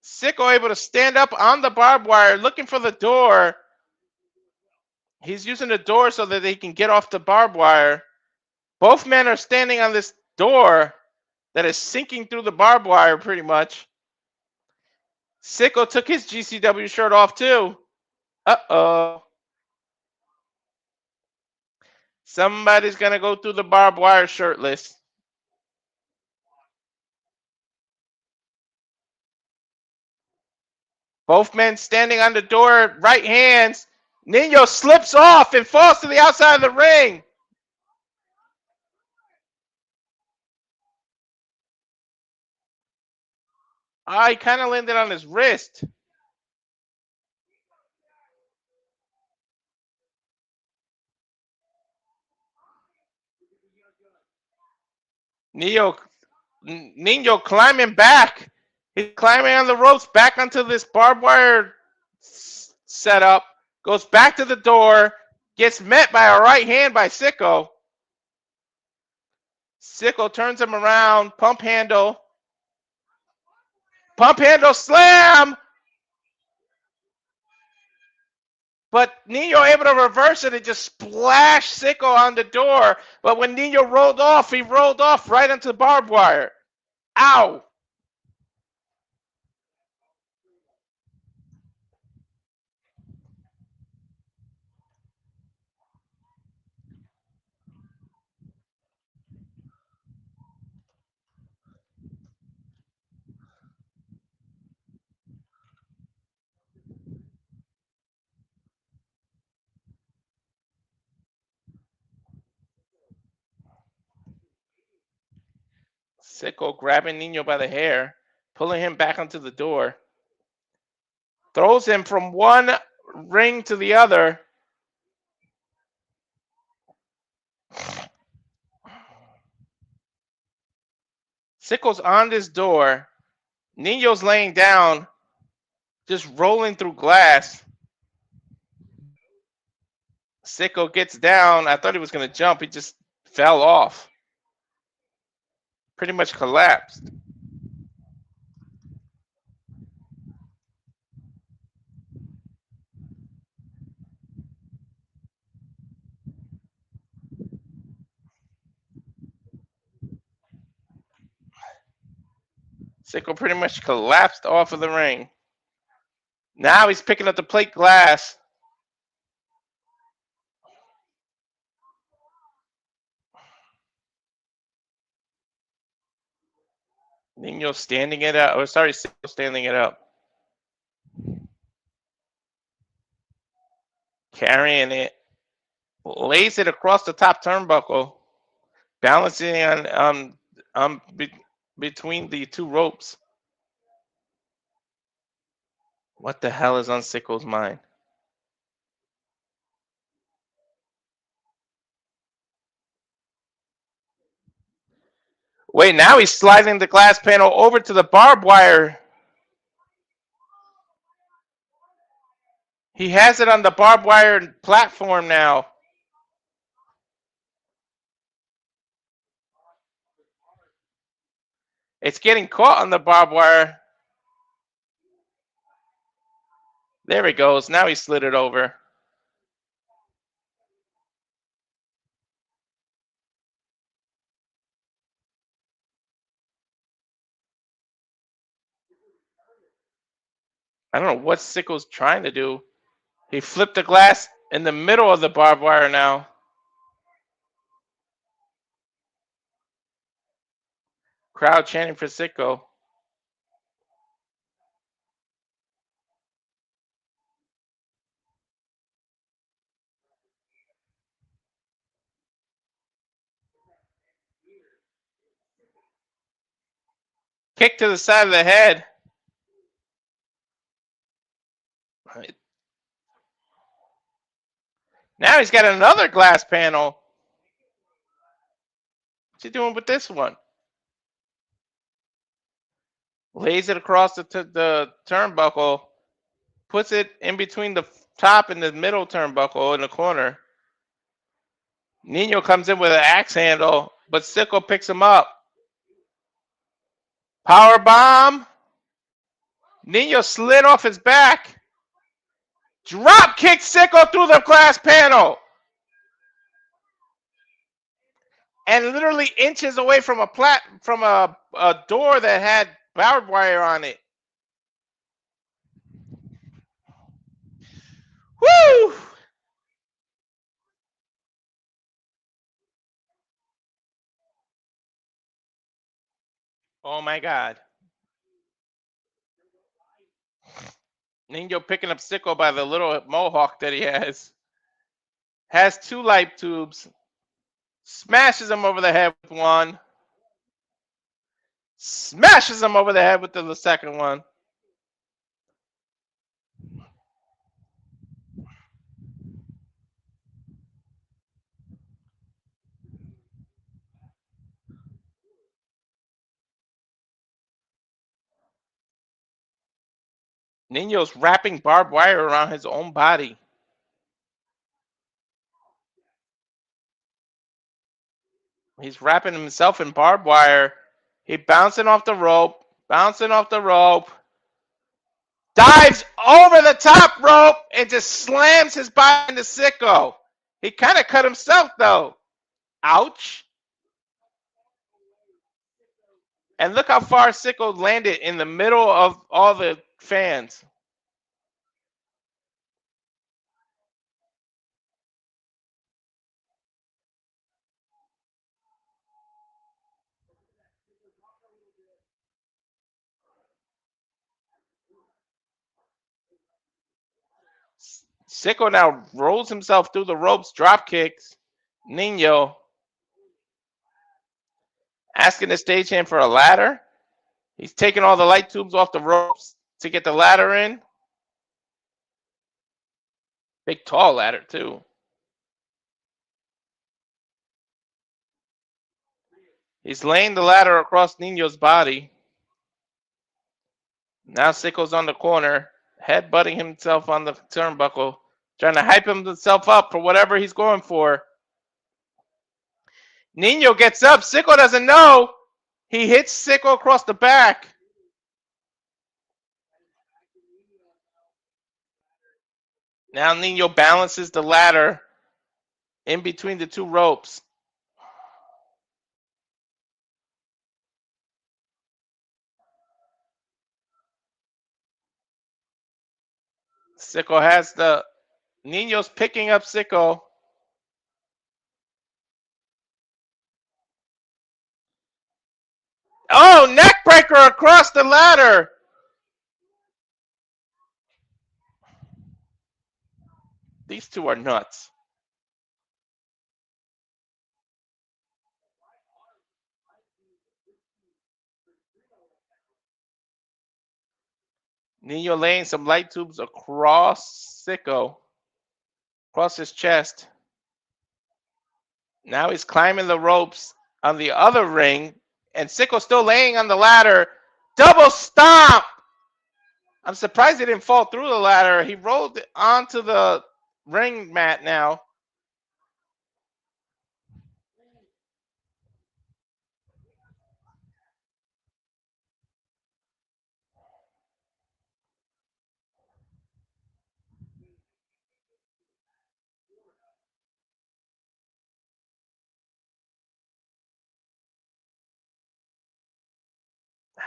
Sicko able to stand up on the barbed wire, looking for the door. He's using the door so that they can get off the barbed wire. Both men are standing on this door that is sinking through the barbed wire pretty much. Sicko took his GCW shirt off too. Uh-oh. Somebody's going to go through the barbed wire shirtless. Both men standing on the door, right hands. Nino slips off and falls to the outside of the ring. He kind of landed on his wrist. Nino climbing back. He's climbing on the ropes back onto this barbed wire setup. Goes back to the door. Gets met by a right hand by Sicko. Sicko turns him around. Pump handle. Pump handle slam. But Nino able to reverse it and just splash Sicko on the door. But when Nino rolled off, he rolled off right into the barbed wire. Ow! Sicko grabbing Nino by the hair, pulling him back onto the door. Throws him from one ring to the other. Sicko's on this door. Nino's laying down, just rolling through glass. Sicko gets down. I thought he was going to jump. He just fell off. Pretty much collapsed. Sicko pretty much collapsed off of the ring. Now he's picking up the plate glass. Nino standing it up. Oh, sorry, Sicko standing it up. Carrying it. Lays it across the top turnbuckle. Balancing on between the two ropes. What the hell is on Sicko's mind? Wait, now he's sliding the glass panel over to the barbed wire. He has it on the barbed wire platform now. It's getting caught on the barbed wire. There he goes. Now he slid it over. I don't know what Sicko's trying to do. He flipped the glass in the middle of the barbed wire now. Crowd chanting for Sicko. Kick to the side of the head. Now he's got another glass panel. What's he doing with this one? Lays it across the turnbuckle, puts it in between the top and the middle turnbuckle in the corner. Nino comes in with an axe handle, but Sicko picks him up. Power bomb. Nino slid off his back. Drop kick Sicko through the glass panel. And literally inches away from a door that had barbed wire on it. Woo! Oh my God. Nino picking up Sicko by the little mohawk that he has. Has 2 light tubes. Smashes him over the head with one. Smashes him over the head with the second one. Nino's wrapping barbed wire around his own body. He's wrapping himself in barbed wire. He bouncing off the rope. Dives over the top rope and just slams his body into Sicko. He kind of cut himself though. Ouch. And look how far Sicko landed in the middle of all the fans. Sicko now rolls himself through the ropes, drop kicks. Nino asking the stagehand for a ladder. He's taking all the light tubes off the ropes to get the ladder in. Big tall ladder too. He's laying the ladder across Nino's body. Now Sicko's on the corner, headbutting himself on the turnbuckle, trying to hype himself up for whatever he's going for. Nino gets up. Sicko doesn't know. He hits Sicko across the back. Now Nino balances the ladder in between the 2 ropes. Sicko has Nino's picking up Sicko. Oh, neck breaker across the ladder. These 2 are nuts. Nino laying some light tubes across Sicko, across his chest. Now he's climbing the ropes on the other ring, and Sicko's still laying on the ladder. Double stomp! I'm surprised he didn't fall through the ladder. He rolled onto the ring mat now.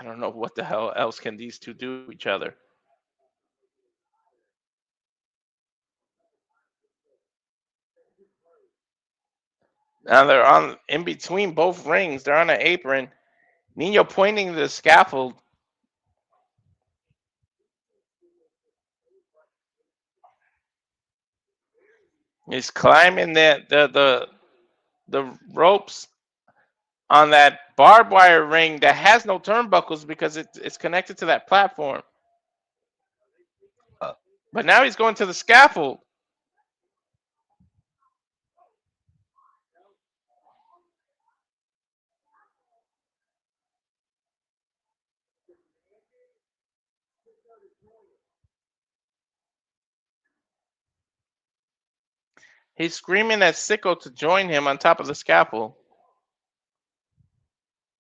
I don't know what the hell else can these 2 do to each other. Now they're on in between both rings. They're on an apron. Nino pointing to the scaffold. He's climbing the ropes on that barbed wire ring that has no turnbuckles because it's connected to that platform. But now he's going to the scaffold. He's screaming at Sicko to join him on top of the scaffold.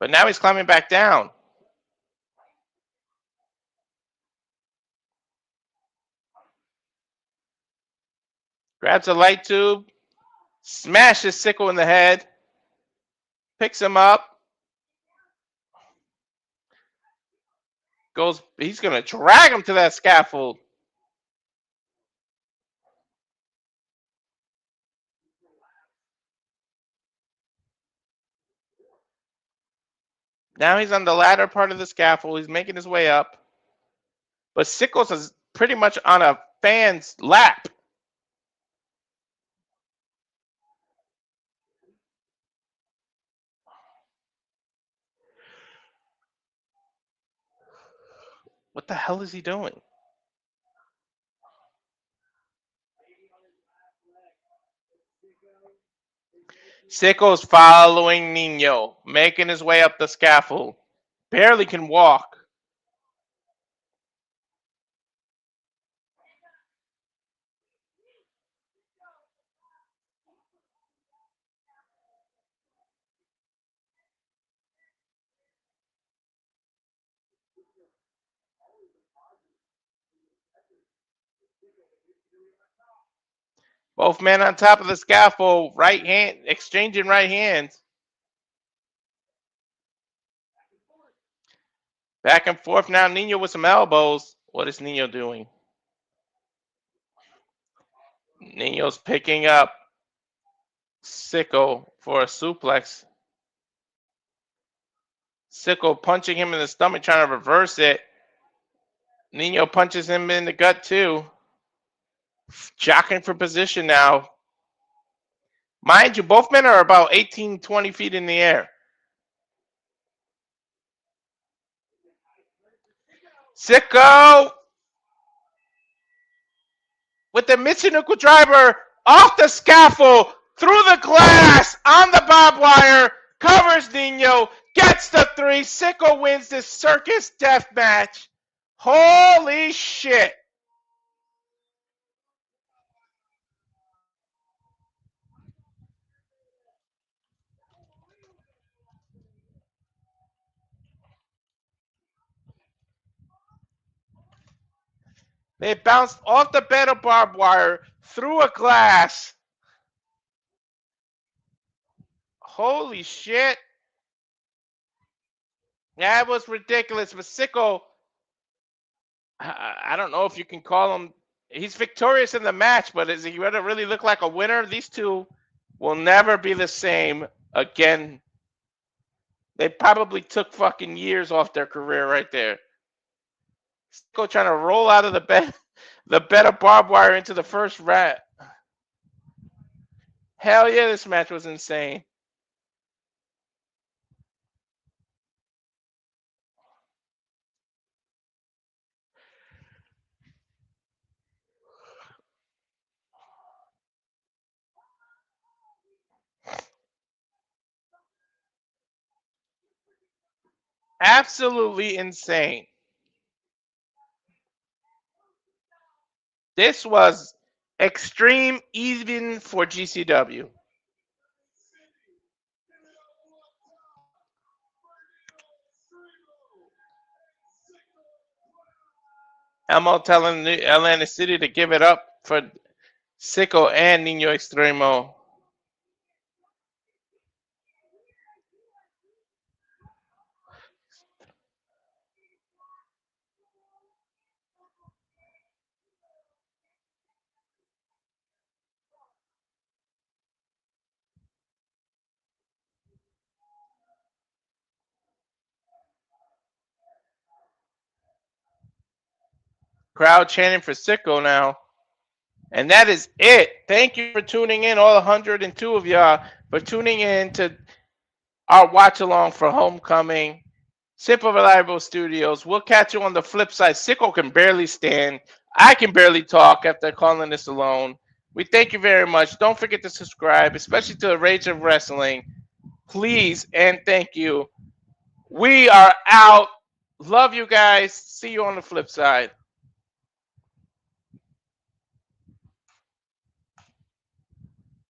But now he's climbing back down. Grabs a light tube, smashes Sicko in the head, picks him up, he's going to drag him to that scaffold. Now he's on the ladder part of the scaffold. He's making his way up. But Sicko's is pretty much on a fan's lap. What the hell is he doing? Sicko's following Nino, making his way up the scaffold. Barely can walk. Both men on top of the scaffold, right hand, exchanging right hands. Back and forth now, Nino with some elbows. What is Nino doing? Nino's picking up Sicko for a suplex. Sicko punching him in the stomach, trying to reverse it. Nino punches him in the gut too. Jockeying for position now. Mind you, both men are about 18, 20 feet in the air. Sicko with the Michinoku driver off the scaffold, through the glass, on the barbed wire, covers Nino, gets the 3. Sicko wins this circus death match. Holy shit. They bounced off the bed of barbed wire, through a glass. Holy shit. That was ridiculous. But Sicko, I don't know if you can call him. He's victorious in the match, but is he going to really look like a winner? These two will never be the same again. They probably took fucking years off their career right there. Sicko trying to roll out of the bed of barbed wire into the first rat. Hell yeah, this match was insane. Absolutely insane. This was extreme even for GCW. Elmo telling Atlanta City to give it up for Sicko and Nino Extremo. Crowd chanting for Sicko now. And that is it. Thank you for tuning in, all 102 of y'all, for tuning in to our watch along for Homecoming. Simple Reliable Studios. We'll catch you on the flip side. Sicko can barely stand. I can barely talk after calling this alone. We thank you very much. Don't forget to subscribe, especially to the Rage of Wrestling. Please and thank you. We are out. Love you guys. See you on the flip side.